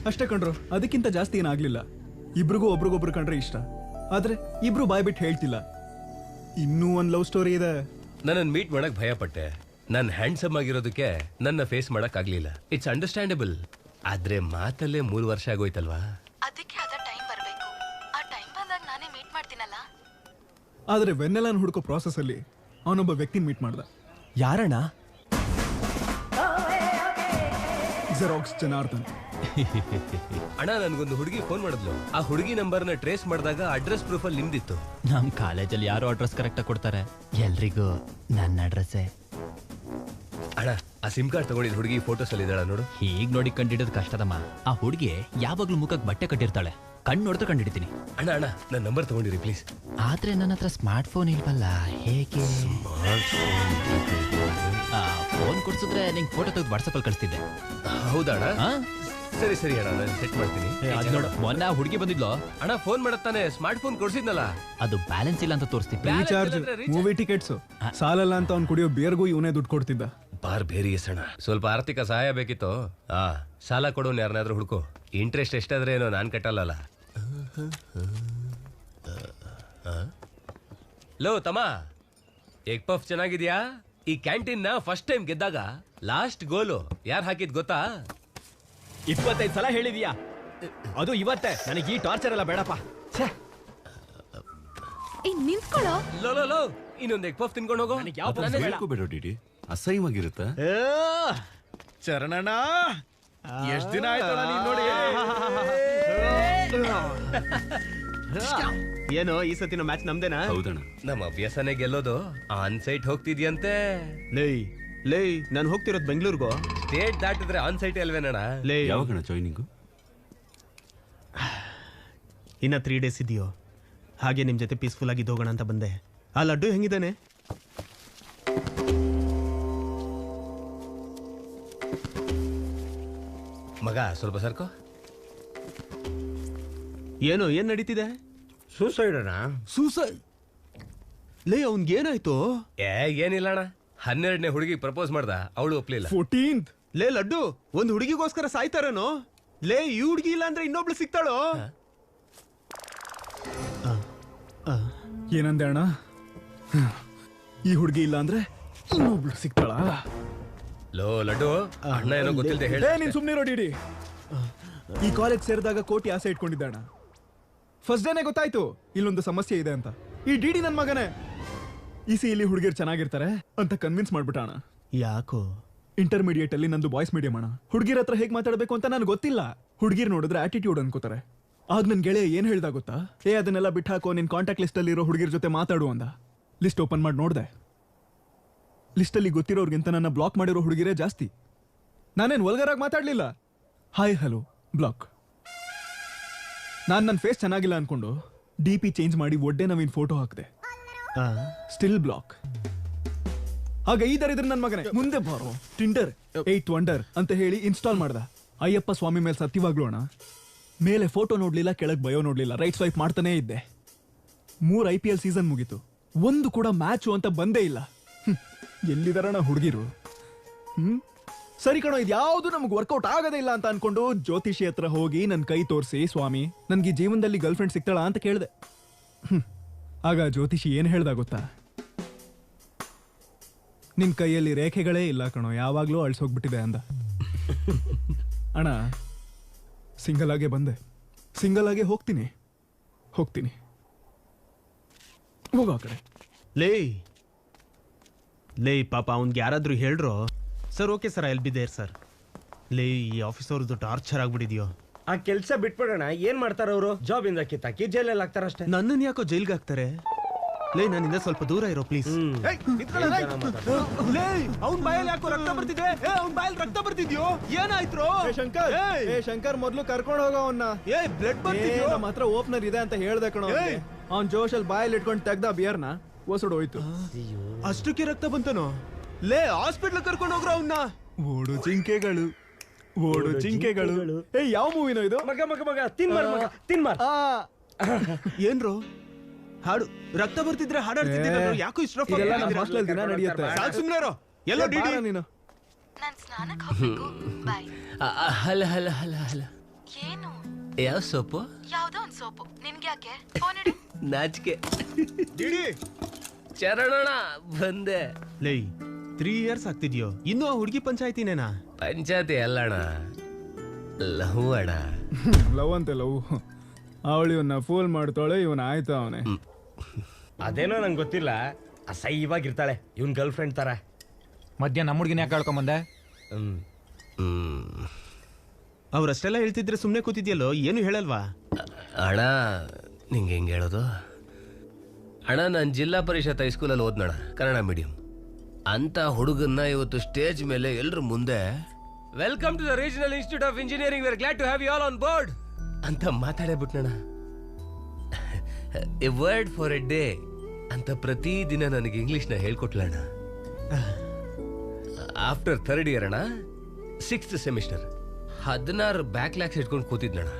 ಅಷ್ಟೇ ಕಂಡ್ರು, ಅದಕ್ಕಿಂತ ಜಾಸ್ತಿ ಏನಾಗ್ಲಿಲ್ಲ. ಇಬ್ರಿಗೂ ಒಬ್ರಿಗೊಬ್ರು ಕಂಡ್ರೆ ಇಷ್ಟ, ಆದ್ರೆ ಇಬ್ರು ಬಾಯ್ ಬಿಟ್ಟು ಹೇಳ್ತಿಲ್ಲ. ಇನ್ನೂ ಒಂದ್ ಲವ್ ಸ್ಟೋರಿ ಇದೆ. ನನ್ನನ್ನು ಮೀಟ್ ಮಾಡಕ್ ಭಯ ಪಟ್ಟೆ. ನಾನು ಹ್ಯಾಂಡ್ಸಮ್ ಆಗಿರೋದಕ್ಕೆ ನನ್ನ ಫೇಸ್ ಮಾಡಕ್ ಆಗ್ಲಿಲ್ಲ. It's understandable. ಆದ್ರೆ ಮಾತಲ್ಲೇ 3 ವರ್ಷ ಆಗೋಯ್ತಲ್ವಾ? ಅದಕ್ಕೆ ಅದ ಟೈಮ್ ಬರ್ಬೇಕು. ಆ ಟೈಮ್ ಬಂದಾಗ ನಾನೇ ಮೀಟ್ ಮಾಡ್ತೀನಲ್ಲ. ಆದ್ರೆ ವೆನ್ನೆಲಾನ್ ಹುಡುಕೋ ಪ್ರಾಸೆಸ್ ಅಲ್ಲಿ ಅವನೊಬ್ಬ ವ್ಯಕ್ತಿನ ಮೀಟ್ ಮಾಡ್ದ. ಯಾರಣ್ಣ? ಜೆರಾಕ್ಸ್ ಜನಾರ್ದನ್. ಅಣ್ಣ, ನನ್ಗೊಂದು ಹುಡುಗಿ ಫೋನ್ ಮಾಡಿದ್ಲು. ಆ ಹುಡುಗಿ ನಂಬರ್ನ ಟ್ರೇಸ್ ಮಾಡಿದಾಗ ಅಡ್ರೆಸ್ ಪ್ರೂಫ್ ಅಲ್ಲಿ ನಿಮ್ದಿತ್ತು. ನಮ್ ಕಾಲೇಜಲ್ಲಿ ಯಾರು ಅಡ್ರೆಸ್ ಕರೆಕ್ಟ್ ಆಗಿ ಕೊಡ್ತಾರೆ? ಎಲ್ರಿಗೂ ನನ್ನ ಅಡ್ರೆಸ್ಸೇ. ಅಣ್ಣ, ಆ ಸಿಮ್ ಕಾರ್ಡ್ ತಗೊಂಡಿದ್ ಹುಡುಗಿ ಫೋಟೋಸ್ ಅಲ್ಲಿ ಇದ್ದಾಳ ನೋಡು. ಹೀಗ್ ನೋಡಿ ಕಂಡಿಡೋದು ಕಷ್ಟದಮ್ಮ. ಆ ಹುಡುಗಿ ಯಾವಾಗ್ಲೂ ಮುಖಕ್ಕೆ ಬಟ್ಟೆ ಕಟ್ಟಿರ್ತಾಳೆ. ಕಣ್ಣು ನೋಡಿದ್ರೆ ಕಂಡಿಡ್ತೀನಿ. ಅಣ್ಣ ಅಣ್ಣ, ನನ್ನ ನಂಬರ್ ತಗೊಂಡಿರಿ ಪ್ಲೀಸ್. ಆದ್ರೆ ನನ್ನ ಹತ್ರ ಸ್ಮಾರ್ಟ್ ಫೋನ್ ಇಲ್ವಲ್ಲ, ಹೇಗೆ? ಫೋನ್ ಕೊಡ್ಸಿದ್ರೆ ನಿಂಗೆ ಫೋಟೋ ತೆಗೆದು ವಾಟ್ಸಪ್ ಅಲ್ಲಿ ಕಳಿಸ್ತಿದ್ದೆ. ಹೌದಾ ಅಣ್ಣ? ಸರಿ ಸರಿ ಅಣ್ಣ, ನಾನು ಸೆಟ್ ಮಾಡ್ತೀನಿ. ಮೊನ್ನೆ ಹುಡುಗಿ ಬಂದಿದ್ಲು ಅಣ್ಣ, ಫೋನ್ ಮಾಡತ್ತಾನೆ. ಸ್ಮಾರ್ಟ್ ಫೋನ್ ಕೊಡ್ಸಿದ್ನಲ್ಲ, ಅದು ಬ್ಯಾಲೆನ್ಸ್ ಇಲ್ಲ ಅಂತ ತೋರಿಸ್ತಿದ್ದೆ. ರೀಚಾರ್ಜ್, ಮೂವಿ ಟಿಕೆಟ್ಸ್ ಸಾಲಲ್ಲ ಅಂತ ಅವ್ನು ಕುಡಿಯೋ ಬಿಯರ್ಗೂ ಇವನೇ ದುಡ್ಡು ಕೊಡ್ತಿದ್ದ. ಬಾರ್ ಬೇರೆ ಅಣ್ಣ, ಸ್ವಲ್ಪ ಆರ್ಥಿಕ ಸಹಾಯ ಬೇಕಿತ್ತು. ಸಾಲ ಕೊಡೋನ್ ಯಾರನ್ನಾದ್ರೂ ಹುಡುಕು. ಇಂಟ್ರೆಸ್ಟ್ ಎಷ್ಟಾದ್ರೆ ಏನೋ ನಾನ್ ಕಟ್ಟಲ್ಲ. ಲೋ ತಮ್ಮ, ಎಗ್ ಪಫ್ ಚೆನ್ನಾಗಿದ್ಯಾ? ಈ ಕ್ಯಾಂಟೀನ್ ನ ಫಸ್ಟ್ ಟೈಮ್ ಗೆದ್ದಾಗ ಲಾಸ್ಟ್ ಗೋಲು ಯಾರು ಹಾಕಿದ್ ಗೊತ್ತಾ? 25 ಸಲ ಹೇಳಿದ್ಯಾ, ಅದು ಇವತ್ತೇ. ನನಗೆ ಈ ಟಾರ್ಚರ್ ಎಲ್ಲ ಬೇಡಪ್ಪ. ನಿಂತ್ಕೊಳ್ಳೋ. ಲೋ, ಇನ್ನೊಂದು ಎಗ್ ಪಫ್ ತಿನ್ಕೊಂಡು ಹೋಗೋ. ಬೇಡ ಡಿಡಿ, ಅಸಹ್ಯವಾಗಿರುತ್ತಾ? ಚರಣಣ್ಣ, ಎಷ್ಟ್ ದಿನ ಆಯ್ತಲ್ಲ ನೀನ್ ನೋಡಿ. ಏನೋ ಈ ಸತಿನ ಮ್ಯಾಚ್ ನಮ್ದೇನಾ? ಹೌದಣ್ಣ. ನಮ್ಮ ಅಭ್ಯಾಸನೇ ಗೆಲ್ಲೋದು. ಆನ್ ಸೈಟ್ ಹೋಗ್ತಿದ್ಯಂತೆ. ಲೇ ನಾನು ಹೋಗ್ತಿರೋದು ಬೆಂಗಳೂರಿಗೂ. ಸ್ಟೇಟ್ ದಾಟಿದ್ರೆ ಆನ್ ಸೈಟ್ ಅಲ್ವೇನಣ್ಣ? ಯಾವಾಗಣ್ಣ ಜಾಯ್ನಿಂಗು? ಇನ್ನ 3 ಡೇಸ್ ಇದೆಯೋ. ಹಾಗೆ ನಿಮ್ ಜೊತೆ ಪೀಸ್ಫುಲ್ ಆಗಿ ಹೋಗೋಣ ಅಂತ ಬಂದೆ. ಆ ಲಡ್ಡು ಹೆಂಗಿದ್ದಾನೆ? ಮಗ ಸ್ವಲ್ಪ ಸರ್ಕೋ. ಏನು ಏನ್ ನಡೀತಿದೆ? ಸೂಸೈಡ್ ಅಣ್ಣ. ಸೂಸೈಡ್? ಲೇ ಅವನ್ಗೇನಾಯ್ತು? ಏನಿಲ್ಲ ಅಣ್ಣ, 12ನೇ ಹುಡುಗಿ ಪ್ರಪೋಸ್ ಮಾಡ್ದ, ಅವಳು ಒಪ್ಲಿಲ್ಲ. 14th. ಲೇ ಲಡ್ಡು, ಒಂದ್ ಹುಡುಗಿಗೋಸ್ಕರ ಸಾಯ್ತಾರೇನೋ? ಲೇ ಈ ಹುಡುಗಿ ಇಲ್ಲ ಅಂದ್ರೆ ಇನ್ನೊಬ್ಳು ಸಿಗ್ತಾಳೋ? ಏನಂದೆ ಅಣ್ಣ? ಈ ಹುಡುಗಿ ಇಲ್ಲ ಅಂದ್ರೆ ಇನ್ನೊಬ್ಳು ಸಿಗ್ತಾಳ? ಲೋ ಲಡ್ಡು ಅಣ್ಣ ಏನೋ ಗೊತ್ತಿಲ್ಲದೆ ಹೇಳಿ ನೀನ್ ಸುಮ್ನಿರೋ ಡಿಡಿ. ಈ ಕಾಲೇಜ್ ಸೇರಿದಾಗ ಕೋಟಿ ಆಸೆ ಇಟ್ಕೊಂಡಿದ್ದಣ್ಣ. ಫಸ್ಟ್ ಡೇನೆ ಗೊತ್ತಾಯ್ತು ಇಲ್ಲೊಂದು ಸಮಸ್ಯೆ ಇದೆ ಅಂತ. ಈ ಡಿಡಿ ನನ್ ಮಗನೇ ಇಲ್ಲಿ ಹುಡುಗಿರು ಚೆನ್ನಾಗಿರ್ತಾರೆ ಅಂತ ಕನ್ವಿನ್ಸ್ ಮಾಡ್ಬಿಟ್ಟಣ. ಯಾಕೋ? ಇಂಟರ್ಮೀಡಿಯೇಟ್ ಅಲ್ಲಿ ನಂದು ಬಾಯ್ಸ್ ಮೀಡಿಯಂ ಅಣ್ಣ. ಹುಡುಗಿರ ಹತ್ರ ಹೇಗ್ ಮಾತಾಡ್ಬೇಕು ಅಂತ ನನಗೆ ಗೊತ್ತಿಲ್ಲ. ಹುಡುಗಿರ್ ನೋಡಿದ್ರೆ ಆಟಿಟ್ಯೂಡ್ ಅನ್ಕೋತಾರೆ. ಆಗ ನನ್ ಗೆಳೆಯ ಏನ್ ಹೇಳ್ದ ಗೊತ್ತಾ, ಅದನ್ನೆಲ್ಲ ಬಿಟ್ಟು ಹಾಕೋ, ನಿನ್ ಕಾಂಟ್ಯಾಕ್ಟ್ ಲಿಸ್ಟ್ ಅಲ್ಲಿ ಇರೋ ಹುಡುಗಿರ ಜೊತೆ ಮಾತಾಡು ಅಂದ. ಲಿಸ್ಟ್ ಓಪನ್ ಮಾಡಿ ನೋಡ್ದೆ. ಲಿಸ್ಟ್ ಅಲ್ಲಿ ಗೊತ್ತಿರೋರ್ಗಿಂತ ನನ್ನ ಬ್ಲಾಕ್ ಮಾಡಿರೋ ಹುಡುಗಿರೇ ಜಾಸ್ತಿ. ನಾನೇನ್ ವಲ್ಗರಾಗಿ ಮಾತಾಡ್ಲಿಲ್ಲ. Hi hello block. ನಾನ್ ನನ್ನ ಫೇಸ್ ಚೆನ್ನಾಗಿಲ್ಲ ಅನ್ಕೊಂಡು DP ಚೇಂಜ್ ಮಾಡಿ ಒಡ್ಡೆ ನವೀನ್ ಫೋಟೋ ಹಾಕಿದೆ. Still block. ಆಗ ಈ ದರಿದ್ರ ನನ್ನ ಮಗನೇ ಮುಂದೆ ಬಾರೋ ಟಿಂಡರ್ 8 ವಂಡರ್ ಅಂತ ಹೇಳಿ ಇನ್ಸ್ಟಾಲ್ ಮಾಡ್ದ. ಅಯ್ಯಪ್ಪ ಸ್ವಾಮಿ ಮೇಲೆ ಸತ್ಯವಾಗ್ಲೂ ಅಣ್ಣ. ಮೇಲೆ ಫೋಟೋ ನೋಡ್ಲಿಲ್ಲ, ಕೆಳಗ್ ಬಯೋ ನೋಡ್ಲಿಲ್ಲ, ರೈಟ್ ಸ್ವೈಪ್ ಮಾಡ್ತಾನೆ ಇದ್ದೆ. 3 IPL ಸೀಸನ್ ಮುಗೀತು, ಒಂದು ಕೂಡ ಮ್ಯಾಚು ಅಂತ ಬಂದೇ ಇಲ್ಲ. ಎಲ್ಲಿದಾರಣ ಹುಡುಗಿರು? ಸರಿ ಕಣೋ, ಇದು ಯಾವುದು ನಮ್ಗೆ ವರ್ಕೌಟ್ ಆಗೋದೇ ಇಲ್ಲ ಅಂತ ಅನ್ಕೊಂಡು ಜ್ಯೋತಿಷಿ ಹತ್ರ ಹೋಗಿ ನನ್ನ ಕೈ ತೋರಿಸಿ, ಸ್ವಾಮಿ ನನ್ಗೆ ಈ ಜೀವನದಲ್ಲಿ ಗರ್ಲ್ ಫ್ರೆಂಡ್ ಸಿಗ್ತಾಳ ಅಂತ ಕೇಳಿದೆ. ಆಗ ಜ್ಯೋತಿಷಿ ಏನ್ ಹೇಳ್ದ ಗೊತ್ತಾ, ನಿನ್ ಕೈಯಲ್ಲಿ ರೇಖೆಗಳೇ ಇಲ್ಲ ಕಣೋ, ಯಾವಾಗ್ಲೂ ಅಳ್ಸೋಗ್ಬಿಟ್ಟಿದೆ ಅಂದ. ಅಣ್ಣ ಸಿಂಗಲ್ ಆಗೇ ಬಂದೆ, ಸಿಂಗಲ್ ಆಗೇ ಹೋಗ್ತೀನಿ ಹೋಗೋ ಆ ಕಡೆ. ಲೇ ಪಾಪ ಅವ್ನ್ಗೆ ಯಾರಾದ್ರೂ ಹೇಳ್ರೋ. Sir okay sir, I'll be there sir. ಲೇ ಈ ಆಫೀಸ್ ಅವ್ರದ್ದು ಟಾರ್ಚರ್ ಆಗ್ಬಿಟ್ಟಿದ್ಯೋ. ಆ ಕೆಲ್ಸ ಬಿಟ್ಬಿಡೋಣ. ಏನ್ ಮಾಡ್ತಾರ ಅವರು? ಜಾಬ್ ಇಂದ ಕಿತ್ತಾಕಿ ಜೈಲಲ್ಲಿ ಹಾಕ್ತಾರ ಅಷ್ಟೇ. ನನ್ನನ್ನು ಯಾಕೋ ಜೈಲ್ಗೆ ಹಾಕ್ತಾರೆ? ಲೇ ನನ್ನಿಂದ ಸ್ವಲ್ಪ ದೂರ ಇರೋ ಪ್ಲೀಸ್. ಅವ್ನ್ ಬಾಯಲ್ಲಿ ಯಾಕೋ ರಕ್ತ ಬರ್ತಿದೆ? ಅವ್ನ್ ಬಾಯಲ್ಲಿ ರಕ್ತ ಬರ್ತಿದ್ಯೋ? ಏನಾಯ್ತು? ಶಂಕರ್ ಮೊದ್ಲು ಕರ್ಕೊಂಡು ಹೋಗೋ ಅವನ್ನ. ಬ್ಲಡ್ ಬರ್ತಿದ್ಯೋ? ನಮ್ಮ ಹತ್ರ ಓಪನರ್ ಇದೆ ಅಂತ ಹೇಳ್ದೆ ಕಣೋ. ಅವ್ನ್ ಜೋಶಲ್ಲಿ ಬಾಯಲ್ಲಿ ಇಟ್ಕೊಂಡು ತೆಗ್ದ ಬಿಯರ್ನ ಓಸೋಡ್ ಹೋಯ್ತು. ಅಷ್ಟಕ್ಕೆ ರಕ್ತ ಬಂತನೋ? ಲೇ ಹಾಸ್ಪಿಟ್ಲ್ ಕರ್ಕೊಂಡು ಹೋಗ್ರ ಅವನ್ನ. ಓಡು ಜಿಂಕೆಗಳು. ಯಾವ ಮೂವಿನೋ ಇದು? ಮಗ ತಿನ್ಮಾರ್. ಏನ್ರೋ ಹಾಡು ರಕ್ತ ಬರ್ತಿದ್ರೆ ಹಾಡಾಡ್ತಿದ್ದೀರ, ಯಾಕೋ ಇಷ್ಟ ಹಾಸ್ಟೆಲ್ ದಿನ ನಡೆಯುತ್ತೆ. ಸುಮ್ನೆ ಇರೋ. ಎಲ್ಲೋ ಡಿಡಿ ನೀನು. ನಾನ್ ಸ್ನಾನಕ್ಕೆ ಹೋಗ್ಬೇಕು. ಬಾಯ್. ಹಲ ಏನು? ಯಾವ ಸೋಪು? ಯಾವ್ದೋ ಒಂದ್ ಸೋಪು. ನಿನ್ಗೆ ಯಾಕೆ? ಫೋನ್ ಇಡು. ನಾಚಿಕೆ. ಡಿಡಿ ಚರಣಣ್ಣ ಬಂದೆ. ಲೈ 3 years ಆಗ್ತಿದ್ಯೋ, ಇನ್ನೂ ಆ ಹುಡುಗಿ ಪಂಚಾಯತಿನೇನಾ? ಪಂಚಾಯತಿ ಅಲ್ಲಣ್ಣ, ಲವ್ ಅಣ್ಣ. ಲವ್ ಅಂತೆ ಲವ್. ಅವಳು ಇವನ್ನ ಫೂಲ್ ಮಾಡ್ತಾಳೆ, ಇವನ್ ಆಯ್ತಾ ಅವನೇ. ಅದೇನೋ ನಂಗೆ ಗೊತ್ತಿಲ್ಲ, ಅಸಹ್ಯವಾಗಿರ್ತಾಳೆ ಇವನ್ ಗರ್ಲ್ ಫ್ರೆಂಡ್ ತರ. ಮಧ್ಯ ನಮ್ಮ ಹುಡುಗಿನ ಯಾಕೆ ಕಳ್ಕೊಂಬಂದೆ? ಅವ್ರಷ್ಟೆಲ್ಲ ಹೇಳ್ತಿದ್ರೆ ಸುಮ್ನೆ ಕೂತಿದ್ಯಲ್ಲೋ, ಏನು ಹೇಳಲ್ವಾ? ಅಣ್ಣ ನಿಂಗೆ ಹೆಂಗೆ ಹೇಳೋದು ಅಣ್ಣ, ನಾನು ಜಿಲ್ಲಾ ಪರಿಷತ್ ಹೈಸ್ಕೂಲಲ್ಲಿ ಓದ್ನಣ, ಕನ್ನಡ ಮೀಡಿಯಂ. ಅಂತ ಹುಡುಗನ್ನ ಇವತ್ತು ಸ್ಟೇಜ್ ಮೇಲೆ ಎಲ್ಲರ ಮುಂದೆ welcome to the regional institute of engineering, we are glad to have you all on board ಅಂತ ಮಾತಾಡೇ ಬಿಟ್ನಣ. A word for a day ಅಂತ ಪ್ರತಿದಿನ ನನಗೆ ಇಂಗ್ಲಿಷ್ನ ಹೇಳ್ಕೊಟ್ಲಣ್ಣ. ಆಫ್ಟರ್ 3rd year ಅಣ್ಣ, 6th semester 16 ಬ್ಯಾಕ್ಲಾಗ್ಸ್ ಇಟ್ಕೊಂಡು ಕೂತಿದ್ನಣ್ಣ.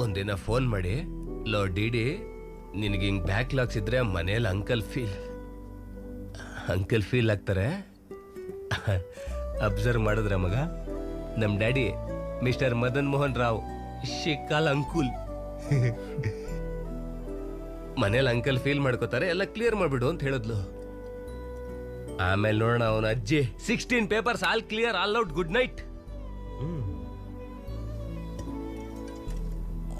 ಒಂದಿನ ಫೋನ್ ಮಾಡಿ, ಲೋ ಡಿಡಿ ನಿನಗೆ ಹಿಂಗ್ ಬ್ಯಾಕ್ಲಾಗ್ಸ್ ಇದ್ರೆ ಮನೇಲಿ ಅಂಕಲ್ ಫೀಲ್ ಆಗ್ತಾರೆ, ಅಬ್ಸರ್ವ್ ಮಾಡಿದ್ರ ಮಗ, ನಮ್ ಡ್ಯಾಡಿ ಮಿಸ್ಟರ್ ಮದನ್ ಮೋಹನ್ ರಾವ್ ಶಿಕಾಲ್ ಅಂಕುಲ್ ಮನೇಲಿ ಅಂಕಲ್ ಫೀಲ್ ಮಾಡ್ಕೋತಾರೆ, ಎಲ್ಲ ಕ್ಲಿಯರ್ ಮಾಡ್ಬಿಡು ಅಂತ ಹೇಳಿದ್ಲು. ಆಮೇಲೆ ನೋಡೋಣ ಅವನ ಅಜ್ಜಿ 16 papers all clear, all out, good night.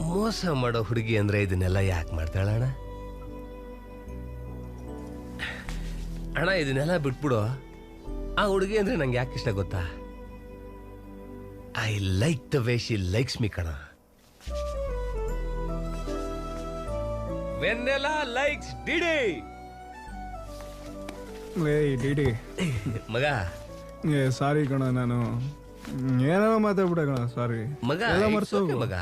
ಮೋಸ ಮಾಡೋ ಹುಡುಗಿ ಅಂದ್ರೆ ಇದನ್ನೆಲ್ಲ ಯಾಕೆ ಮಾಡ್ತಾಳಣ್ಣ? ಅಣ್ಣ ಇದನ್ನೆಲ್ಲ ಬಿಟ್ಬಿಡು. ಆ ಹುಡುಗಿ ಅಂದ್ರೆ ನಂಗೆ ಯಾಕೆ ಇಷ್ಟ ಗೊತ್ತಾ? I like the way she likes me ಕಣ. ವೆನ್ನೆಲ್ಲಾ ಲೈಕ್ಸ್ ಡಿಡಿ. ಡಿಡಿ ಮಗ ಸಾರಿ ಕಣ, ನಾನು ಏನೋ ಮಾತಾಡ್ಬಿಟ್ಟೆ ಕಣ, ಸಾರಿ ಮಗ. ಮಗ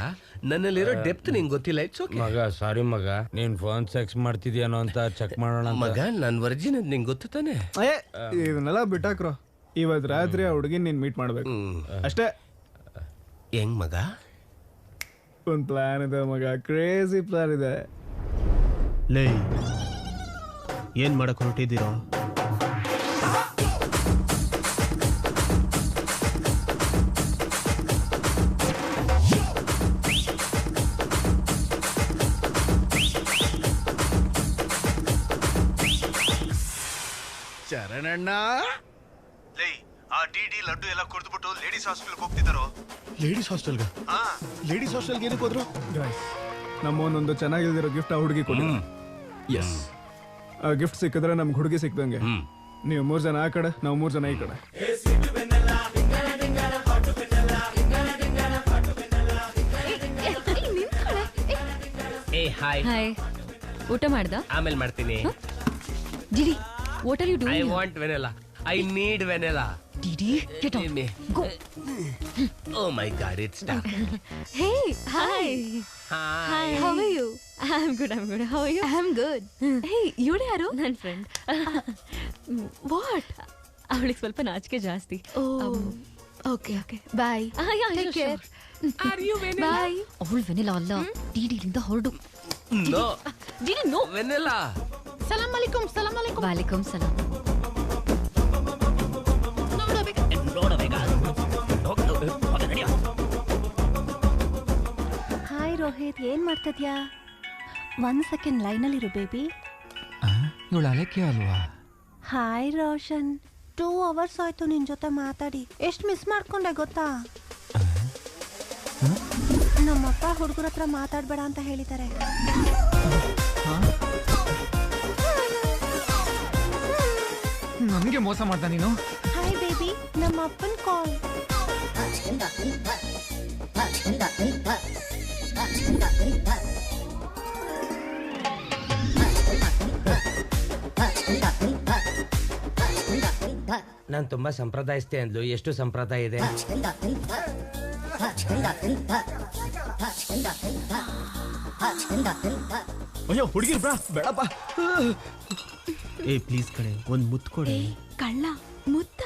ನನ್ನಲ್ಲಿರೋ ಡೆಪ್ತ್ ನಿಂಗೆ ಗೊತ್ತಿಲ್ಲ. ಇಟ್ಸ್ ಓಕೆ ಮಗ. ಸಾರಿ ಮಗ, ನೀನ್ ಫೋನ್ ಸೆಕ್ಸ್ ಮಾಡ್ತಿದ್ಯಾನೋ ಅಂತ ಚೆಕ್ ಮಾಡೋಣ ಮಗ. ನನ್ ವರ್ಜಿನ್ ಅಂತ ನಿಂಗೆ ಗೊತ್ತು ತಾನೆ? ಇದನ್ನೆಲ್ಲ ಬಿಟ್ಟಾಕ್ರೋ. ಇವತ್ ರಾತ್ರಿ ಆ ಹುಡುಗಿನ ನೀನ್ ಮೀಟ್ ಮಾಡ್ಬೇಕು ಅಷ್ಟೇ. ಹೆಂಗ್ ಮಗ? ಒಂದ್ ಪ್ಲಾನ್ ಇದೆ ಮಗ, ಕ್ರೇಜಿ ಪ್ಲಾನ್ ಇದೆ. ಲೇ ಏನ್ ಮಾಡಕ್ ಹೊರಟಿದ್ದೀರೋ? ಚರಣಣ್ಣ, ಲೇ ಆ ಡಿ ಲಡ್ಡು ಎಲ್ಲ ಕುಡಿದ್ಬಿಟ್ಟು ಲೇಡೀಸ್ ಹಾಸ್ಟೆಲ್ಗೆ ಹೋಗ್ತಿದ್ದಾರೋ. ಲೇಡೀಸ್ ಹಾಸ್ಟೆಲ್ಗ? ಲೇಡೀಸ್ ಹಾಸ್ಟೆಲ್ಗೆ ಏನಕ್ಕೆ ಹೋದ್ರು? ಗಾಯ್ಸ್ ನಮ್ಮೊಂದೊಂದು ಚೆನ್ನಾಗಿಲ್ದಿರೋ ಗಿಫ್ಟ್ ಆ ಹುಡುಗಿ ಕೊಡಿ. ಎಸ್, ಆ ಗಿಫ್ಟ್ ಸಿಕ್ಕಿದ್ರೆ ನಮ್ಗೆ ಹುಡುಗಿ ಸಿಕ್ದಂಗೆ. ನೀವು 3 ಜನ ಆ ಕಡೆ, ನಾವು 3 ಜನ ಈ ಕಡೆ. ಹಾಯ್ ಹಾಯ್, ಊಟ ಮಾಡ್ದ? ಆಮೇಲೆ ಮಾಡ್ತೀನಿ. DD, what are you I doing? Want Vanilla. I need Vanilla. DD, get out. Go. Oh my God, it's tough. Hey, hi. Hi. How are you? I'm good. How are you? I'm good. Hey, ಇವಳು ಯಾರು? ನನ್ನ friend. What? ಅವಳಿಗೆ ಸ್ವಲ್ಪ ನಾಚಿಕೆ ಜಾಸ್ತಿ. Okay bye. Take care. Bye. ಅವಳು Vanilla ಅಲ್ಲ, ಡಿಡಿಲಿಂದ ಹೊರಡು. No DD, no. ವೆನಿಲಾ. ಸಲಾಂ ಅಲೈಕುಂ. ವಾಲೇಕುಂ ಸಲಾಂ. ಹಾಯ್ ರೋಹಿತ್, ಏನ್ ಮಾಡ್ತಿದ್ಯಾ? 1 ಸೆಕೆಂಡ್ ಲೈನಲ್ಲಿರು ಬೇಬಿ. ಇವಳು ಅಲೆಕ್ಕೆ ಅಲ್ವಾ? ಹಾಯ್ ರೋಷನ್, 2 ಅವರ್ಸ್ ಆಯ್ತು ನಿನ್ ಜೊತೆ ಮಾತಾಡಿ. ಎಷ್ಟು ಮಿಸ್ ಮಾಡ್ಕೊಂಡೆ ಗೊತ್ತಾ? ನಮ್ಮಪ್ಪ ಹುಡುಗರ ಹತ್ರ ಮಾತಾಡ್ಬೇಡ ಅಂತ ಹೇಳಿದ್ದಾರೆ. ನನ್ಗೆ ಮೋಸ ಮಾಡ್ದ ನೀನು? ಹಾಯ್ ಬೇಬಿ, ನಮ್ಮ ಅಪ್ಪನ್ ಕಾಲ್. ನಾನು ತುಂಬಾ ಸಂಪ್ರದಾಯಿಸ್ತೆ ಅಂದ್ಲು. ಎಷ್ಟು ಸಂಪ್ರದಾಯ ಇದೆ? ಅಯ್ಯೋ ಹುಡುಗಿರ್ ಬ್ರಾ, ಬೇಡಪ್ಪ. ಏ ಪ್ಲೀಸ್ ಕಣೆ, ಒಂದ್ ಮುತ್ತು ಕೊಡಿ. ಕಳ್ಳ ಮುತ್ತ.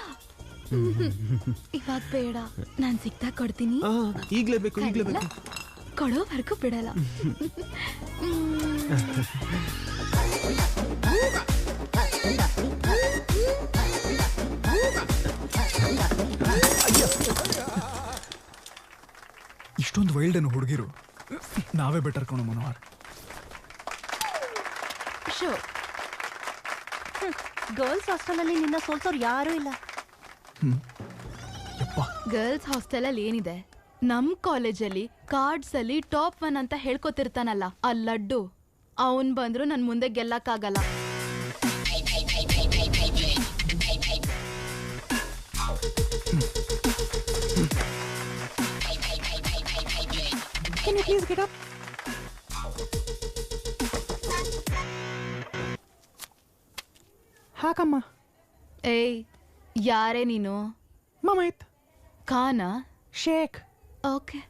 ಇವಾಗ ಬೇಡ, ನಾನ್ ಸಿಕ್ತಾ ಕೊಡ್ತೀನಿ. ಈಗ್ಲೇ ಬೇಕು. ಕೊಡೋವರೆಗೂ ಬಿಡಲ್ಲ. ಇಷ್ಟೊಂದು ವೈಲ್ಡ್ ಅನ್ನು ಹುಡುಗಿರು, ನಾವೇ ಬೆಟರ್ ಕಣೋ ಮನೋಹರ್. ಗರ್ಲ್ಸ್ ಹಾಸ್ಟೆಲಲ್ಲಿ ನಿನ್ನ ಸೋಲ್ಸೋರು ಯಾರೂ ಇಲ್ಲ. ಗರ್ಲ್ಸ್ ಹಾಸ್ಟೆಲ್ ಅಲ್ಲಿ ಏನಿದೆ? ನಮ್ ಕಾಲೇಜಲ್ಲಿ ಕಾರ್ಡ್ಸ್ ಅಲ್ಲಿ ಟಾಪ್ 1 ಅಂತ ಹೇಳ್ಕೊತಿರ್ತಾನಲ್ಲ ಆ ಲಡ್ಡು, ಅವನ್ ಬಂದ್ರು ನನ್ ಮುಂದೆ ಗೆಲ್ಲಕ್ಕಾಗಲ್ಲ. Can you please get up? ಹಾಕಮ್ಮ. ಏಯ್, ಯಾರೇ ನೀನು? ಮಮೈತ್. ಖಾನಾ? ಶೇಕ್. ಓಕೆ.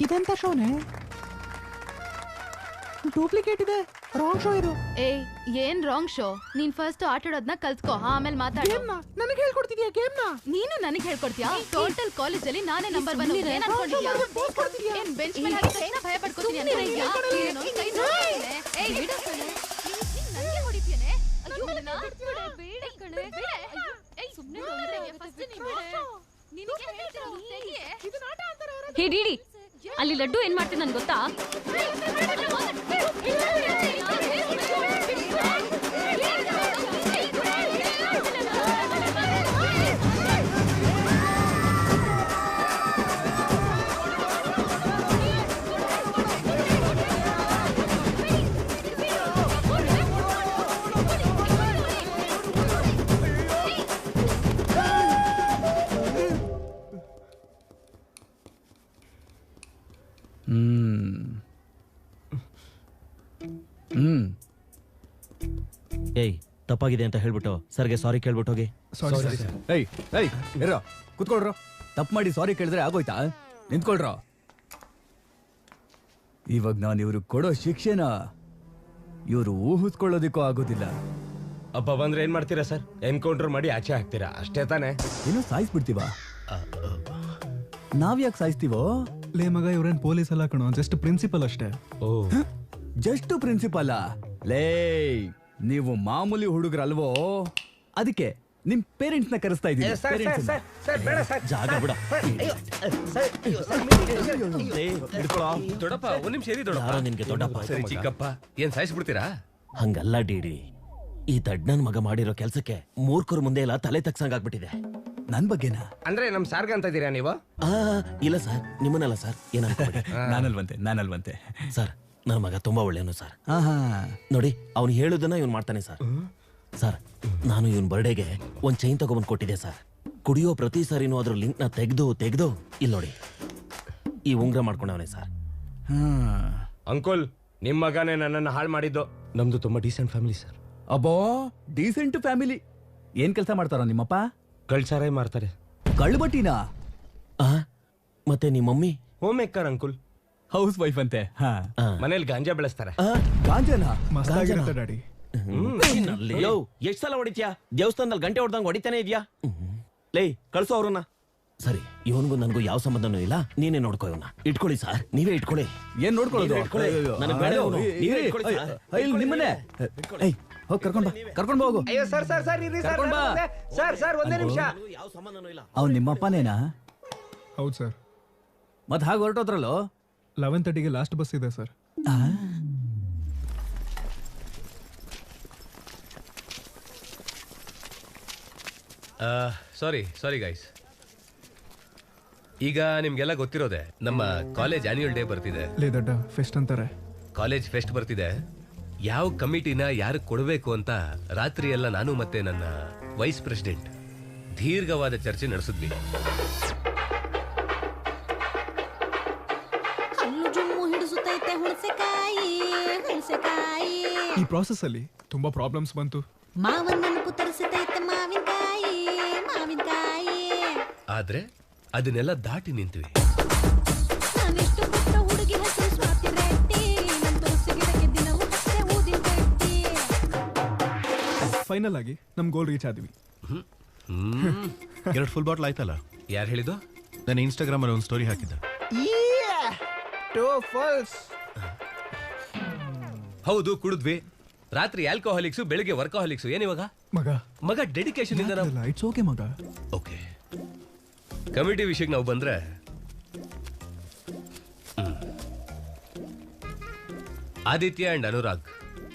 ಇದೆಂತ ಶೋನೆ? ಡೂಪ್ಲಿಕೇಟ್ ಇದೆ, ರಾಂಗ್ ಶೋ ಇದು. ಏಯ್, ಏನ್ ರಾಂಗ್ ಶೋ? ನೀನ್ ಫಸ್ಟ್ ಆಟಾಡೋದನ್ನ ಕಲ್ತ್ಕೋ, ಆಮೇಲೆ ಮಾತಾಡು. ನನಗೆ ಹೇಳ್ಕೊಡ್ತಿದ್ಯಾ ಗೇಮ್ನ? ನೀನು ನನಗೆ ಹೇಳ್ಕೊಡ್ತೀಯಾ? ಟೋಟಲ್ ಕಾಲೇಜಲ್ಲಿ ನಾನೇ ನಂಬರ್ 1. ಏನ್ ಅನ್ಕೊಂಡಿದ್ಯಾ? ಏನ್ ಬೆಂಚ್ ಮೇಲೆ ಹಾಕಿದ ತಕ್ಷಣ ಭಯ ಪಡ್ಕೋತೀನಿ ಅನ್ಕೊಂಡಿದ್ಯಾ? ಏನೋ ಕೈ ನೋಡ್ತಿದ್ದೇನೆ. ಏಯ್, ಬಿಡು ಕಣೆ. ನೀನ್ ನನಗೆ ಹೊಡಿತೀಯನೆ? ಅಯ್ಯೋ ನನ್ನ ಬೇಡ ಕಣೆ. ಏಯ್, ಸುಮ್ಮನೆ ನೋಡ್ರೆ ಫಸ್ಟ್ ನೀ ಬಿಡು. ನಿನಗೆ ಹೇಳ್ತಿರೋ ತೆಗಿಯೇ. ಇದನ್ನ ಆಟ ಅಂತಾರೆ ಅವರ. ಹೇ ಡಿಡಿ, ಅಲ್ಲಿ ಲಡ್ಡು ಏನ್ ಮಾಡ್ತೀನಿ ನನ್ ಗೊತ್ತಾ? ಏಯ್, ತಪ್ಪಾಗಿದೆ ಅಂತ ಹೇಳ್ಬಿಟ್ಟು ಸರ್ಗೆ ಸಾರಿ ಕೇಳ್ಬಿಟ್ಟು ಹೋಗಿ. ಏಯ್ ಇರೋ, ಕುತ್ಕೊಳ್ರೋ. ತಪ್ಪು ಮಾಡಿ ಸಾರಿ ಕೇಳಿದ್ರೆ ಆಗೋಯ್ತಾ? ನಿಂತ್ಕೊಳ್ರೋ. ಇವಾಗ ನಾನು ಇವ್ರು ಕೊಡೋ ಶಿಕ್ಷೆನ ಇವರು ಊಹಿಸ್ಕೊಳ್ಳೋದಿಕ್ಕೂ ಆಗೋದಿಲ್ಲ. ಅಪ್ಪ ಬಂದ್ರೆ ಏನ್ ಮಾಡ್ತೀರಾ ಸರ್? ಎನ್ಕೌಂಟರ್ ಮಾಡಿ ಆಚೆ ಹಾಕ್ತೀರಾ ಅಷ್ಟೇ ತಾನೆ? ಏನೋ ಸಾಯಿಸ್ಬಿಡ್ತೀವ? ನಾವ್ಯಾಕೆ ಸಾಯಿಸ್ತೀವೋ? ಲೇ ಮಗ, ಇವ್ರೇನ್ ಪೊಲೀಸ್ ಅಲ್ಲ ಕಣೋ, ಜಸ್ಟ್ ಪ್ರಿನ್ಸಿಪಲ್ ಅಷ್ಟೇ. ಓ, ಜಸ್ಟ್ ಪ್ರಿನ್ಸಿಪಲ್? ಲೇ, ನೀವು ಮಾಮೂಲಿ ಹುಡುಗರಲ್ವೋ? ಅದಕ್ಕೆ ನಿಮ್ ಪೇರೆಂಟ್ಸ್ ನ ಕರೆಸ್ತಾ ಇದ್ದೀನಿ ಜಾಗ ಬಿಡ ದೊಡ್ಡಪ್ಪ ಒಂದ್ ನಿಮಿಷ ಇರಿ ದೊಡ್ಡಪ್ಪ. ಯಾರೋ ನಿನ್ಗೆ ದೊಡ್ಡಪ್ಪ ಸರಿ ಚಿಕ್ಕಪ್ಪ ಏನ್ ಸಾಯಿಸ್ಬಿಡ್ತೀರಾ? ಹಂಗಲ್ಲ ಡಿಡಿ, ಈ ದಡ್ಡನ್ ಮಗ ಮಾಡಿರೋ ಕೆಲ್ಸಕ್ಕೆ ಮೂರ್ಖರ ಮುಂದೆ ಎಲ್ಲ ತಲೆ ತಗ್ಸಂಗಾಗ್ಬಿಟ್ಟಿದೆ. ನನ್ ಬಗ್ಗೆನಾ? ಅಂದ್ರೆ ನಮ್ ಸಾರ್ಗ ಅಂತ ಇದೀರಾ ನೀವು? ಇಲ್ಲ ಸರ್, ನಿಮ್ಮನ್ನಲ್ಲ ಸರ್. ನಾನಲ್ವಂತೆ ಸರ್, ನನ್ನ ಮಗ ತುಂಬಾ ಒಳ್ಳೆಯವನು ಸರ್. ನೋಡಿ, ಅವ್ನು ಹೇಳುದನ್ನ ಇವ್ನು ಮಾಡ್ತಾನೆ ಸರ್. ಸರ್, ನಾನು ಇವನ್ ಬರ್ಡೇಗೆ ಒಂದ್ ಚೈನ್ ತಗೊಂಡ್ಬಂದು ಕೊಟ್ಟಿದ್ದೆ ಸರ್. ಕುಡಿಯೋ ಪ್ರತಿ ಸಾರಿನೂ ಅದ್ರ ಲಿಂಕ್ ನ ತೆಗ್ದು ಇಲ್ಲಿ ನೋಡಿ ಈ ಉಂಗ್ರ ಮಾಡ್ಕೊಂಡವನೇ ಸರ್. ಅಂಕುಲ್, ನಿಮ್ ಮಗನೇ ನನ್ನನ್ನು ಹಾಳು ಮಾಡಿದ್ದು. ನಮ್ದು ತುಂಬಾ ಡೀಸೆಂಟ್ ಫ್ಯಾಮಿಲಿ ಸರ್. ಅಬ್ಬೋ, ಡೀಸೆಂಟ್ ಫ್ಯಾಮಿಲಿ. ಏನ್ ಕೆಲಸ ಮಾಡ್ತಾರ ನಿಮ್ಮಪ್ಪ? ಕಳ್ಸಾರೇ ಮಾಡ್ತಾರೆ. ಕಳ್ಬಟ್ಟಿನಾ? ಮತ್ತೆ ನಿಮ್ಮ mummy? Home maker uncle. House wife ಅಂತೆ. ಮನೇಲಿ ಗಾಂಜಾ ಬೆಳೆಸ್ತಾರೆ. ಗಾಂಜಾನಾ? ಮಸ್ತಾಗಿರುತ್ತೆ ಡ್ಯಾಡಿ. ಎಷ್ಟ್ ಸಲ ಹೊಡಿತ್ಯಾ? ದೇವಸ್ಥಾನದಲ್ಲಿ ಗಂಟೆ ಹೊಡೆದಂಗ್ ಹೊಡಿತಾನೆ ಇದ್ಯಾ? ಲೇ, ಕಳ್ಸೋ ಅವ್ರನ್ನ. ಸರಿ, ಇವನ್ಗೂ ನನ್ಗೂ ಯಾವ ಸಂಬಂಧನೂ ಇಲ್ಲ. ನೀನೇ ನೋಡ್ಕೋ ಇವನ್ನ. ಇಟ್ಕೊಳ್ಳಿ ಸರ್, ನೀವೇ ಇಟ್ಕೊಳ್ಳಿ. ಏನ್ ನೋಡ್ಕೊಳ್ಳೋದು? ನನಗೆ ಬೇಡ ಇವನು. ನೀವೇ ಇಟ್ಕೊಳ್ಳಿ ಸರ್. ನಿಮ್ಮನೆ ಹೋಗ್ ಕರ್ಕೊಂಡ್ ಹೋಗು. ಅಯ್ಯೋ ಸರ್ ಸರ್ ಸರ್ ಇರಿ ಸರ್. ಸರ್ ಸರ್ ಒಂದೇ ನಿಮಿಷ. ಯಾವ ಸಂಬಂಧನೂ ಇಲ್ಲ. ಅವ್ನು ನಿಮ್ಮಪ್ಪನೇನಾ? ಹೌದು ಸರ್. ಮತ್ ಹಾಗೆ ಹೊರಟೋದ್ರಲ್ಲೋ? 11:30ಗೆ ಲಾಸ್ಟ್ ಬಸ್ ಇದೆ ಸರ್. Sorry guys. ಈಗ ನಿಮ್ಗೆಲ್ಲ ಗೊತ್ತಿರೋದೆ, ನಮ್ಮ ಕಾಲೇಜ್ ಆನ್ಯುವಲ್ ಡೇ ಬರ್ತಿದೆ. ಲೇ ದಡ್ಡ, ಫೆಸ್ಟ್ ಅಂತಾರೆ. ಕಾಲೇಜ್ ಫೆಸ್ಟ್ ಬರ್ತಿದೆ. ಯಾವ ಕಮಿಟಿನ ಯಾರು ಕೊಡಬೇಕು ಅಂತ ರಾತ್ರಿ ಎಲ್ಲ ನಾನು ಮತ್ತೆ ನನ್ನ ವೈಸ್ ಪ್ರೆಸಿಡೆಂಟ್ ದೀರ್ಘವಾದ ಚರ್ಚೆ ನಡೆಸಿದ್ವಿ. ಈ ಪ್ರಾಸೆಸ್ ಅಲ್ಲಿ ತುಂಬಾ ಪ್ರಾಬ್ಲಮ್ಸ್ ಬಂತು. ಆದ್ರೆ ಅದನ್ನೆಲ್ಲ ದಾಟಿ ನಿಂತ್ವಿ. ಫೈನಲ್ ಆಗಿ ನಮ್ ಗೋಲ್ ರೀಚ್ ಆದ್ವಿ. 2 ಫುಲ್ ಬಾಟ್ಲ್ ಆಯ್ತಲ್ಲ? ಯಾರು ಹೇಳಿದ್ದು? ನಾನು ಇನ್ಸ್ಟಾಗ್ರಾಮ್ ಅಲ್ಲಿ ಒಂದು ಸ್ಟೋರಿ ಹಾಕಿದ್ದೆ. ಹೌದು, ಕುಡಿದ್ವಿ. ರಾತ್ರಿ ಆಲ್ಕೋಹಾಲಿಕ್ಸು, ಬೆಳಿಗ್ಗೆ ವರ್ಕೋಹಾಲಿಕ್ಸು. ಏನಿವಾಗ ಮಗ ಡೆಡಿಕೇಶನ್ ಇಂದ ಇಟ್ಸ್ ಓಕೆ ಮಗ. ಓಕೆ, ಕಮಿಟಿ ವಿಷಯಕ್ಕೆ ನಾವು ಬಂದ್ರೆ, ಆದಿತ್ಯ ಅಂಡ್ ಅನುರಾಗ್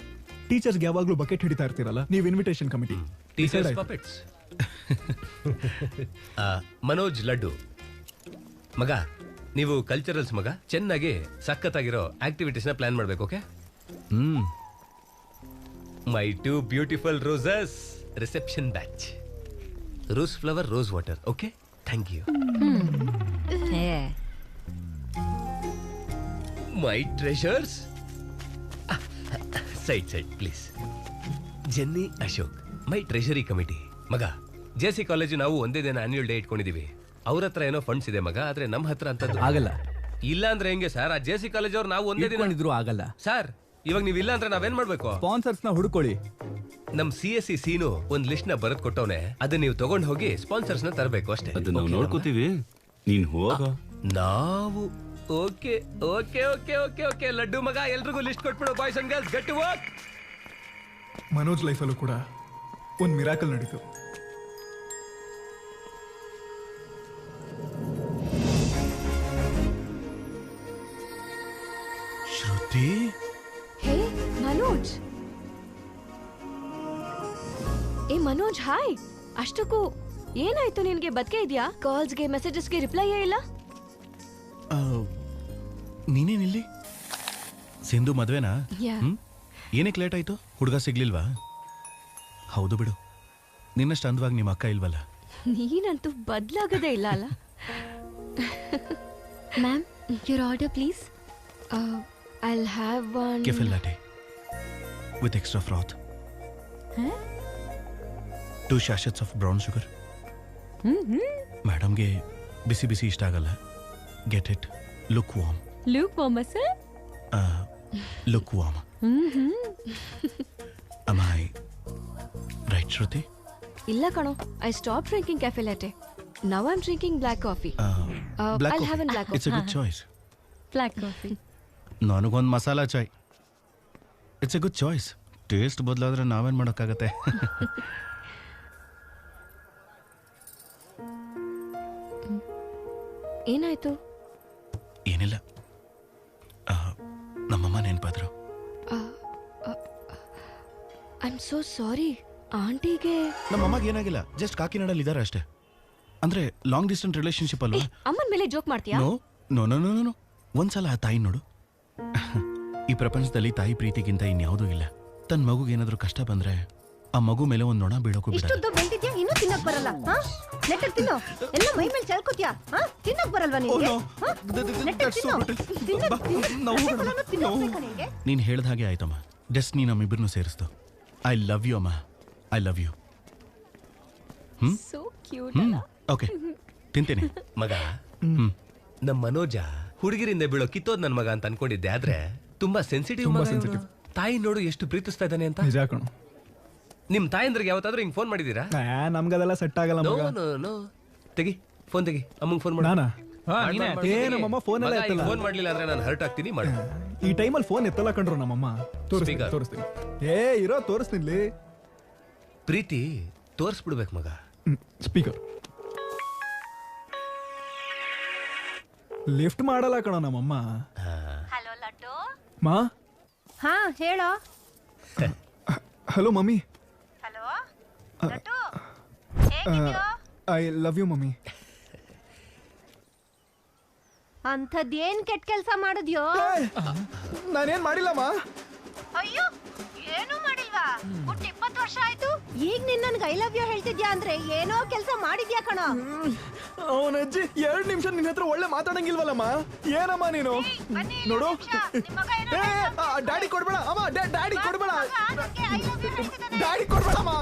ಟೀಚರ್ಸ್ಗೆ ಯಾವಾಗ್ಲೂ ಬಕೆಟ್ ಹಿಡಿತಾ ಇರ್ತೀರಲ್ಲ, ನೀವು invitation committee. Teachers puppets. Manoj Laddu ಮಗ, ನೀವು ಕಲ್ಚರಲ್ಸ್ ಮಗ. ಚೆನ್ನಾಗಿ ಸಖತ್ತಾಗಿರೋ ಆಕ್ಟಿವಿಟೀಸ್ ನ ಪ್ಲಾನ್ ಮಾಡ್ಬೇಕು. Okay? My 2 beautiful roses reception batch. Rose flower, rose water. Okay, thank you. My treasures, side please. Jenny, Ashok, my treasury committee. ಮಗ, ಜೆಸಿ ಕಾಲೇಜು ನಾವು ಒಂದೇ ದಿನ ಆನ್ಯುವಲ್ ಡೇ ಇಟ್ಕೊಂಡಿದೀವಿ. ಅವ್ರ ಹತ್ರ ಏನೋ ಫಂಡ್ಸ್ ಇದೆ ಮಗ, ಆದ್ರೆ ನಮ್ಮ ಹತ್ರ ಅಂತದ್ದು ಆಗಲ್ಲ. ಇಲ್ಲ ಅಂದ್ರೆ ಹೆಂಗೆ ಸರ್? ಆ ಜೆಸಿ ಕಾಲೇಜ್ ಅವ್ರು ನಾವು ಒಂದೇ ದಿನ ಇದ್ರು ಆಗಲ್ಲ ಸರ್. ಇವಾಗ ನೀವ್ ಇಲ್ಲ ಅಂದ್ರೆ ನಾವೇನ್ ಮಾಡ್ಬೇಕು? ಸ್ಪಾನ್ಸರ್ಸ್ ನ ಹುಡುಕೊಳ್ಳಿ. ನಮ್ CSC ಸೀನು ಒಂದ್ ಲಿಸ್ಟ್ ನ ಬರೆದ್ ಕೊಟ್ಟವನೆ. ಅದನ್ನ ನೀವು ತಗೊಂಡ್ ಹೋಗಿ ಸ್ಪಾನ್ಸರ್ಸ್ ನ ತರಬೇಕು ಅಷ್ಟೇ. ಅದು ನಾವು ನೋಡ್ಕೋತೀವಿ, ನೀನ್ ಹೋಗ. ನಾವು okay okay okay okay okay. Laddu ಮಗ, ಎಲ್ರಿಗೂ ಲಿಸ್ಟ್ ಕೊಟ್ಬಿಡು. Boys and girls, get to work. Manoj ಲೈಫಲ್ಲೂ ಕೂಡ ಒಂದು ಮಿರಾಕಲ್ ನಡೀತು. ಶ್ರುತಿ, ಹೇ ಮನೋಜ್. ಮನೋಜ್, ಹಾಯ್. ಅಷ್ಟಕ್ಕೂ ಏನಾಯ್ತು ನಿನ್ಗೆ? ಬದುಕೆ ಇದೆಯಾ? ಕಾಲ್ಸ್ಗೆ ಮೆಸೇಜಸ್ಗೆ ರಿಪ್ಲೈಯೇ ಇಲ್ಲ. ನೀನೇನಿಲ್ಲಿ? ಸಿಂಧು ಮದ್ವೆನಾ? ಏನಕ್ಕೆ ಲೇಟ್ ಆಯ್ತು? ಹುಡುಗ ಸಿಗ್ಲಿಲ್ವಾ? ಹೌದು ಬಿಡು, ನಿನ್ನಷ್ಟು ಅಂದವಾಗಿ ನಿಮ್ಮ ಅಕ್ಕ ಇಲ್ವಲ್ಲ. ನೀನಂತೂ ಬದಲಾಗದೇ ಇಲ್ಲ ಅಲ್ಲ. Ma'am, your order please. I'll have one cafe latte with extra froth. 2 sachets of brown sugar. ಮೇಡಮ್ಗೆ ಬಿಸಿ ಬಿಸಿ ಇಷ್ಟ ಆಗಲ್ಲ. Get it look warm. Look warm sir? Look warm. Am I right, Shruti? ಇಲ್ಲ ಕಣೋ, I stopped drinking cafe latte. Now I'm drinking black coffee. Black I'll coffee. have a black coffee. It's a good choice. Black coffee. ನನಗೊಂದು masala chai. It's a good choice. Taste ಬದಲಾದ್ರೆ ನಾವೇನು ಮಾಡೋಕ್ಕಾಗತ್ತೆ? ಏನಾಯ್ತು? ಏನಿಲ್ಲ, ನಮ್ಮಮ್ಮ ನೆನಪಾದ್ರು. I am so sorry. ಆಂಟಿಗೆ ನಮ್ಮಮ್ಮಗೆ ಏನಾಗಿಲ್ಲ, ಜಸ್ಟ್ ಕಾಕಿನಾಡಲ್ಲಿ ಇದ್ದಾರೆ ಅಷ್ಟೇ. ಅಂದ್ರೆ ಲಾಂಗ್ ಡಿಸ್ಟೆನ್ಸ್ ರಿಲೇಶನ್ಶಿಪ್ ಅಲ್ವಾ? ಅಮ್ಮನ ಮೇಲೆ ಜೋಕ್ ಮಾಡ್ತೀಯಾ? No no no no no. ಒಂದ್ಸಲ ಆ ತಾಯಿ ನೋಡು. ಈ ಪ್ರಪಂಚದಲ್ಲಿ ತಾಯಿ ಪ್ರೀತಿಗಿಂತ ಇನ್ಯಾವುದೂ ಇಲ್ಲ. ತನ್ನ ಮಗುಗೆ ಏನಾದ್ರೂ ಕಷ್ಟ ಬಂದ್ರೆ ಆ ಮಗು ಮೇಲೆ ಒಂದ್ ನೊಣ ಬೀಳೋಕು ಬಿಡ. ಇಷ್ಟೊಂದು ಬೆಳ್ದಿದ್ಯಾ, ಇನ್ನೂ ತಿನ್ನಕ್ ಬರಲ್ಲ? ನೆಟ್ಟಗ್ ತಿನ್ನು, ಎಲ್ಲ ಮೈ ಮೇಲೆ ಚೆಲ್ಕೋತ್ಯಾ? ತಿನ್ನಕ್ ಬರಲ್ವಾ ನಿನ್ಗೆ? ನೆಟ್ಟಗ್ ತಿನ್ನು. ನೀನ್ ಹೇಳ್ದ ಹಾಗೆ ಆಯ್ತಮ್ಮ. ಡೆಸ್ಟಿನಿ ನಮ್ಮಿಬ್ಬರನ್ನು ಸೇರಿಸ್ತು. ಐ ಲವ್ ಯು ಅಮ್ಮ, I love you. So cute ಅಲ್ಲ? ಓಕೆ, ತಿಂತೇನೆ ಮಗ. ನಮ್ಮ ಮನೋಜ ಹುಡುಗಿರಿಂದ ಬೀಳೋ ಕಿತ್ತೋದ್ ನನ್ ಮಗ ಅಂತ ಅನ್ಕೊಂಡಿದ್ದೆ, ಆದ್ರೆ ತುಂಬಾ ಸೆನ್ಸಿಟಿವ್. ತಾಯಿ ನೋಡು ಎಷ್ಟು ಪ್ರೀತಿಸ್ತಾ ಇದ್ದಾನೆ ಅಂತ. ನಿಜ ಕಣೋ. ನಿಮ್ ತಾಯಂದ್ರಿಗೆ ಯಾವತ್ತಾದ್ರೂ ಹಿಂಗ್ ಫೋನ್ ಮಾಡಿದೀರಾ? ನಮ್ಗದೆಲ್ಲ ಸೆಟ್ ಆಗಲ್ಲ ಮಗ. ತೆಗಿ ಫೋನ್, ತೆಗಿ ಅಮ್ಮಂಗ್ ಫೋನ್ ಮಾಡಿ. ನಮ್ಮಮ್ಮ ಫೋನ್ ಎಲ್ಲ ಎತ್ತಲ್ಲ. ಫೋನ್ ಮಾಡ್ಲಿಲ್ಲ ಅಂದ್ರೆ ನಾನು ಹರ್ಟ್ ಆಗ್ತೀನಿ. ಮಾಡಿ. ಈ ಟೈಮಲ್ಲಿ ಫೋನ್ ಎತ್ತಲ್ಲ ಕಣ್ರು ನಮ್ಮಮ್ಮ. ತೋರಿಸ್ತೀನಿ. ಇರೋ ತೋರಿಸ್ತೀನಿ. ಪ್ರೀತಿ ತೋರಿಸ್ಬಿಡ್ಬೇಕು ಮಗ. ಸ್ಪೀಕರ್ ಲಿಫ್ಟ್ ಮಾಡಲ್ಲ ಕಣೋ ನಮ್ಮಮ್ಮ. ಹಲೋ ಲಡ್ಡು. ಮಾ. ಹಾ ಹೇಳೋ. Hello mummy. ಹಲೋ ಲಡ್ಡು, ಹೇಗಿದ್ಯೋ? I love you mummy. ಅಂಥದ್ದೇನ್ ಕೆಟ್ಟ ಕೆಲಸ ಮಾಡಿದ್ಯೋ? ನಾನೇನ್ ಮಾಡಿಲ್ಲಮ್ಮ. ಅಯ್ಯೋ, ಏನೂ ಮಾಡಿಲ್ವಾ? ಹುಟ್ಟು 20 ವರ್ಷ ಆಯ್ತು, ಈಗ ನೀನ್ ನನ್ಗೆ ಐ ಲವ್ ಯು ಹೇಳ್ತಿದ್ಯಾ ಅಂದ್ರೆ ಏನೋ ಕೆಲಸ ಮಾಡಿದ್ಯಾ ಕಣೋ. ಅವನಜ್ಜಿ 2 ನಿಮಿಷ ನಿನ್ನ ಹತ್ರ ಒಳ್ಳೆ ಮಾತಾಡಂಗಿಲ್ವಲ್ಲಮ್ಮ. ಏನಮ್ಮ ನೀನು? ನೋಡು, ಡ್ಯಾಡಿ ಕೊಡ್ಬೇಡ ಅಮ್ಮ, ಡ್ಯಾಡಿ ಕೊಡ್ಬೇಡ, ಡ್ಯಾಡಿ ಕೊಡ್ಬೇಡಮ್ಮ.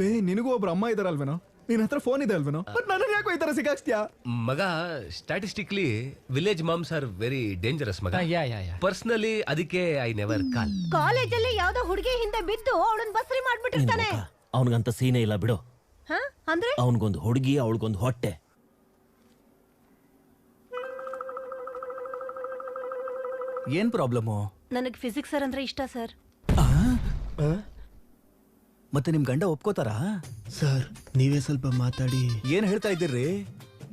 ಲೇ, ನಿನಗೂ ಒಬ್ರು ಅಮ್ಮ ಇದಾರಲ್ವೇನೋ? ನಿನ್ನ ಹತ್ರ ಫೋನ್ ಇದೆ ಅಲ್ವೇನೋ? ಬಟ್ ನನ್ನ ಯಾಕೋ ಈ ತರ ಸಿಗಾಕ್ಸ್ತೀಯಾ? ಮಗ, statistically village moms are very dangerous ಮಗ. ಪರ್ಸನಲಿ ಅದಕ್ಕೆ ಐ ನೆವರ್ ಕಾಲ್. ಕಾಲೇಜಲ್ಲಿ ಯಾವ್ದೋ ಹುಡುಗಿ ಹಿಂದೆ ಬಿದ್ದು ಅವಳನ್ನ ಬಸ್ರಿ ಮಾಡ್ಬಿಟ್ಟಿರ್ತಾನೆ. ಅವನಿಗಂತ ಸೀನೆ ಇಲ್ಲ ಬಿಡು. ಅಂದ್ರೆ ಅವನಿಗೊಂದು ಹುಡುಗಿ, ಅವಳಿಗೊಂದು ಹೊಟ್ಟೆ. ಏನ್ ಪ್ರಾಬ್ಲಮ್ಮು? ನನಗೆ ಫಿಸಿಕ್ಸ್ ಸರ್ ಅಂದ್ರೆ ಇಷ್ಟ ಸರ್. ಮತ್ತೆ ನಿಮ್ ಗಂಡ ಒಪ್ಕೋತಾರಾ? ಸರ್ ನೀವೇ ಸ್ವಲ್ಪ ಮಾತಾಡಿ. ಏನ್ ಹೇಳ್ತಾ ಇದ್ದೀರಿ?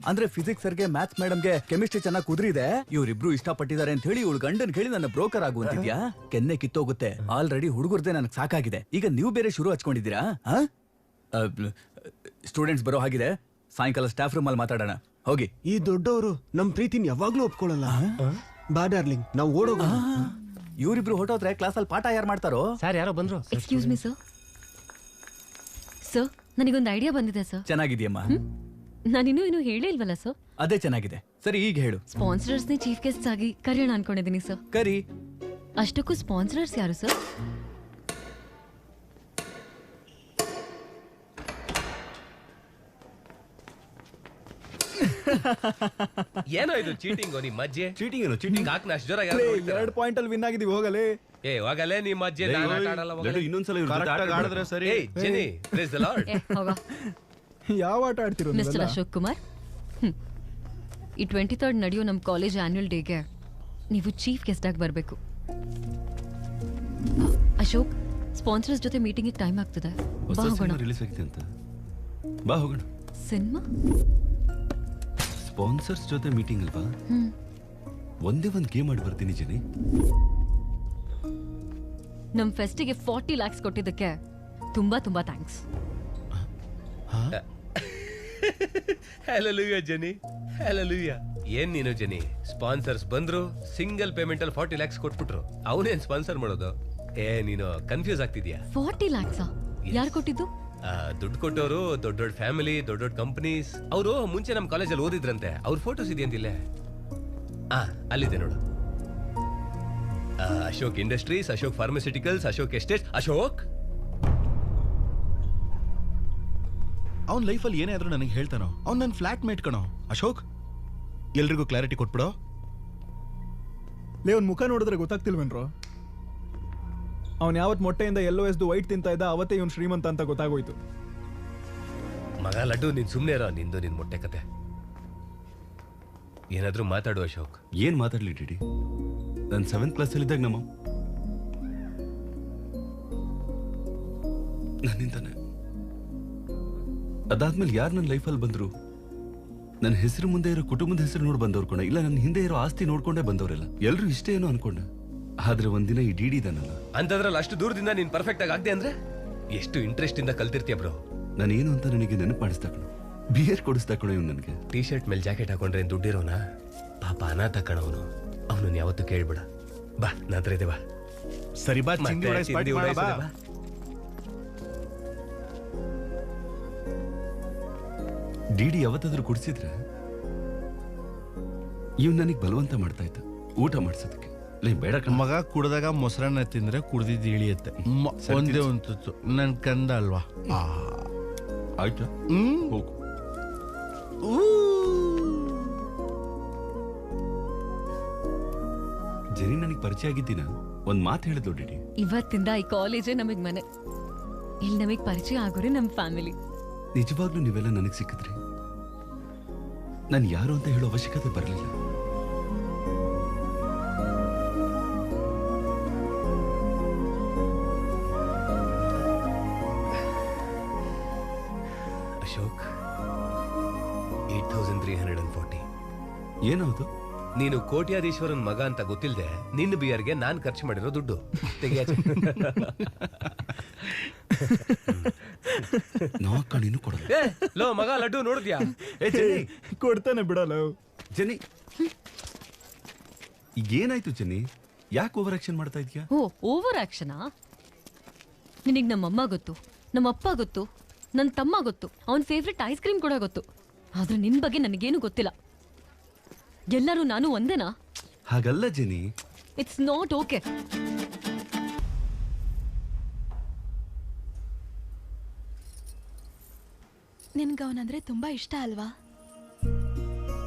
ಅಂದ್ರೆ ಫಿಸಿಕ್ಸ್ ಸರ್ಗೆ, ಮ್ಯಾಥ್ಸ್ ಮೇಡಮ್ಗೆ ಕೆಮಿಸ್ಟ್ರಿ ಚೆನ್ನಾಗಿ ಕುದುರಿದೆ, ಇವ್ರಿಬ್ರು ಇಷ್ಟಪಟ್ಟಿದ್ದಾರೆ ಅಂತ ಹೇಳಿ ಇವಳು ಗಂಡನ್ ಕೇಳಿ ನನ್ನ ಬ್ರೋಕರ್ ಆಗುವಂತಿದ್ಯಾ? ಕೆನ್ನೆ ಕಿತ್ತೋಗುತ್ತೆ. ಆಲ್ರೆಡಿ ಹುಡುಗರ್ದೆ ನನಗೆ ಸಾಕಾಗಿದೆ. ಈಗ ನೀವು ಬೇರೆ ಶುರು ಹಚ್ಕೊಂಡಿದ್ದೀರಾ? ಸ್ಟೂಡೆಂಟ್ಸ್ ಬರೋ ಹಾಗಿದೆ, ಸಾಯಂಕಾಲ ಸ್ಟಾಫ್ ರೂಮ್ ಅಲ್ಲಿ ಮಾತಾಡೋಣ. ಹೋಗಿ. ಈ ದೊಡ್ಡವರು ನಮ್ ಪ್ರೀತಿನ ಯಾವಾಗ್ಲೂ ಒಪ್ಕೊಳ್ಳಲ್ಲ. ಬಾ ಡಾರ್ಲಿಂಗ್, ನಾವು ಓಡೋಗ. ಇವರಿಬ್ರು ಹೊಟ್ಟೋದ್ರೆ ಕ್ಲಾಸಲ್ಲಿ ಪಾಠ ಯಾರು ಮಾಡ್ತಾರೋ? ಸರ್ ಯಾರೋ ಬಂದ್ರು. Excuse me sir. ಸರ್, ನನಗೊಂದು ಐಡಿಯಾ ಬಂದಿದೆ ಸರ್. ಚೆನ್ನಾಗಿದೆಯಮ್ಮ. ನಾನಿನ್ನೂ ಏನು ಹೇಳೇ ಇಲ್ವಲ್ಲ ಸರ್? ಅದೇ ಚೆನ್ನಾಗಿದೆ. ಸರಿ, ಈಗ ಹೇಳು. ಸ್ಪಾನ್ಸರ್ಸ್ನೇ ಚೀಫ್ ಗೆಸ್ಟ್ ಆಗಿ ಕರೆಯೋಣ ಅನ್ಕೊಂಡಿದ್ದೀನಿ ಸರ್. ಕರಿ. ಅಷ್ಟಕ್ಕೂ ಸ್ಪಾನ್ಸರ್ಸ್ ಯಾರು ಸರ್? ಏನೋ ಇದು ಚೀಟಿಂಗ್? ನಿಮ್ಮ ಅಜ್ಜಿ ಚೀಟಿಂಗ್ ಏನೋ? ಚೀಟಿಂಗ್ ಹಾಕ್ನ ಅಷ್ಟು ಜೋರಾಗಿ 2 ಪಾಯಿಂಟ್ ಅಲ್ಲಿ ವಿನ್ ಆಗಿದೀವಿ. ಹೋಗಲೇ. ಹೋಗಲೇ ನಿಮ್ಮ ಅಜ್ಜಿ. ನಾನು ಆಟ ಆಡಲ್ಲ. ಇನ್ನೊಂದ್ಸಲ ಆಡಿದ್ರೆ ಸರಿ. ಜೆನಿ, ಪ್ರೇಸ್ ದ ಲಾರ್ಡ್. ಹೋಗ. ಯಾವ ಆಟ ಆಡ್ತಿರೋ ಮಿಸ್ಟರ್ ಅಶೋಕ್ ಕುಮಾರ್, ಈ 23rd ನಡೆಯೋ ನಮ್ಮ ಕಾಲೇಜ್ ಆನ್ಯುವಲ್ ಡೇಗೆ ನೀವು ಚೀಫ್ ಗೆಸ್ಟ್ ಆಗಿ ಬರಬೇಕು. ಅಶೋಕ್, ಸ್ಪಾನ್ಸರ್ಸ್ ಜೊತೆ ಮೀಟಿಂಗ್ ಟೈಮ್ ಆಗ್ತದೆ. ಬಾ ಹೋಗೋಣ. ರಿಲೀಸ್ ಆಗಿದೆ ಅಂತ. ಬಾ ಹೋಗೋಣ. ಸಿನಿಮಾ ಸ್ಪಾನ್ಸರ್ಸ್ ಜೊತೆ ಮೀಟಿಂಗ್ ಅಲ್ವಾ? ಒಂದೇ ಒಂದು ಗೇಮ್ ಆಡಿ ಬರ್ತೀನಿ ಜೆನಿ. ನಮ್ ಫೆಸ್ಟಿಗೆ 40 lakhs ಕೊಟ್ಟಿದ್ದಕ್ಕೆ ತುಂಬಾ ತುಂಬಾ ಥ್ಯಾಂಕ್ಸ್. Hallelujah ಜೆನಿ, hallelujah. ಏನ್ ನೀನು ಜೆನಿ, ಸ್ಪಾನ್ಸರ್ಸ್ ಬಂದ್ರು, ಸಿಂಗಲ್ ಪೇಮೆಂಟ್ ಅಲ್ಲಿ 40 lakhs ಕೊಟ್ಬಿಟ್ರು. ಅವನೇನ್ ಸ್ಪಾನ್ಸರ್ ಮಾಡೋದು? ನೀನು ಕನ್ಫ್ಯೂಸ್ ಆಗ್ತಿದ್ಯಾ? 40 lakhs ಯಾರು ಕೊಟ್ಟಿದ್ದು? ದುಡ್ಡು ಕೊಟ್ಟವರು ದೊಡ್ಡ ದೊಡ್ಡ ಫ್ಯಾಮಿಲಿ, ದೊಡ್ಡ ದೊಡ್ಡ ಕಂಪನೀಸ್. ಅವರು ಮುಂಚೆ ನಮ್ಮ ಕಾಲೇಜಲ್ಲಿ ಓದಿದ್ರಂತೆ. ಅವ್ರ ಫೋಟೋಸ್ ಇದೆಯಂತಿಲ್ಲ. ಅಲ್ಲಿದೆ ನೋಡು. Ashok industries, Ashok pharmaceuticals, Ashok estates. Ashok ಅವ್ನ ಲೈಫಲ್ಲಿ ಏನೇ ಆದ್ರೂ ನನಗೆ ಹೇಳ್ತಾನೋ. ಅವ್ನು ನನ್ನ ಫ್ಲಾಟ್ ಮೇಟ್ ಕಣೋ ಅಶೋಕ್. ಎಲ್ರಿಗೂ ಕ್ಲಾರಿಟಿ ಕೊಟ್ಬಿಡೋ. ಲೇ, ಅವ್ನ ಮುಖ ನೋಡಿದ್ರೆ ಗೊತ್ತಾಗ್ತಿಲ್ವೇನ್ರೋ? ಅವ್ನು ಯಾವತ್ ಮೊಟ್ಟೆಯಿಂದ ಎಲ್ಲೋ ಎಸ್ದು ವೈಟ್ ತಿಂತ ಇದ್ದ, ಅವತ್ತೇ ಇವ್ನು ಶ್ರೀಮಂತ ಅಂತ ಗೊತ್ತಾಗೋಯ್ತು. ಮಗ ಲಡ್ಡು, ನೀನ್ ಸುಮ್ನೆ ಇರೋ. ನಿಂದು ನಿನ್ ಮೊಟ್ಟೆ ಕತೆ. ಏನಾದ್ರೂ ಮಾತಾಡು ಅಶೋಕ್. ಏನ್ ಮಾತಾಡ್ಲಿ ಡಿಡಿ? ನಾನು 7th ಕ್ಲಾಸಲ್ಲಿ ಇದ್ದಾಗ ನನ್ನಿಂದಾನೆ ಅದಾದ್ಮೇಲೆ ಯಾರು ನನ್ನ ಲೈಫಲ್ಲಿ ಬಂದ್ರು ನನ್ನ ಹೆಸರು ಮುಂದೆ ಇರೋ ಕುಟುಂಬದ ಹೆಸರು ನೋಡಿ ಬಂದವ್ರು ಕೊಡ, ಇಲ್ಲ ನನ್ನ ಹಿಂದೆ ಇರೋ ಆಸ್ತಿ ನೋಡ್ಕೊಂಡೇ ಬಂದವರೆಲ್ಲ. ಎಲ್ಲರೂ ಇಷ್ಟೇ ಏನೋ ಅನ್ಕೊಂಡೆ. ಆದ್ರೆ ಒಂದಿನ ಈ ಡಿಡಿ ಇದಾನಲ್ಲ, ಅಂತದ್ರಲ್ಲಿ ಅಷ್ಟು ದೂರದಿಂದ ನೀನ್ ಪರ್ಫೆಕ್ಟ್ ಆಗಿ ಆಗ್ದೆ ಅಂದ್ರೆ ಎಷ್ಟು ಇಂಟ್ರೆಸ್ಟ್ ಇಂದ ಕಲ್ತಿರ್ತೀಯ ಬ್ರೋ. ನಾನೇನು ಅಂತ ನನಗೆ ನೆನಪು ಮಾಡಿಸ್ತಾ ಕಣ, ಬಿಯರ್ ಕೊಡಿಸ್ತಾ ಕಣ ಇವ್ನು ನನಗೆ. ಟೀ ಶರ್ಟ್ ಮೇಲೆ ಜಾಕೆಟ್ ಹಾಕೊಂಡ್ರೆ ದುಡ್ಡಿರೋನ ಪಾಪ ಅನಾಥ ಕಣವನು. ಅವನನ್ನ ಯಾವತ್ತೂ ಕೇಳ್ಬೇಡ. ಬಾ ನಾತ್ರ ಇದೆ ಬಾ. ಸರಿ ಬಾ, ಚಿಂದಿ ಉಡಾಯಿಸಿ ಪಾರ್ಟಿ ಮಾಡೋಣ ಬಾ. ಡಿಡಿ ಯಾವತ್ತಾದ್ರೂ ಕುಡಿಸಿದ್ರೆ ಇವ್ ನನಗೆ ಬಲವಂತ ಮಾಡ್ತಾ ಇದ್ದ ಊಟ ಮಾಡ್ಸೋದಕ್ಕೆ. ಬೇಡ ಮಗ ಕುಡ್ದಾಗ ಮೊಸರನ್ನ ತಿಂದ್ರೆ ಕುಡ್ದಿದ್ದು ಇಳಿಯುತ್ತೆ. ಒಂದೇ ಒಂದು ತುತ್ತು ನನ್ ಕಂದ ಅಲ್ವಾ. ಆಯ್ತಾ? ಹೋಗು. ಜರಿ ನನಗೆ ಪರಿಚಯ ಆಗಿದ್ದೀನ ಒಂದ್ ಮಾತು ಹೇಳಿದ್ಲು ಡಿಡಿ. ಇವತ್ತಿಂದ ಈ ಕಾಲೇಜೇ ನಮಗ್ ಮನೆ. ಇಲ್ಲಿ ನಮಗ್ ಪರಿಚಯ ಆಗೋರೆ ನಮ್ ಫ್ಯಾಮಿಲಿ. ನಿಜವಾಗ್ಲೂ ನೀವೆಲ್ಲ ನನಗೆ ಸಿಕ್ಕಿದ್ರಿ. ನಾನು ಯಾರು ಅಂತ ಹೇಳೋ ಅವಶ್ಯಕತೆ ಬರಲಿಲ್ಲ. ಅಶೋಕ್, 8340. ಏನದು? ನೀನು ಕೋಟ್ಯಾಧೀಶ್ವರನ್ ಮಗ ಅಂತ ಗೊತ್ತಿಲ್ಲದೆ ನಿನ್ನ ಬಿಯರ್ಗೆ ನಾನ್ ಖರ್ಚು ಮಾಡಿರೋ ದುಡ್ಡು ತೆಗಿಯಾಚೆ. ಲೋ ಮಗ ಲಡ್ಡು ನೋಡಿದ್ಯಾ? ಕೊಡ್ತಾನೆ ಬಿಡಲ್ಲ ಜನಿ. ಈಗೇನಾಯ್ತು ಜನಿ? ಯಾಕೆ ಓವರ್ ಆಕ್ಷನ್ ಮಾಡ್ತಾ ಇದ್ಯಾ? ಓ ಓವರ್ ಆಕ್ಷನಾ? ನಿನಗ್ ನಮ್ಮಮ್ಮ ಗೊತ್ತು, ನಮ್ಮಪ್ಪ ಗೊತ್ತು, ನನ್ನ ತಮ್ಮ ಗೊತ್ತು, ಅವನ್ ಫೇವ್ರೆಟ್ ಐಸ್ ಕ್ರೀಮ್ ಕೂಡ ಗೊತ್ತು. ಆದ್ರೆ ನಿನ್ ಬಗ್ಗೆ ನನಗೇನು ಗೊತ್ತಿಲ್ಲ. ಎಲ್ಲರೂ ನಾನು ಒಂದೇನಾ? ಹಾಗಲ್ಲ ಜನಿ. It's not okay. ನಿನ್ಗೆ ಅವನಂದ್ರೆ ತುಂಬಾ ಇಷ್ಟ ಅಲ್ವಾ?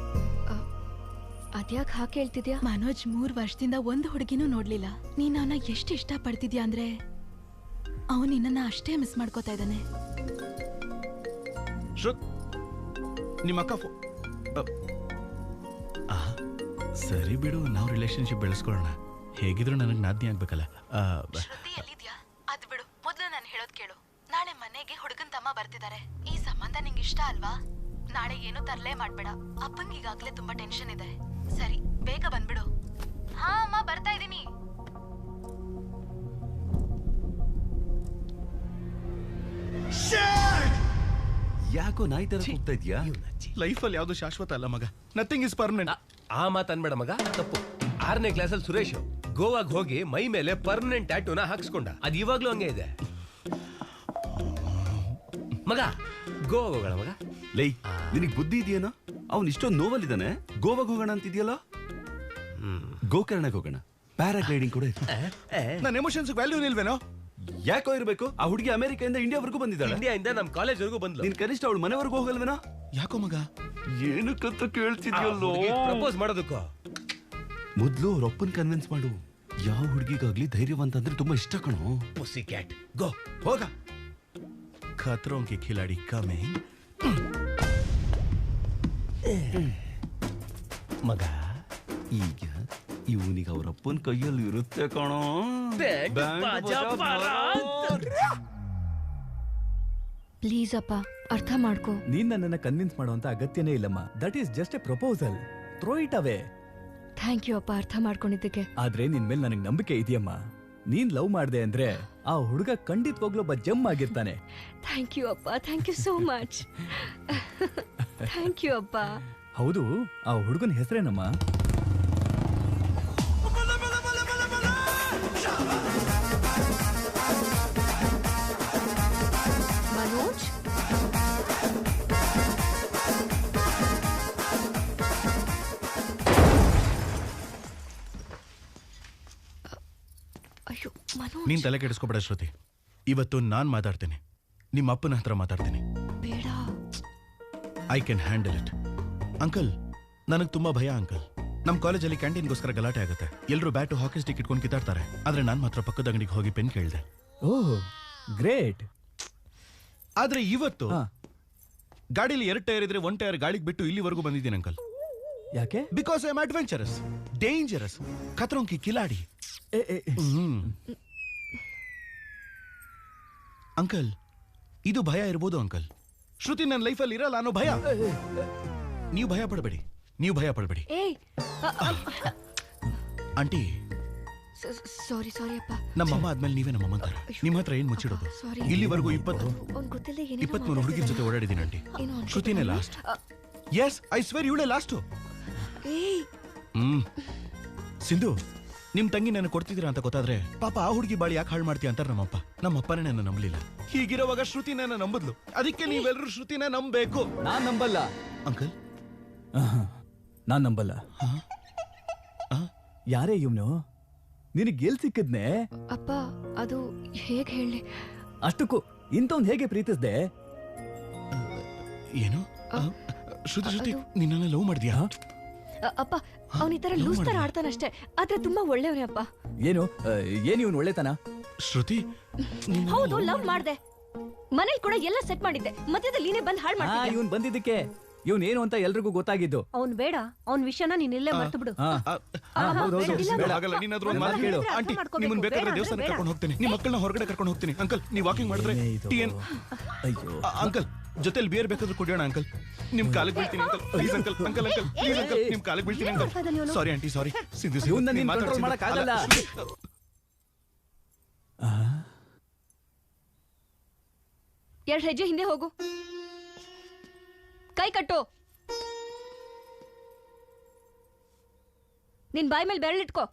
ಅದ್ಯಾಕೆ ಹಾಗೆ ಹೇಳ್ತಿದ್ಯಾ? ಮನೋಜ್ 3 ವರ್ಷದಿಂದ ಒಂದು ಹುಡುಗಿನೂ ನೋಡ್ಲಿಲ್ಲ. ನೀನ್ ಅವನ ಎಷ್ಟು ಇಷ್ಟ ಪಡ್ತಿದ್ಯಾ ಅಂದ್ರೆ ಅವನು ನಿನ್ನನ್ನ ಅಷ್ಟೇ ಮಿಸ್ ಮಾಡ್ಕೋತಾ ಇದ್ದಾನೆ. ನಿಮ್ಮ ಅಕ್ಕ ಸರಿ ಬಿಡು, ನಾವು ರಿಲೇಶನ್ಶಿಪ್ ಬೆಳೆಸ್ಕೊಳ್ಳೋಣ. ಹೇಗಿದ್ರು ನನಗೆ ನಾದ್ನಿ ಆಗ್ಬೇಕಲ್ಲ. ಅದ್ ಬಿಡು, ಮೊದ್ಲು ನಾನು ಹೇಳೋದ್ ಕೇಳು. ನಾಳೆ ಮನೆಗೆ ಹುಡುಗನ್ ತಮ್ಮ ಬರ್ತಿದ್ದಾರೆ. ಈ ಸಂಬಂಧ ನಿಂಗೆ ಇಷ್ಟ ಅಲ್ವಾ? ನಾಳೆ ಏನು ತರಲೇ ಮಾಡ್ಬೇಡ. ಅಪ್ಪಂಗೆ ಈಗಾಗ್ಲೇ ತುಂಬಾ ಟೆನ್ಷನ್ ಇದೆ. ಸರಿ, ಬೇಗ ಬಂದ್ಬಿಡು. ಹಾ ಅಮ್ಮ, ಬರ್ತಾ ಇದೀನಿ. ಯಾಕೋ ನಾಯಿ ತರ ಹೋಗ್ತಾ ಇದ್ಯಾ? ಲೈಫಲ್ಲಿ ಯಾವ್ದು ಶಾಶ್ವತ ಅಲ್ಲ ಮಗ. Nothing is permanent. ಆ ಮಾತು ಅನ್ಬೇಡ ಮಗ, ತಪ್ಪು. 6ನೇ ಕ್ಲಾಸಲ್ಲಿ ಸುರೇಶ್ ಗೋವಾಗ್ ಹೋಗಿ ಮೈ ಮೇಲೆ ಪರ್ಮನೆಂಟ್ ಟ್ಯಾಟೂನ ಹಾಕ್ಸ್ಕೊಂಡ. ಅದು ಇವಾಗ್ಲೂ ಹಂಗೆ ಇದೆ ಮಗ. ಗೋವಾ ಹೋಗೋಣ ಮಗ. ಲೈ, ನಿನಗೆ ಬುದ್ಧಿ ಇದೆಯೇನೋ? ಅವ್ನು ಇಷ್ಟೊಂದು ನೋವಲ್ಲಿದ್ದಾನೆ, ಗೋವಾಗ್ ಹೋಗೋಣ ಅಂತಿದ್ಯಲ್ಲ. ಗೋಕರ್ಣಕ್ಕೆ ಹೋಗೋಣ, ಪ್ಯಾರಾಗ್ಲೈಡಿಂಗ್ ಕೂಡ ಇದೆ. ನನ್ನ ಎಮೋಷನ್ಸ್ ವ್ಯಾಲ್ಯೂ ಇಲ್ವೇನೋ? ಯಾಕೋ ಇರಬೇಕು? ಆ ಹುಡುಗಿ ಅಮೆರಿಕದಿಂದ ಇಂಡಿಯಾವರೆಗೂ ಬಂದಿದ್ದಾಳೆ. ಇಂಡಿಯಾದಿಂದ ನಮ್ಮ ಕಾಲೇಜ್ವರೆಗೂ ಬಂದ್ಲು. ನೀನ್ ಕನಿಷ್ಠ ಅವಳು ಮನೆವರೆಗೂ ಹೋಗಲ್ವೇನೋ? ಯಾಕೋ ಮಗ? ಏನಕ್ಕಂತ ಕೇಳ್ತಿದ್ಯಲ್ಲೋ? ಪ್ರಪೋಸ್ ಮಾಡೋದಕ್ಕೋ ಮೊದ್ಲು ಅವ್ರ ಅಪ್ಪನ್ ಕನ್ವಿನ್ಸ್ ಮಾಡು. ಯಾವ ಹುಡುಗಿಗಾಗ್ಲಿ ಧೈರ್ಯವಂತ ಅಂದ್ರೆ ತುಂಬಾ ಇಷ್ಟ ಕಣೋ. ಪುಸಿ ಕ್ಯಾಟ್, ಗೋ ಹೋಗ. ಖತರೋಂ ಕಿ ಖಿಲಾಡಿ ಕಮಿಂಗ್. ಮಗ, ಈಗ ಇವನಿಗೆ ಅವ್ರ ಅಪ್ಪನ ಕೈಯಲ್ಲಿ ಇರುತ್ತೆ ಕಣೋ. ಪ್ಲೀಸ್ ಅಪ್ಪ, ಅರ್ಥ ಮಾಡ್ಕೋ. ನೀನ್ ನನ್ನನ್ನ ಕನ್ವಿನ್ಸ್ ಮಾಡುವಂತ ಅಗತ್ಯನೇ ಇಲ್ಲಮ್ಮ. That is just a proposal. Throw it away. Thank you ಅಪ್ಪ, ಅರ್ಥ ಮಾಡ್ಕೊಂಡಿದ್ದಕ್ಕೆ. ಆದ್ರೆ ನಿನ್ ಮೇಲೆ ನನಗೆ ನಂಬಿಕೆ ಇದೆಯಮ್ಮ. ನೀನ್ ಲವ್ ಮಾಡ್ದೆ ಅಂದ್ರೆ ಆ ಹುಡುಗ ಖಂಡಿತವಾಗ್ಲೂ ಒಬ್ಬ ಜಮ್ ಆಗಿರ್ತಾನೆ. ಥ್ಯಾಂಕ್ ಯು ಅಪ್ಪ, thank you so much. Thank you ಅಪ್ಪ. ಹೌದು, ಆ ಹುಡುಗನ ಹೆಸರೇನಮ್ಮ? ಮನೋಜ್. ಅಯ್ಯೋ ಮನೋಜ್. ನೀನ್ ತಲೆ ಕೆಡಿಸ್ಕೊಬೇಡ ಶ್ರುತಿ. ಇವತ್ತು ನಾನ್ ಮಾತಾಡ್ತೀನಿ, ನಿಮ್ಮ ಅಪ್ಪನ ಹತ್ರ ಮಾತಾಡ್ತೀನಿ. ಬೇಡ. I can handle it. Uncle, ನನಗೆ ತುಂಬಾ ಭಯ ಅಂಕಲ್. ನಮ್ಮ ಕಾಲೇಜಲ್ಲಿ ಕ್ಯಾಂಟೀನ್ಗೋಸ್ಕರ ಗಲಾಟೆ ಆಗುತ್ತೆ. ಎಲ್ಲರೂ ಬ್ಯಾಟು ಹಾಕಿ ಸ್ಟಿಕ್ ಇಟ್ಕೊಂಡು ಕಿತ್ತಾಡ್ತಾರೆ. ಆದ್ರೆ ನಾನು ಮಾತ್ರ ಪಕ್ಕದ ಅಂಗಡಿಗೆ ಹೋಗಿ ಪೆನ್ ಕೇಳಿದೆ. ಓಹ್ ಗ್ರೇಟ್. ಆದ್ರೆ ಇವತ್ತು ಗಾಡಿಲಿ 2 ಟೈರ್ ಇದ್ರೆ 1 ಟೈರ್ ಗಾಳಿಗೆ ಬಿಟ್ಟು ಇಲ್ಲಿವರೆಗೂ ಬಂದಿದ್ದೀನಿ ಅಂಕಲ್. ಯಾಕೆ? Because I am adventurous, dangerous, Khatron Ki Khiladi. Uncle, ಇದು ಭಯ ಇರ್ಬೋದು ಅಂಕಲ್. ಶ್ರುತಿ ನನ್ನ ಲೈಫಲ್ಲಿ ಇರಲ್ಲ ಅನ್ನೋ ಭಯ. ನೀವು ಭಯ ಪಡಬೇಡಿ, ನೀವು ಭಯ ಪಡಬೇಡಿ. ಏಯ್ ಆಂಟಿ, ಸಾರಿ ಸಾರಿ ಅಪ್ಪ. ನಮ್ಮಮ್ಮ ಆದ್ಮೇಲೆ ನೀವೇ ನಮ್ಮಮ್ಮ ಅಂತಾರೆ. ನಿಮ್ಮ ಹತ್ರ ಏನ್ ಮುಚ್ಚಿಡೋದು? ಇಲ್ಲಿವರೆಗೂ 23 ಹುಡುಗಿರ ಜೊತೆ ಓಡಾಡಿದ್ದೀನಿ ಆಂಟಿ. ಶ್ರುತಿನೇ ಲಾಸ್ಟ್. ಎಸ್, ಐ ಸ್ವೇರ್ ಇವಳೇ ಲಾಸ್ಟು. ಸಿಂಧು, ನಿಮ್ ತಂಗಿ ನನ್ನ ಕೊಡ್ತಿದ್ದೀರಾ ಅಂತ ಗೊತ್ತಾದ್ರೆ ಪಾಪ ಆ ಹುಡುಗಿ ಬಾಳಿ ಯಾಕೆ ಹಾಳು ಮಾಡ್ತೀಯ ಅಂತಾರೆ ನಮ್ಮಪ್ಪ. ನಮ್ಮಪ್ಪನೇ ನನ್ನ ನಂಬಲಿಲ್ಲ. ಹೀಗಿರುವಾಗ ಶ್ರುತಿ ನನ್ನ ನಂಬದ್ಲು. ಅದಕ್ಕೆ ನೀವೆಲ್ಲರೂ ಶ್ರುತಿನ ನಂಬಬೇಕು. ನಾನ್ ನಂಬಲ್ಲ ಅಂಕಲ್. ನಾನ್ ನಂಬಲ್ಲ. ಯಾರೇ ಇವನು? ನಿನಗೆ ಎಲ್ ಸಿಕ್ಕದ್ನೆ? ಅಪ್ಪ ಅದು ಹೇಗೆ ಹೇಳಿ? ಅಷ್ಟಕ್ಕೂ ಇಂಥವ್ನ್ ಹೇಗೆ ಪ್ರೀತಿಸ್ದೆ? ಏನು? ಶ್ರುತಿ ನಿನ್ನ ಲವ್ ಮಾಡಿದ್ಯಾ? ಅಪ್ಪ ಅವನ ಈ ತರ ಲೂಸ್ ತರ ಆಡ್ತಾನಷ್ಟೇ, ಆದ್ರೆ ತುಂಬಾ ಒಳ್ಳೆಯವನೇ ಅಪ್ಪ. ಏನು ಇವನ್ ಒಳ್ಳೆತನ? ಶ್ರುತಿ ಹೌದು, ಲವ್ ಮಾಡ್ದೆ. ಮನೇಲಿ ಕೂಡ ಎಲ್ಲ ಸೆಟ್ ಮಾಡಿದ್ದೆ, ಮಧ್ಯದಲ್ಲಿ ನೀನೇ ಬಂದು ಹಾಳು ಮಾಡ್ತಿದ್ದೆ. ಇವನ್ ಬಂದಿದ್ದಕ್ಕೆ ಇವನ್ ಏನು ಅಂತ ಎಲ್ರಿಗೂ ಗೊತ್ತಾಗಿದ್ದು. ಅವ್ನ್ ಬೇಡ, ಅವ್ನ್ ವಿಷಯನ ನೀನ್ ಇಲ್ಲೇ ಮರ್ತು ಬಿಡು. ಆಂಟಿ, ನಿಮ್ಮನ್ನ ಬೇಕಾದ್ರೆ ದೇವಸ್ಥಾನ ಕರ್ಕೊಂಡು ಹೋಗ್ತೀನಿ, ನಿಮ್ಮ ಮಕ್ಕಳನ್ನ ಹೊರಗಡೆ ಕರ್ಕೊಂಡು ಹೋಗ್ತೀನಿ. ಅಂಕಲ್, ನೀವು ವಾಕಿಂಗ್ ಮಾಡಿದ್ರೆ ಅಂಕಲ್ ಜೊತೆಲಿ ಬಿಯರ್ ಬೇಕಾದ್ರೂ ಕುಡಿಯೋಣ ಅಂಕಲ್. ನಿಮ್ ಕಾಲಿಗೆ ಬೀಳ್ತೀನಿ uncle, please uncle. Uncle uncle please uncle, ನಿಮ್ ಕಾಲಿಗೆ ಬೀಳ್ತೀನಿ ಅಂಕಲ್. ಸಾರಿ ಆಂಟಿ, ಸಾರಿ. ಮಾಡಕ್ಕಾಗಲ್ಲ. 2 ಹೆಜ್ಜೆ ಹಿಂದೆ ಹೋಗು, ಕೈ ಕಟ್ಟು, ನಿನ್ ಬಾಯಿ ಮೇಲೆ ಬೆರಳಿಟ್ಕೋ.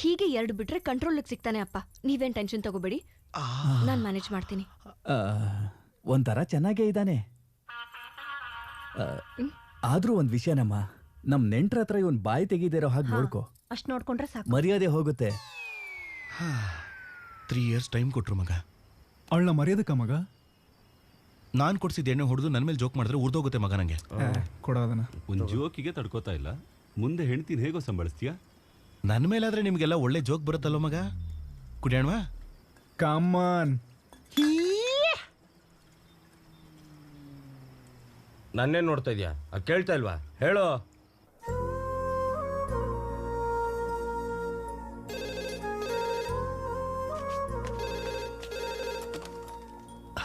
ಹೀಗೆ 2 ಬಿಟ್ರೆ ಕಂಟ್ರೋಲ್ ಸಿಗ್ತಾನೆ ಅಪ್ಪ. ನೀವೇನ್ ಟೆನ್ಷನ್ ತಗೋಬೇಡಿ, ನಾನ್ ಮ್ಯಾನೇಜ್ ಮಾಡ್ತೀನಿ. ಒಂಥರ ಚೆನ್ನಾಗೇ ಇದ್ದಾನೆ. ಆದ್ರೂ ಒಂದ್ ವಿಷಯನಮ್ಮ, ನಮ್ ನೆಂಟ್ರ ಹತ್ರ ಇವನ್ ಬಾಯಿ ತೆಗಿದಿರೋ ಹಾಗೆ ನೋಡ್ಕೋ. ಅಷ್ಟ್ ನೋಡ್ಕೊಂಡ್ರೆ ಸಾಕು, ಮರ್ಯಾದೆ ಹೋಗುತ್ತೆ. 3 years ಟೈಮ್ ಕೊಟ್ರು ಮಗ. ಅವಳನ್ನ ಮರ್ಯಾದಕ್ಕ ಮಗ? ನಾನ್ ಕೊಡ್ಸಿದ ಎಣ್ಣೆ ಹೊಡೆದು ನನ್ನ ಮೇಲೆ ಜೋಕ್ ಮಾಡಿದ್ರೆ ಉರ್ದೋಗುತ್ತೆ ಮಗ. ನಂಗೆ ಕೊಡೋದನ್ನ ಒಂದ್ ಜೋಕಿಗೆ ತಡ್ಕೋತಾ ಇಲ್ಲ, ಮುಂದೆ ಹೆಂಡ್ತಿನ ಹೇಗೋ ಸಂಭಾಳಿಸ್ತೀಯಾ? ನನ್ನ ಮೇಲಾದ್ರೆ ನಿಮ್ಗೆಲ್ಲ ಒಳ್ಳೆ ಜೋಕ್ ಬರುತ್ತಲ್ಲೋ ಮಗ. ಕುಡಿಯೋಣವಾ? ಕಮಾನ್. ನನ್ನೇನ್ ನೋಡ್ತಾ ಇದ್ಯಾ? ಕೇಳ್ತಾ ಇಲ್ವಾ? ಹೇಳೋ.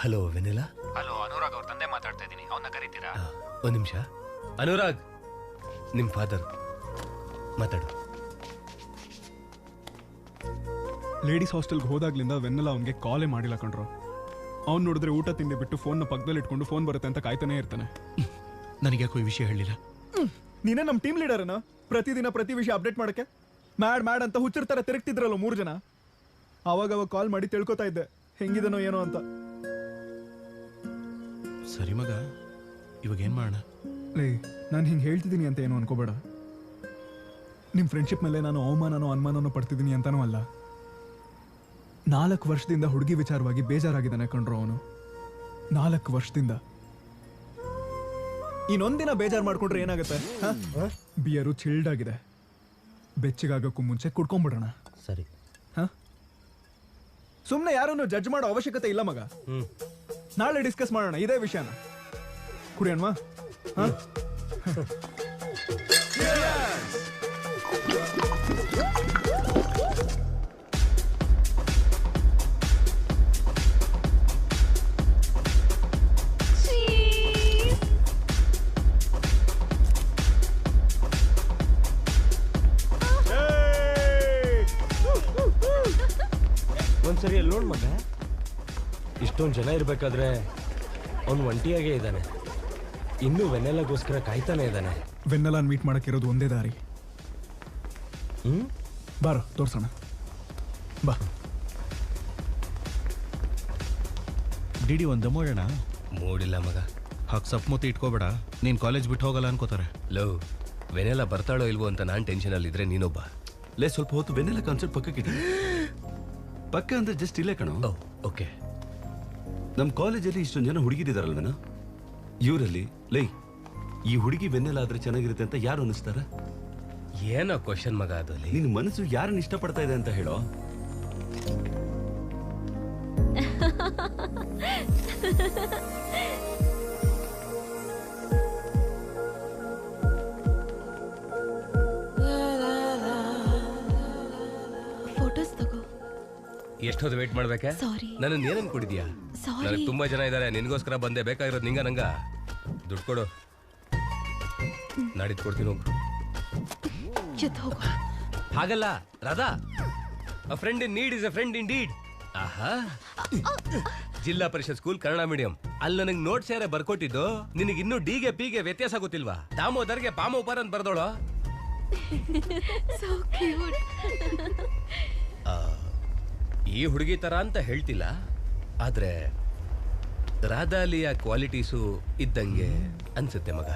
Hello vanilla. ಹಲೋ, ಅನುರಾಗ್ ಅವ್ರ ತಂದೆ ಮಾತಾಡ್ತಾ ಇದ್ದೀನಿ, ಅವನ್ನ ಕರೀತೀರಾ? ಒಂದ್ ನಿಮಿಷ. ಅನುರಾಗ್, ನಿಮ್ ಫಾದರ್ ಮಾತಾಡು. ಲೇಡೀಸ್ ಹಾಸ್ಟೆಲ್ಗೆ ಹೋದಾಗ್ಲಿಂದ ವೆನ್ನೆಲ್ಲ ಅವನಿಗೆ ಕಾಲೇ ಮಾಡಿಲ್ಲ ಕಣ್ರು. ಅವ್ನು ನೋಡಿದ್ರೆ ಊಟ ತಿಂಡಿ ಬಿಟ್ಟು ಫೋನ್ನ ಪಕ್ಕದಲ್ಲಿ ಇಟ್ಕೊಂಡು ಫೋನ್ ಬರುತ್ತೆ ಅಂತ ಕಾಯ್ತಾನೆ ಇರ್ತಾನೆ. ನನಗೆ ಯಾಕೋ ಈ ವಿಷಯ ಹೇಳಿಲ್ಲ. ನೀನೇ ನಮ್ಮ ಟೀಮ್ ಲೀಡರ್ನ ಪ್ರತಿದಿನ ಪ್ರತಿ ವಿಷಯ ಅಪ್ಡೇಟ್ ಮಾಡಕ್ಕೆ ಮ್ಯಾಡ್ ಅಂತ ಹುಚ್ಚಿರ್ತಾರೆ ತಿರುಗ್ತಿದ್ರಲ್ಲ 3 ಜನ. ಅವಾಗ ಕಾಲ್ ಮಾಡಿ ತಿಳ್ಕೊತಾ ಇದ್ದೆ ಹೆಂಗಿದನೋ ಏನೋ ಅಂತ. ಸರಿ ಮಗ, ಇವಾಗ ಏನ್ ಮಾಡೋಣ? ಲೇ, ನಾನು ಹಿಂಗೆ ಹೇಳ್ತಿದ್ದೀನಿ ಅಂತ ಏನು ಅನ್ಕೋಬೇಡ. ನಿಮ್ಮ ಫ್ರೆಂಡ್ಶಿಪ್ ಮೇಲೆ ನಾನು ಅವಮಾನನೋ ಅನುಮಾನನೋ ಪಡ್ತಿದ್ದೀನಿ ಅಂತಾನೂ ಅಲ್ಲ. 4 ವರ್ಷದಿಂದ ಹುಡುಗಿ ವಿಚಾರವಾಗಿ ಬೇಜಾರಾಗಿದ್ದಾನೆ ಕಣ್ರು ಅವನು. 4 ವರ್ಷದಿಂದ. ಇನ್ನೊಂದಿನ ಬೇಜಾರು ಮಾಡ್ಕೊಂಡ್ರೆ ಏನಾಗುತ್ತೆ? ಬಿಯರು ಚಿಲ್ಡ್ ಆಗಿದೆ, ಬೆಚ್ಚಗಾಗಕ್ಕೂ ಮುಂಚೆ ಕುಡ್ಕೊಂಡ್ಬಿಡೋಣ. ಸರಿ. ಸುಮ್ಮನೆ ಯಾರನ್ನು ಜಡ್ಜ್ ಮಾಡೋ ಅವಶ್ಯಕತೆ ಇಲ್ಲ ಮಗ. ನಾಳೆ ಡಿಸ್ಕಸ್ ಮಾಡೋಣ ಇದೇ ವಿಷಯನ. ಕುಡಿಯೋಣವಾ? ಒಂದ್ಸರಿ ಅಲ್ಲಿ ನೋಡ್ ಮಗ, ಇಷ್ಟೊಂದು ಜನ ಇರ್ಬೇಕಾದ್ರೆ ಅವನು ಒಂಟಿಯಾಗೇ ಇದ್ದಾನೆ. ಇನ್ನೂ ವೆನ್ನೆಲಾಗೋಸ್ಕರ ಕಾಯ್ತಾನೆ ಇದ್ದಾನೆ. ವೆನ್ನೆಲಾನ್ ಮೀಟ್ ಮಾಡಕ್ಕಿರೋದು ಒಂದೇ ದಾರಿ. ಬಾರೋ ತೋರ್ಸೋಣ, ಬಾ. ಡಿಡಿ ಒಂದು ದಮ್ಮೋಡೋಣ. ಮೂಡಿಲ್ಲ ಮಗ. ಹಾಗೆ ಸಪ್ಮುತಿ ಇಟ್ಕೋಬೇಡ, ನೀನ್ ಕಾಲೇಜ್ ಬಿಟ್ಟು ಹೋಗಲ್ಲ ಅನ್ಕೋತಾರೆ. ಲವ್, ವೆನೆಲ್ಲ ಬರ್ತಾಳೋ ಇಲ್ವೋ ಅಂತ ನಾನು ಟೆನ್ಷನ್ ಅಲ್ಲಿ ಇದ್ರೆ ನೀನೊಬ್ಬ. ಲೇ, ಸ್ವಲ್ಪ ಹೊತ್ತು ವೆನೆಲ್ಲ ಕಾನ್ಸೆಪ್ಟ್ ಪಕ್ಕಕ್ಕೆ ಪಕ್ಕ ಅಂದ್ರೆ ಜಸ್ಟ್ ಇಲ್ಲೇ ಕಣೋ. ಓಕೆ. ನಮ್ಮ ಕಾಲೇಜಲ್ಲಿ ಇಷ್ಟೊಂದು ಜನ ಹುಡುಗಿರಿದಾರಲ್ವೇನ, ಇವರಲ್ಲಿ ಲೈ ಈ ಹುಡುಗಿ ವೆನ್ನೆಲ್ಲ ಆದ್ರೆ ಚೆನ್ನಾಗಿರುತ್ತೆ ಅಂತ ಯಾರು ಅನಿಸ್ತಾರ? ಏನೋ ಕ್ವಶನ್ ಮಗ ಅದು. ನಿನ್ ಮನಸ್ಸು ಯಾರನ್ನ ಇಷ್ಟಪಡ್ತಾ ಇದೆ ಅಂತ ಹೇಳೋ. ಫೋಟೋಸ್ ತಗೋ. ಎಷ್ಟೊತ್ತು ವೇಟ್ ಮಾಡ್ಬೇಕಾ? ಸಾರಿ. ನನ್ನ ಏನನ್ ಕೊಡಿದ್ಯಾ? ಸಾರಿ ನನಗೆ ತುಂಬಾ ಜನ ಇದ್ದಾರೆ, ನಿನ್ಗೋಸ್ಕರ ಬಂದೆ. ಬೇಕಾಗಿರೋದು ನಿಂಗ ನಂಗ? ದುಡ್ಡು ಕೊಡು, ನಾಡಿದ್ದು ಕೊಡ್ತೀನಿ ಹೋಗು. ಹಾಗಲ್ಲ ರಾಧಾ, ಅ friend in need is a friend in deed. ಆಹಾ, ಜಿಲ್ಲಾ ಪರಿಷತ್ ಸ್ಕೂಲ್ ಕನ್ನಡ ಮೀಡಿಯಂ. ಅಲ್ಲಿ ನನಗೆ ನೋಟ್ಸ್ ಯಾರೇ ಬರ್ಕೊಟ್ಟಿದ್ದು. ನಿನಗೆ ಇನ್ನೂ ಡಿಗೆ ಪಿಗೆ ವ್ಯತ್ಯಾಸ ಗೊತ್ತಿಲ್ವಾ? ದಾಮೋದರ್ಗೆ ಪಾಮೋಪರ್ ಅಂತ ಬರ್ದೋಳು. ಈ ಹುಡುಗಿ ತರ ಅಂತ ಹೇಳ್ತಿಲ್ಲ, ಆದ್ರೆ ರಾಧಾಲಿಯ ಕ್ವಾಲಿಟೀಸು ಇದ್ದಂಗೆ ಅನ್ಸುತ್ತೆ ಮಗ.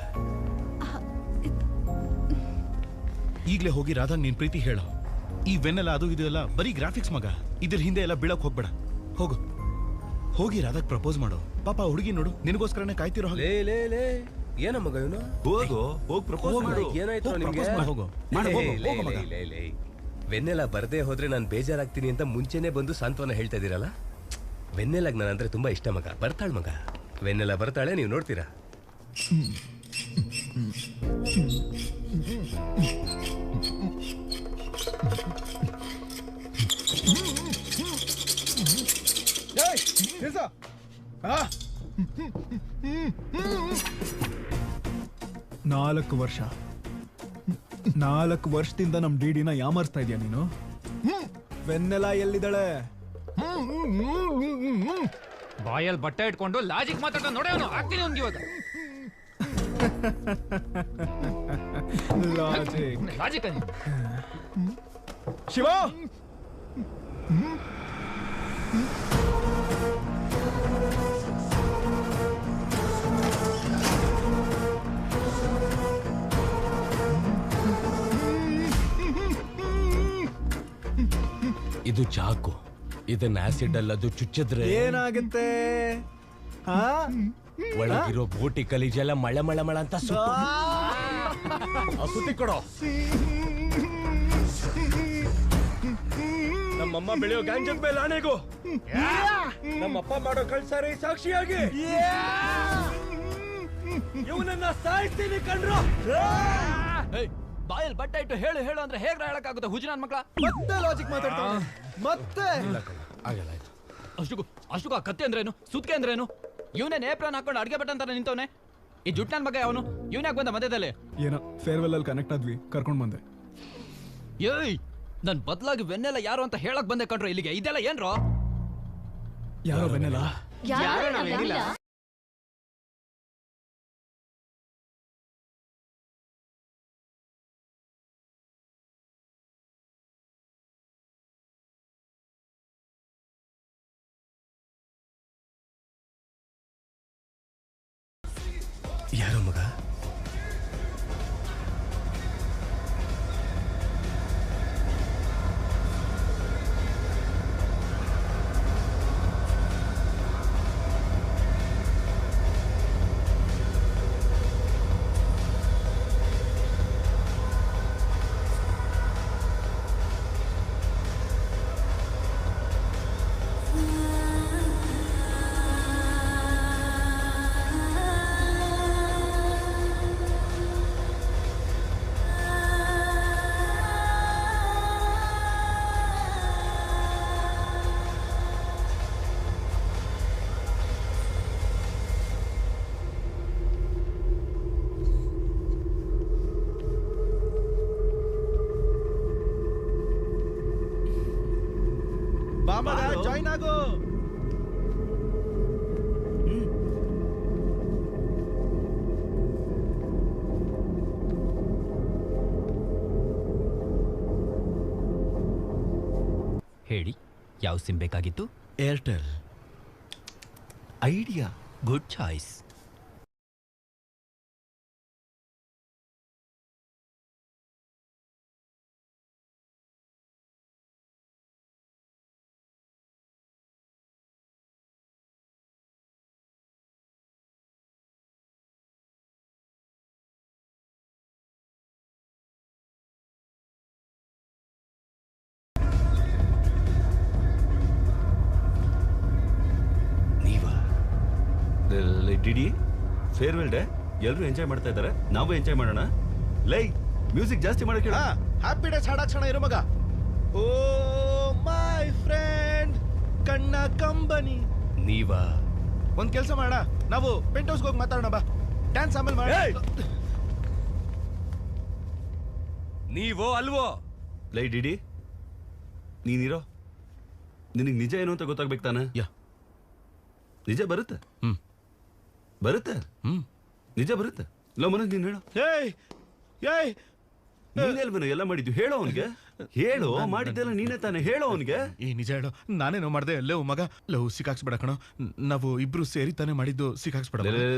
ಈಗ್ಲೇ ಹೋಗಿ ರಾಧಾಗ್ ನೀನ್ ಪ್ರೀತಿ ಹೇಳ. ಈ ವೆನ್ನೆಲ್ಲ ಅದು ಇದು ಎಲ್ಲ ಬರೀ ಗ್ರಾಫಿಕ್ಸ್ ಮಗ. ಇದ್ರ ಹಿಂದೆ ಎಲ್ಲ ಬೀಳಕ್ ಹೋಗ್ಬೇಡ. ಹೋಗು, ಹೋಗಿ ರಾಧಾಗ್ ಪ್ರಪೋಸ್ ಮಾಡು. ಪಾಪ ಹುಡುಗಿ ನೋಡು, ನಿನಗೋಸ್ಕರನೇ ಕಾಯ್ತಿರೋ ಹಾಗೆ. ಲೇ ಏನ ಮಗ ಇವನು? ಹೋಗ್ ಪ್ರಪೋಸ್ ಮಾಡು. ಏನಾಯ್ತು ನಿಮ್ಗೆ? ವೆನ್ನೆಲ್ಲ ಬರ್ದೇ ಹೋದ್ರೆ ನಾನು ಬೇಜಾರಾಗ್ತೀನಿ ಅಂತ ಮುಂಚೆನೆ ಬಂದು ಸಾಂತ್ವನ ಹೇಳ್ತಾ ಇದೀರಲ್ಲ. ವೆನ್ನೆಲಾಗ್ ನಾನು ಅಂದ್ರೆ ತುಂಬಾ ಇಷ್ಟ ಮಗ. ಬರ್ತಾಳೆ ಮಗ, ವೆನ್ನೆಲ್ಲ ಬರ್ತಾಳೆ, ನೀವು ನೋಡ್ತೀರಾ. ನಾಲ್ಕು ವರ್ಷದಿಂದ ನಮ್ ಡಿಡಿನ ಯಾಮರ್ಸ್ತಾ ಇದೀಯ ನೀನು. ವೆನ್ನೆಲ್ಲ ಎಲ್ಲಿದ್ದಾಳೆ? ಬಾಯಲ್ಲಿ ಬಟ್ಟೆ ಇಟ್ಕೊಂಡು ಲಾಜಿಕ್ ಮಾತಾಡೋ ನೋಡಿ ಅವನು. ಆಗ್ತೀನಿ ಅವ್ನಿಗೆ ಇವಾಗ ಲಾಜಿಕ್. ಶಿವ, ಇದು ಚಾಕು. ಇದನ್ನ ಆಸಿಡ್ ಅಲ್ಲದು ಚುಚ್ಚಿದ್ರೆ ಏನಾಗುತ್ತೆ? ಒಳಗಿರೋ ಬೋಟಿ ಕಲೀಜೆಲ್ಲ ಮಳೆ ಮಳೆ ಮಳೆ ಅಂತ ಸುತ್ತಿ ಕೊಡೋ. ನಮ್ಮಮ್ಮ ಬೆಳೆಯೋ ಗಾಂಜದ ಮೇಲೆ ಆನೆಗೂ ನಮ್ಮಪ್ಪ ಮಾಡೋ ಕಳ್ಸಾರಿ ಸಾಕ್ಷಿಯಾಗಿ ಇವನನ್ನ ಸಾಯಿಸ್ತೀನಿ ಕಣ್ರು. ಬಾಯಲ್ಲಿ ಬಟ್ಟೆ ಇಟ್ಟು ಹೇಳು ಹೇಳು ಅಂದ್ರೆ ಹೇಗೆ ಹೇಳಕ್ಕಾಗುತ್ತೆ? ಹುಜು ನನ್ನ ಮಕ್ಕಳ ಮತ್ತೆ ಲಾಜಿಕ್ ಮಾತಾಡ್ತಾನೆ. ಮತ್ತೆ ಅಷ್ಟುಕ ಕತ್ತೆ ಅಂದ್ರೇನು, ಸುತ್ಕೆ ಅಂದ್ರೇನು? ಇವನೇ ನೇಪ್ರಾನ್ ಹಾಕೊಂಡು ಅಡ್ಗೆ ಬಟ್ಟ ಅಂತಾನೆ ನಿಂತವನೆ. ಈ ಜುಟ್ ನನ್ ಮಗ ಅವನು. ಇವನ್ಯಾಕ್ ಬಂದ ಮಧ್ಯದಲ್ಲಿ? ಏನೋ ಫೇರ್ವೆಲ್ ಅಲ್ಲಿ ಕನೆಕ್ಟ್ ಆದ್ವಿ, ಕರ್ಕೊಂಡ್ ಬಂದೆ. ಏಯ್, ನನ್ ಬದಲಾಗಿ ವೆನ್ನೆಲ್ಲ ಯಾರು ಅಂತ ಹೇಳಕ್ ಬಂದೆ ಕಣ್ರು ಇಲ್ಲಿಗೆ. ಇದೆಲ್ಲ ಏನ್ರೋ? ಯಾರೋ ವೆನ್ನೆಲ್ಲ? ಯಾರೋ ಮಗ? ಜಾಯ್ನ್ ಆಗು. ಹೇಳಿ, ಯಾವ ಸಿಮ್ ಬೇಕಾಗಿತ್ತು? Airtel. Idea, good choice. DD, farewell day, ಎಲ್ಲರೂ ಎಂಜಾಯ್ ಮಾಡ್ತಾ ಇದ್ದಾರೆ, ನಾವು ಎಂಜಾಯ್ ಮಾಡೋಣ. ಲೈ, ಮ್ಯೂಸಿಕ್ ಜಾಸ್ತಿ ಮಾಡಕ್ಕೆ. ಹ್ಯಾಪಿ ಡೇಸ್ ಹಾಡಾಕ್ಷಣ ಇರೋ ಮಗ. ಓ ಮೈ ಫ್ರೆಂಡ್, ಕಣ್ಣ ಕಂಬನಿ. ನೀವಾ? ಒಂದ್ ಕೆಲಸ ಮಾಡ, ನಾವು ಪೆಂಟ್ ಹೌಸ್ಗೆ ಹೋಗಿ ಮಾತಾಡೋಣ ಬಾ. ಡ್ಯಾನ್ಸ್ ಆಮೇಲೆ ಮಾಡ. ನೀವೋ ಅಲ್ವೋ? ಲೈ ಡಿಡಿ, ನೀನಿರೋ. ನಿನಗೆ ನಿಜ ಏನು ಅಂತ ಗೊತ್ತಾಗ್ಬೇಕು ತಾನೆ? ನಿಜ ಬರುತ್ತೆ. ಬರುತ್ತೆ. ನಿಜ ಬರುತ್ತೆ. ಲೋ ಮನೋಜ್, ನೀನ್ ಹೇಳು. ನೀನೆಲ್ವನು ಎಲ್ಲ ಮಾಡಿದ್ದು? ಹೇಳೋ ಅವನ್ಗೆ. ಹೇಳು, ಮಾಡಿದ್ದೆಲ್ಲ ನೀನೇ ತಾನೆ. ಹೇಳೋ ಅವನ್ಗೆ. ಈ ನಿಜ ಹೇಳು, ನಾನೇನೋ ಮಾಡ್ದೆ. ಲವ್ ಮಗ, ಲವ್ ಸಿಕ್ಕಾಕ್ಸ್ಬೇಡ ಕಣೋ. ನಾವು ಇಬ್ರು ಸೇರಿ ತಾನೇ ಮಾಡಿದ್ದು. ಸಿಕ್ಕಾಕ್ಸ್ಬೇಡ.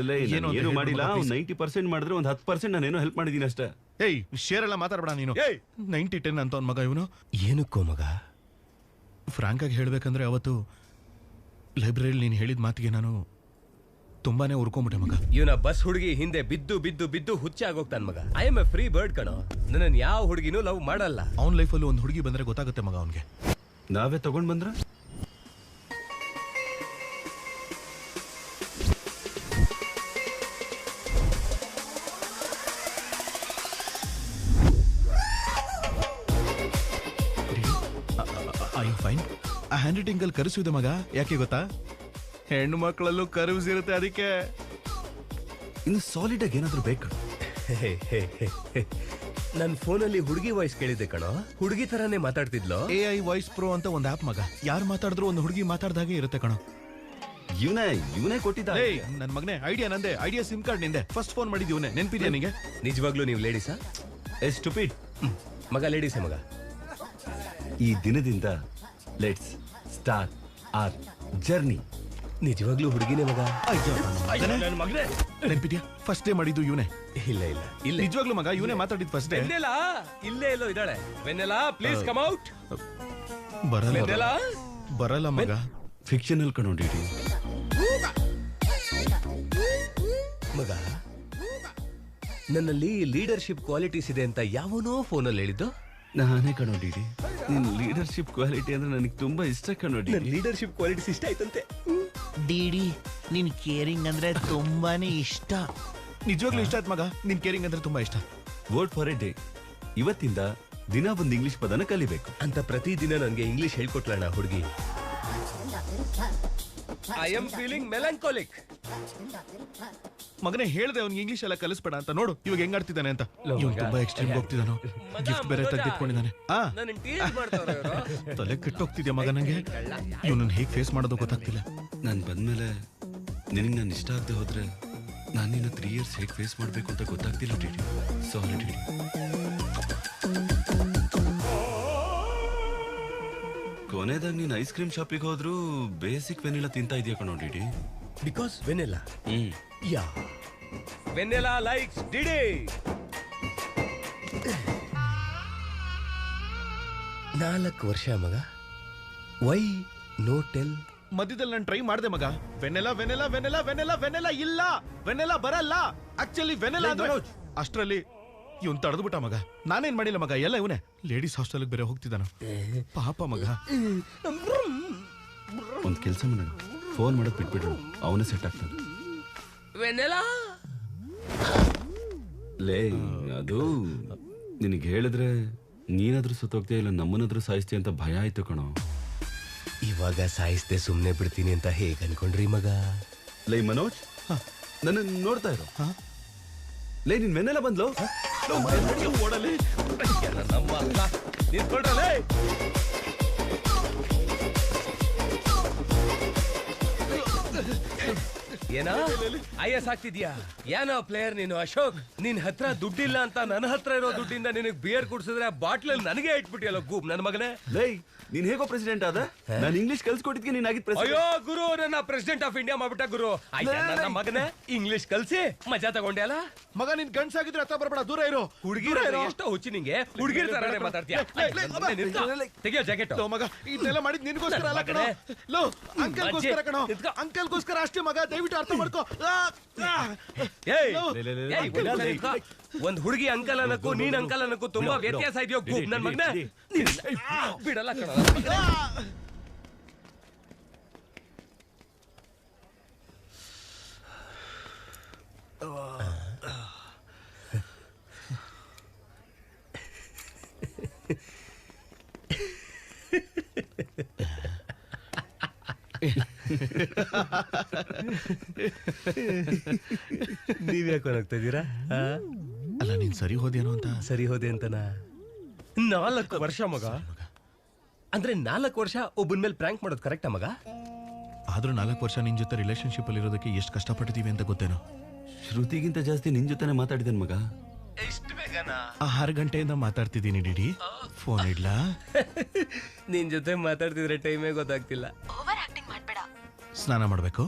ಏನು ಮಾಡಿಲ್ಲ. 90% ಮಾಡಿದ್ರೆ ಒಂದು 10% ನಾನೇನೋ ಹೆಲ್ಪ್ ಮಾಡಿದೀನಿ ಅಷ್ಟೇ. ಏಯ್, ಶೇರ್ ಎಲ್ಲ ಮಾತಾಡ್ಬೇಡ ನೀನು. 90-10 ಅಂತ ಅವ್ನ ಮಗ ಇವನು. ಏನಕ್ಕೋ ಮಗ? ಫ್ರಾಂಕ್ ಆಗಿ ಹೇಳ್ಬೇಕಂದ್ರೆ ಅವತ್ತು ಲೈಬ್ರರಿಲಿ ನೀನು ಹೇಳಿದ ಮಾತಿಗೆ ನಾನು ತುಂಬಾನೇ ಉರ್ಕೊಂಬಿಟ್ಟೆ ಮಗ. ಇವನ ಬಸ್ ಹುಡುಗಿ ಹಿಂದೆ ಬಿದ್ದು ಬಿದ್ದು ಬಿದ್ದು ಹುಚ್ಚ ಆಗೋಗ್ತಾನ ಮಗ. I M A free bird ಕಣೋ. ನನ್ನ ಯಾವ ಹುಡುಗಿನೂ ಲವ್ ಮಾಡಲ್ಲ. ಅವ್ನ ಲೈಫಲ್ಲಿ ಒಂದು ಹುಡುಗಿ ಬಂದ್ರೆ ಗೊತ್ತಾಗುತ್ತೆ ಮಗ ಅವನ್ಗೆ. ನಾವೇ ತಗೊಂಡ್ ಬಂದ್ರ ಫೈನ್. ಆ ಹ್ಯಾಂಡ್ ರೈಟಿಂಗ್ ಅಲ್ಲಿ ಕರ್ಸಿದೆ ಮಗ. ಯಾಕೆ ಗೊತ್ತಾ? ಹೆಣ್ಣು ಮಕ್ಕಳಲ್ಲೂ ಕರ್ವ್ಸ್ ಇರುತ್ತೆ, ಅದಕ್ಕೆ. ಇನ್ನು ಸಾಲಿಡ್ ಆಗಿ ಏನಾದ್ರೂ ಬೇಕು. ನನ್ನ ಫೋನಲ್ಲಿ ಹುಡುಗಿ ವಾಯ್ಸ್ ಕೇಳಿದ್ದೆ ಕಣೋ. ಹುಡುಗಿ ತರಾನೇ ಮಾತಾಡ್ತಿದ್ಲು. AI ವಾಯ್ಸ್ ಪ್ರೋ ಅಂತ ಒಂದು ಆಪ್ ಮಗ. ಯಾರು ಮಾತಾಡಿದ್ರು ಒಂದು ಹುಡುಗಿ ಮಾತಾಡ್ದಾಗೆ ಇರುತ್ತೆ ಕಣೋ. ಇವನೇ ಕೊಟ್ಟಿದ್ದ. ನನ್ ಮಗನೇ, ಐಡಿಯಾ ನಂದೆ. ಐಡಿಯಾ ಸಿಮ್ ಕಾರ್ಡ್ ನಿಂದೆ. ಫಸ್ಟ್ ಫೋನ್ ಮಾಡಿದ್ ಇವನೇ. ನೆನ್ಪಿದ್ಯಾ ನಿಂಗೆ? ನಿಜವಾಗ್ಲೂ ನೀವು ಲೇಡೀಸಾ? ಸ್ಟುಪಿಡ್ ಮಗ. ಲೇಡೀಸೇ ಮಗ. ಈ ದಿನದಿಂದ ಲೆಟ್ಸ್ ಸ್ಟಾರ್ಟ್ ಆರ್ ಜರ್ನಿ. ನಿಜವಾಗ್ಲೂ ಹುಡುಗಿನೇ ಮಗ. ನೆನ್ಪಿದ್ಯಾ? ಫಸ್ಟ್ ಡೇ ಮಾಡಿದ್ದು ಇವನೇ. ಇಲ್ಲ ಇಲ್ಲ ಇಲ್ಲ, ನಿಜವಾಗ್ಲೂ ಮಗ ಇವನೇ ಮಾತಾಡಿದ್ ಫಸ್ಟ್ ಡೇ. ವೆನ್ನೆಲಾ ಇಲ್ಲೇ ಎಲ್ಲೋ ಇದ್ದಾಳೆ. Vennela please come out. ಬರಲ್ಲ ಮಗ. ಫಿಕ್ಷನಲ್ ಕಣೋಡಿಡಿ ಮಗ. ನನ್ನಲ್ಲಿ ಲೀಡರ್ಶಿಪ್ ಕ್ವಾಲಿಟೀಸ್ ಇದೆ ಅಂತ ಯಾವನೋ ಫೋನಲ್ಲಿ ಹೇಳಿದ್ದು. ನಾನೇ ಕಣೋಡಿಡಿ. ನಿನ್ ಲೀಡರ್ಶಿಪ್ ಕ್ವಾಲಿಟಿ ಅಂದ್ರೆ ನನಗೆ ತುಂಬಾ ಇಷ್ಟ ಕಣೋಡಿ. ಲೀಡರ್ಶಿಪ್ ಕ್ವಾಲಿಟೀಸ್ ಇಷ್ಟ ಆಯ್ತಂತೆ. ಡಿಡಿ, ನಿನ್ ಕೇರಿಂಗ್ ಅಂದ್ರೆ ತುಂಬಾನೇ ಇಷ್ಟ. ನಿಜವಾಗ್ಲೂ ಇಷ್ಟ ಆಯ್ತು ಮಗ. ನಿನ್ ಕೇರಿಂಗ್ ಅಂದ್ರೆ ತುಂಬಾ ಇಷ್ಟ. Word for a day. ಇವತ್ತಿಂದ ದಿನ ಒಂದು ಇಂಗ್ಲಿಷ್ ಪದನ ಕಲಿಬೇಕು ಅಂತ ಪ್ರತಿದಿನ ನನಗೆ ಇಂಗ್ಲಿಷ್ ಹೇಳ್ಕೊಟ್ಲಣ್ಣ ಹುಡುಗಿ. I am feeling melancholic. ಮಗನೇ ಹೇಳ್ದೆ ಅವ್ನಿಗೆ ಇಂಗ್ಲಿಷ್ ಎಲ್ಲ ಕಲಿಸ್ಬೇಡ ಅಂತ. ನೋಡು ಇವಾಗ ಹೆಂಗ್ ಆಡ್ತಿದ್ದಾನೆ ಅಂತ. ಇವ್ನು ತುಂಬಾ ಎಕ್ಸ್ಟ್ರೀಮ್ ಹೋಗ್ತಿದ್ದಾನು. ಗಿಫ್ಟ್ ಬೇರೆ ತೆಗೆದಿಟ್ಕೊಂಡಿದ್ದಾನೆ. ತಲೆ ಕೆಟ್ಟೋಗ್ತಿದ್ಯಾ ಮಗ ನಂಗೆ. ಇವನನ್ನ ಹೇಗೆ ಫೇಸ್ ಮಾಡೋದು ಗೊತ್ತಾಗ್ತಿಲ್ಲ. ನಾನು ಬಂದ್ಮೇಲೆ ನಿನಗೆ ನಾನು ಇಷ್ಟ ಆಗದೆ ಹೋದ್ರೆ ನಾನು ನಿನ್ನ 3 years ಹೇಗೆ ಫೇಸ್ ಮಾಡಬೇಕು ಅಂತ ಗೊತ್ತಾಗ್ತಿಲ್ಲ ಡಿಡಿ. ಸಾರಿ ಡಿಡಿ. ಕೊನೆದಾಗ ನೀನು ಐಸ್ ಕ್ರೀಮ್ ಶಾಪಿಗೆ ಹೋದ್ರು ಬೇಸಿಕ್ ವೆನಿಲಾ ತಿಂತಾ ಇದೆಯಾ ಕಣೋ DD. Because Vanilla. Yeah, Vanilla likes DD. ನಾಲ್ಕು ವರ್ಷ ಮಗ. Why no tell? ಮಧ್ಯದಲ್ಲಿ ನಾನು ಟ್ರೈ ಮಾಡಿದೆ ಮಗ. ವೆನೆಲಾ ವೆನೆಲಾ ವೆನೆಲಾ ವೆನೆಲಾ ವೆನೆಲಾ ಇಲ್ಲ. ವೆನೆಲಾ ಬರಲ್ಲ. ಆಕ್ಚುಲಿ ವೆನೆಲಾ ಅಷ್ಟರಲ್ಲಿ ಇವನ್ ತಡೆದ್ಬಿಟ್ಟ ಮಗ. ನಾನೇನ್ ಮಾಡಿಲ್ಲ ಮಗ. ಎಲ್ಲ ಇವನೇ. ಲೇಡೀಸ್ ಹಾಸ್ಟೆಲ್ ಬೇರೆ ಹೋಗ್ತಿದ್ದಾನ ಪಾಪ ಮಗ. ಒಂದ್ ಕೆಲಸ ಮಾಡೋಣ, ಫೋನ್ ಮಾಡೋದು ಬಿಟ್ಬಿಟ್ರು, ಅವನೇ ಸೆಟ್ ಆಗ್ತಾನೆ. ವೆನೆಲಾ ಲೇ, ಅದು ನಿನಗೆ ಹೇಳಿದ್ರೆ ನೀನಾದ್ರೂ ಸತ್ತೋಗ್ತೀಯ ಇಲ್ಲ ನಮ್ಮನ್ನಾದ್ರೂ ಸಾಯಿಸ್ತೀಯ ಅಂತ ಭಯ ಆಯ್ತು ಕಣೋ. ಇವಾಗ ಸಾಯಿಸ್ದೆ ಸುಮ್ನೆ ಬಿಡ್ತೀನಿ ಅಂತ ಹೇಗೆ ಅನ್ಕೊಂಡ್ರಿ ಮಗ? ಲೈ ಮನೋಜ್, ನನ್ನ ನೋಡ್ತಾ ಇರೋ. ಲೈ ನಿನ್ ವೆನೆಲ್ಲ ಬಂದ್ಲು. ಓಡಲಿ ಏನೋ IAS ಆಗ್ತಿದ್ಯಾ? ಏನೋ ಪ್ಲೇಯರ್ ನೀನು ಅಶೋಕ್. ನಿನ್ ಹತ್ರ ದುಡ್ಡಿಲ್ಲ ಅಂತ ನನ್ನ ಹತ್ರ ಇರೋ ದುಡ್ಡಿಂದ ನಿನಗೆ ಬಿಯರ್ ಕುಡ್ಸಿದ್ರೆ ಬಾಟ್ಲಲ್ಲಿ ನನಗೆ ಇಟ್ಬಿಟ್ಟಿಯಲ್ಲ ಗೂಬ್ ನನ್ನ ಮಗನೇ. ಲೈ ನೀನ್ ಹೇಗೋ ಪ್ರೆಸಿಡೆಂಟ್ ಆದ? ನಾನು ಇಂಗ್ಲಿಷ್ ಕಲ್ಸ್ಕೊಟ್ಟಿದ್ಕೆ ನೀನ್ ಆಗಿದ್ ಪ್ರೆಸಿಡೆಂಟ್. ಅಯ್ಯೋ ಗುರು, ನನ್ನ ಪ್ರೆಸಿಡೆಂಟ್ ಆಫ್ ಇಂಡಿಯಾ ಮಾಡ್ಬಿಟ್ಟ ಗುರು. ನನ್ನ ಮಗನೇ ಇಂಗ್ಲಿಷ್ ಕಲ್ಸಿ ಮಜಾ ತಗೊಂಡೆ ಅಲ್ಲ ಮಗ. ನಿನ್ ಗಂಡ್ಸಾಗಿದ್ರೆ ಹತ್ರ ಬರ್ಬೇಡ, ದೂರ ಇರೋ. ಹುಡುಗಿರ ಎಷ್ಟೋ ಹುಚ್ಚಿ ನಿಂಗೆ. ಹುಡುಗಿರ ತರಾನೇ ಮಾತಾಡ್ತೀಯ. ತೆಗಿಯೋ ಜಾಕೆಟ್ ಮಗ. ಇದೆಲ್ಲ ಮಾಡಿದ್ ನಿನ್ಗೋಸ್ಕರ ಅಲ್ಲ ಕಣೋ. ಲೋ, ಅಂಕಲ್ಗೋಸ್ಕರ ಕಣೋ. ಅಂಕಲ್ಗೋಸ್ಕರ ಅಷ್ಟೇ ಮಗ. ದಯವಿಟ್ಟು ಅರ್ಥ ಮಾಡ್ಕೋ. ಒಂದ್ ಹುಡುಗಿ ಅಂಕಲ್ ಅನ್ನಕ್ಕೂ ನೀನ್ ಅಂಕಲ್ ಅನ್ನಕ್ಕೂ ತುಂಬಾ ವ್ಯತ್ಯಾಸ ಇದೆಯೋ ಗೂಬ್ ನನ್ ಮಗನೇ. ಬಿಡಲ್ಲ ಕಣ. ನೀವ್ಯಾಕೆ ಹೋಗ್ತಾ ಇದ್ದೀರಾ? ಅಲ್ಲ ನೀನ್ ಸರಿ ಹೋದೇನೋ ಅಂತ. ಸರಿ ಹೋದೆ ಅಂತನಾ? 4 ವರ್ಷ ಮಗ. ಅಂದ್ರೆ 4 ವರ್ಷ ಒಬ್ಬನ ಮೇಲೆ ಪ್ರ್ಯಾಂಕ್ ಮಾಡೋದು ಕರೆಕ್ಟಾ ಮಗ? ಆದ್ರೂ 4 ವರ್ಷ ನಿನ್ ಜೊತೆ ರಿಲೇಶನ್ಶಿಪ್ ಅಲ್ಲಿ ಇರೋದಕ್ಕೆ ಎಷ್ಟು ಕಷ್ಟಪಟ್ಟಿದೀವಿ ಅಂತ ಗೊತ್ತೇನೋ. ಶ್ರುತಿಗಿಂತ ಜಾಸ್ತಿ ನಿನ್ ಜೊತೆನೆ ಮಾತಾಡಿದ್ದೇನೆ ಮಗ. ಎಷ್ಟು ಬೇಗನಾ? 6 ಗಂಟೆಯಿಂದ ಮಾತಾಡ್ತಿದ್ದೀನಿ ಡಿಡಿ. ಫೋನ್ ಇಡ್ಲಾ? ನಿನ್ ಜೊತೆ ಮಾತಾಡ್ತಿದ್ರೆ ಟೈಮೇ ಗೊತ್ತಾಗ್ತಿಲ್ಲ. ಓವರ್ ಆಕ್ಟಿಂಗ್ ಮಾಡ್ಬೇಡ. ಸ್ನಾನ ಮಾಡ್ಬೇಕು.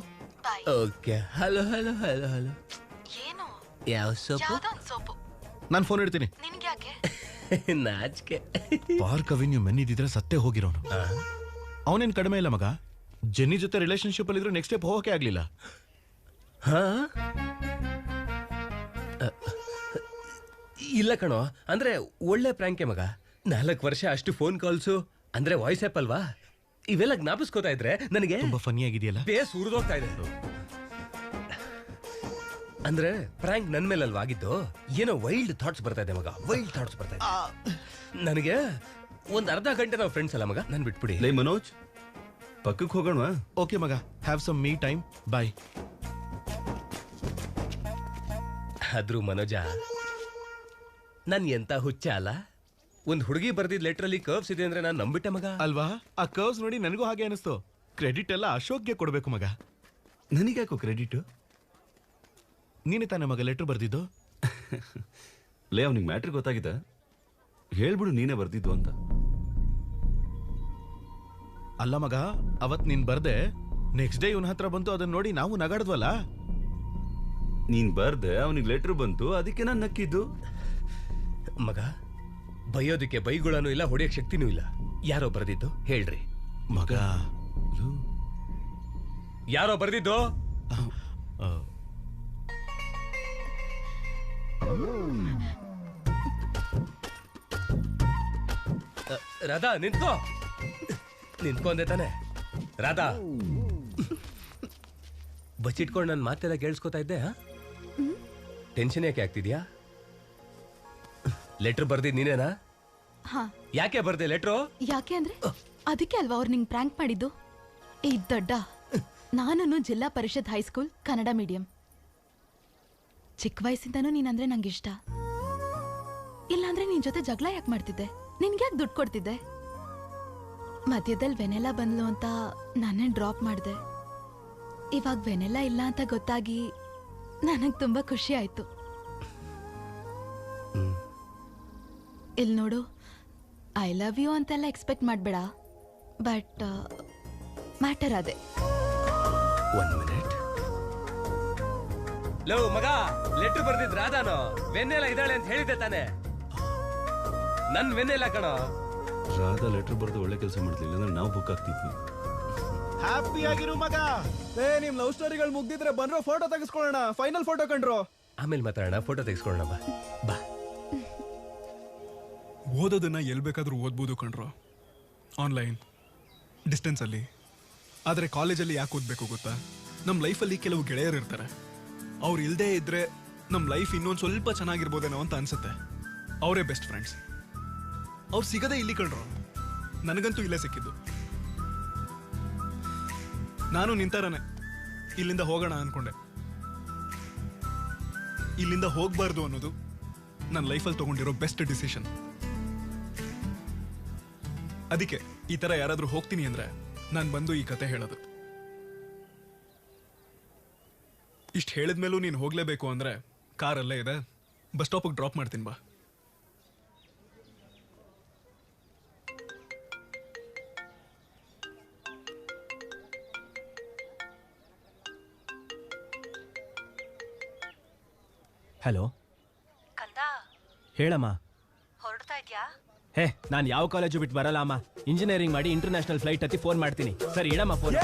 Okay. Hello hello hello hello. ಏನು? ಯಾವ ಸೋಪು? ಯಾವ್ದೋ ಒಂದ್ ಸೋಪು. ನಾನು ಫೋನ್ ಇಡ್ತೀನಿ. ನಿನ್ಗೆ ಯಾಕೆ? ನಾಚಿಕೆ. ಪಾರ್ಕ್ ಅವೆನ್ಯೂ ಮೆನ್ ಇದ್ದಿದ್ರೆ ಸತ್ತೇ ಹೋಗಿರೋನು. ಅವನೇನ್ ಕಡಿಮೆ ಇಲ್ಲ ಮಗ. ಜೆನ್ನಿ ಜೊತೆ ರಿಲೇಶನ್ಶಿಪ್ ಅಲ್ಲಿ ಇದ್ರೆ ನೆಕ್ಸ್ಟ್ ಸ್ಟೆಪ್ ಹೋಗಕ್ಕೆ ಆಗ್ಲಿಲ್ಲ. ಇಲ್ಲ ಕಣೋ, ಅಂದ್ರೆ ಒಳ್ಳೆ ಪ್ರ್ಯಾಂಕೆ ಮಗ. 4 ವರ್ಷ ಅಷ್ಟು ಫೋನ್ ಕಾಲ್ಸು ಅಂದ್ರೆ ವಾಯ್ಸ್ ಆಪ್ ಅಲ್ವಾ, ಇವೆಲ್ಲ ಜ್ಞಾಪಿಸ್ಕೋತಾ ಇದ್ರೆ ನನಗೆ ತುಂಬಾ ಫನಿ ಆಗಿದೆಯಲ್ಲ. ಬೇಸ್ ಉರಿದೋಗ್ತಾ ಇದೆ. ಅಂದ್ರೆ ಪ್ರ್ಯಾಂಕ್ ನನ್ ಮೇಲಲ್ವಾ ಆಗಿದ್ದು, ಏನೋ ವೈಲ್ಡ್ ಥಾಟ್ಸ್ ಬರ್ತಾ ಇದೆ ಮಗ. ವೈಲ್ಡ್ ಥಾಟ್ಸ್ ಬರ್ತಾ ಇದೆ ನನಗೆ. ಒಂದ್ ಅರ್ಧ ಗಂಟೆ ನಾವು ಫ್ರೆಂಡ್ಸ್ ಅಲ್ಲ ಮಗ, ನನ್ ಬಿಟ್ಬಿಡಿ. ಲೈ ಮನೋಜ್, ಪಕ್ಕಕ್ಕೆ ಹೋಗೋಣ. ಓಕೆ ಮಗ, ಹ್ಯಾವ್ ಸಮ್ ಮೀ ಟೈಮ್. ಬಾಯ್. ಆದ್ರೂ ಮನೋಜ, ನನ್ ಎಂತ ಹುಚ್ಚ ಅಲ್ಲ. ಒಂದ್ ಹುಡುಗಿ ಬರ್ದಿದ್ ಲೆಟರ್ ಅಲ್ಲಿ ಕರ್ವ್ಸ್ ಇದೆ ಅಂದ್ರೆ ನಾನು ನಂಬಿಟ್ಟೆ ಮಗ. ಅಲ್ವಾ? ಆ ಕರ್ವ್ಸ್ ನೋಡಿ ನನಗೂ ಹಾಗೆ ಅನಿಸ್ತು. ಕ್ರೆಡಿಟ್ ಎಲ್ಲ ಅಶೋಕ್ಗೆ ಕೊಡ್ಬೇಕು ಮಗ. ನನಗ್ಯಾಕೋ ಕ್ರೆಡಿಟ್? ನೀನೇ ತಾನೇ ಮಗ ಲೆಟರ್ ಬರ್ದಿದ್ದು? ಲೇ, ಅವ್ನಿಗೆ ಮ್ಯಾಟ್ರ್ ಗೊತ್ತಾಗಿದೆ. ಹೇಳ್ಬಿಡು ನೀನೇ ಬರ್ದಿದ್ದು ಅಂತ. ಅಲ್ಲ ಮಗ, ಅವತ್ ನೀನ್ ಬರ್ದೆ, ನೆಕ್ಸ್ಟ್ ಡೇ ಇವನ ಹತ್ರ ಬಂತು. ಅದನ್ನ ನೋಡಿ ನಾವು ನಗಾಡ್ದ್ವಲ್ಲ. ನೀನ್ ಬರ್ದೆ, ಅವನಿಗೆ ಲೆಟರ್ ಬಂತು, ಅದಕ್ಕೆ ನಾನು ನಕ್ಕಿದ್ದು. ಮಗ, ಬೈಯೋದಕ್ಕೆ ಬೈಗುಳನೂ ಇಲ್ಲ, ಹೊಡೆಯಕ್ ಶಕ್ತಿನೂ ಇಲ್ಲ. ಯಾರೋ ಬರ್ದಿದ್ದು ಹೇಳ್ರಿ ಮಗ. ಯಾರೋ ಬರ್ದಿದ್ದು? ರಾಧಾ, ನಿಂತ್ಕೊಂಡೆ ತಾನೆ? ರಾಧಾ, ಬಚ್ಚಿಟ್ಕೊಂಡು ನನ್ನ ಮಾತೆಲ್ಲ ಕೇಳಿಸ್ಕೊತಾ ಇದ್ದೆ. ಟೆನ್ಷನ್ ಯಾಕೆ ಆಗ್ತಿದ್ಯಾ? ಲೆಟರ್ ಬರ್ದಿದ್ ನೀನೇನಾ? ಯಾಕೆ ಬರ್ದೆ ಲೆಟ್ರು? ಯಾಕೆ ಅಂದ್ರೆ ಅದಕ್ಕೆ ಅಲ್ವಾ ಅವ್ರು ನಿಂಗೆ ಪ್ರ್ಯಾಂಕ್ ಮಾಡಿದ್ದು. ಈ ದೊಡ್ಡ ನಾನು ಜಿಲ್ಲಾ ಪರಿಷತ್ ಹೈಸ್ಕೂಲ್ ಕನ್ನಡ ಮೀಡಿಯಂ. ಚಿಕ್ಕ ವಯಸ್ಸಿಂದನೂ ನೀನಂದ್ರೆ ನಂಗೆ ಇಷ್ಟ. ಇಲ್ಲಾಂದ್ರೆ ನಿನ್ ಜೊತೆ ಜಗಳ ಯಾಕೆ ಮಾಡ್ತಿದ್ದೆ? ನಿನ್ಗೆ ಯಾಕೆ ದುಡ್ಡು ಕೊಡ್ತಿದ್ದೆ? ಮಧ್ಯದಲ್ಲಿ ವೆನೆಲ್ಲಾ ಬಂದ್ಲು ಅಂತ ನಾನೇ ಡ್ರಾಪ್ ಮಾಡಿದೆ. ಇವಾಗ ವೆನೆಲ್ಲಾ ಇಲ್ಲ ಅಂತ ಗೊತ್ತಾಗಿ ನನಗ್ ತುಂಬಾ ಖುಷಿ ಆಯ್ತು. ಇಲ್ಲಿ ನೋಡು, ಐ ಲವ್ ಯು ಅಂತೆಲ್ಲ ಎಕ್ಸ್ಪೆಕ್ಟ್ ಮಾಡಬೇಡ. ಬಟ್ ಮ್ಯಾಟರ್ ಅದೇ. 1 ಮಿನಿಟ್. ಲೋ ಮಗ, ಲೆಟರ್ ಬರ್ದಿದ್ ರಾಧಾನು ವೆನ್ನೆಲ್ಲ ಇದ್ದಾಳೆ ಅಂತ ಹೇಳಿದ್ದೆ ತಾನೆ? ನನ್ ವೆನ್ನೆಲ್ಲ ಕಣ. ರಾಧಾ ಲೆಟರ್ ಬರೆದು ಒಳ್ಳೆ ಕೆಲಸ ಮಾಡ್ಲಿಲ್ಲ ಅಂದ್ರೆ ನಾವು ಬುಕ್ ಆಗ್ತಿದ್ವಿ. ಹ್ಯಾಪಿ ಆಗಿರು ಮಗ. ನಿಮ್ ಲವ್ ಸ್ಟೋರಿಗಳು ಮುಗ್ದಿದ್ರೆ ಬಂದ್ರೋ ಫೋಟೋ ತೆಗೆಸ್ಕೊಳ್ಳೋಣ. ಫೈನಲ್ ಫೋಟೋ ಕಂಡ್ರು. ಆಮೇಲೆ ಮಾತಾಡೋಣ, ಫೋಟೋ ತೆಗೆಸ್ಕೊಳ್ಳೋಣ. ಬಾ. ಓದೋದನ್ನ ಎಲ್ಲಿ ಬೇಕಾದ್ರೂ ಓದ್ಬೋದು ಕಣ್ರೋ, ಆನ್ಲೈನ್, ಡಿಸ್ಟೆನ್ಸಲ್ಲಿ. ಆದರೆ ಕಾಲೇಜಲ್ಲಿ ಯಾಕೆ ಓದಬೇಕು ಗೊತ್ತಾ? ನಮ್ಮ ಲೈಫಲ್ಲಿ ಕೆಲವು ಗೆಳೆಯರು ಇರ್ತಾರೆ. ಅವ್ರು ಇಲ್ಲದೇ ಇದ್ರೆ ನಮ್ಮ ಲೈಫ್ ಇನ್ನೊಂದು ಸ್ವಲ್ಪ ಚೆನ್ನಾಗಿರ್ಬೋದೇನೋ ಅಂತ ಅನ್ಸುತ್ತೆ. ಅವರೇ ಬೆಸ್ಟ್ ಫ್ರೆಂಡ್ಸ್. ಅವ್ರು ಸಿಗದೆ ಇಲ್ಲಿ ಕಣ್ರೋ, ನನಗಂತೂ ಇಲ್ಲೇ ಸಿಕ್ಕಿದ್ದು. ನಾನು ನಿಂತಾರನೆ ಇಲ್ಲಿಂದ ಹೋಗೋಣ ಅನ್ಕೊಂಡೆ. ಇಲ್ಲಿಂದ ಹೋಗ್ಬಾರ್ದು ಅನ್ನೋದು ನನ್ನ ಲೈಫಲ್ಲಿ ತಗೊಂಡಿರೋ ಬೆಸ್ಟ್ ಡಿಸಿಷನ್. ಅದಕ್ಕೆ ಈ ತರ ಯಾರಾದ್ರೂ ಹೋಗ್ತೀನಿ ಅಂದ್ರೆ ನಾನು ಬಂದು ಈ ಕತೆ ಹೇಳೋದು. ಇಷ್ಟು ಹೇಳಿದ್ಮೇಲೂ ನೀನು ಹೋಗ್ಲೇಬೇಕು ಅಂದ್ರೆ ಕಾರಲ್ಲೇ ಇದೆ, ಬಸ್ ಸ್ಟಾಪಿಗೆ ಡ್ರಾಪ್ ಮಾಡ್ತೀನಿ ಬಾ. ಹಲೋ ಹೇಳಮ್ಮ. ಹೊರಡ್ತಾ ಇದ್ಯಾ? ಹೇ, ನಾನು ಯಾವ ಕಾಲೇಜು ಬಿಟ್ಟು ಬರಲ್ಲ ಅಮ್ಮ. ಇಂಜಿನಿಯರಿಂಗ್ ಮಾಡಿ ಇಂಟರ್ನ್ಯಾಷನಲ್ ಫ್ಲೈಟ್ ಹತ್ತಿ ಫೋನ್ ಮಾಡ್ತೀನಿ. ಸರಿ ಇಡಮ್ಮ ಫೋನ್.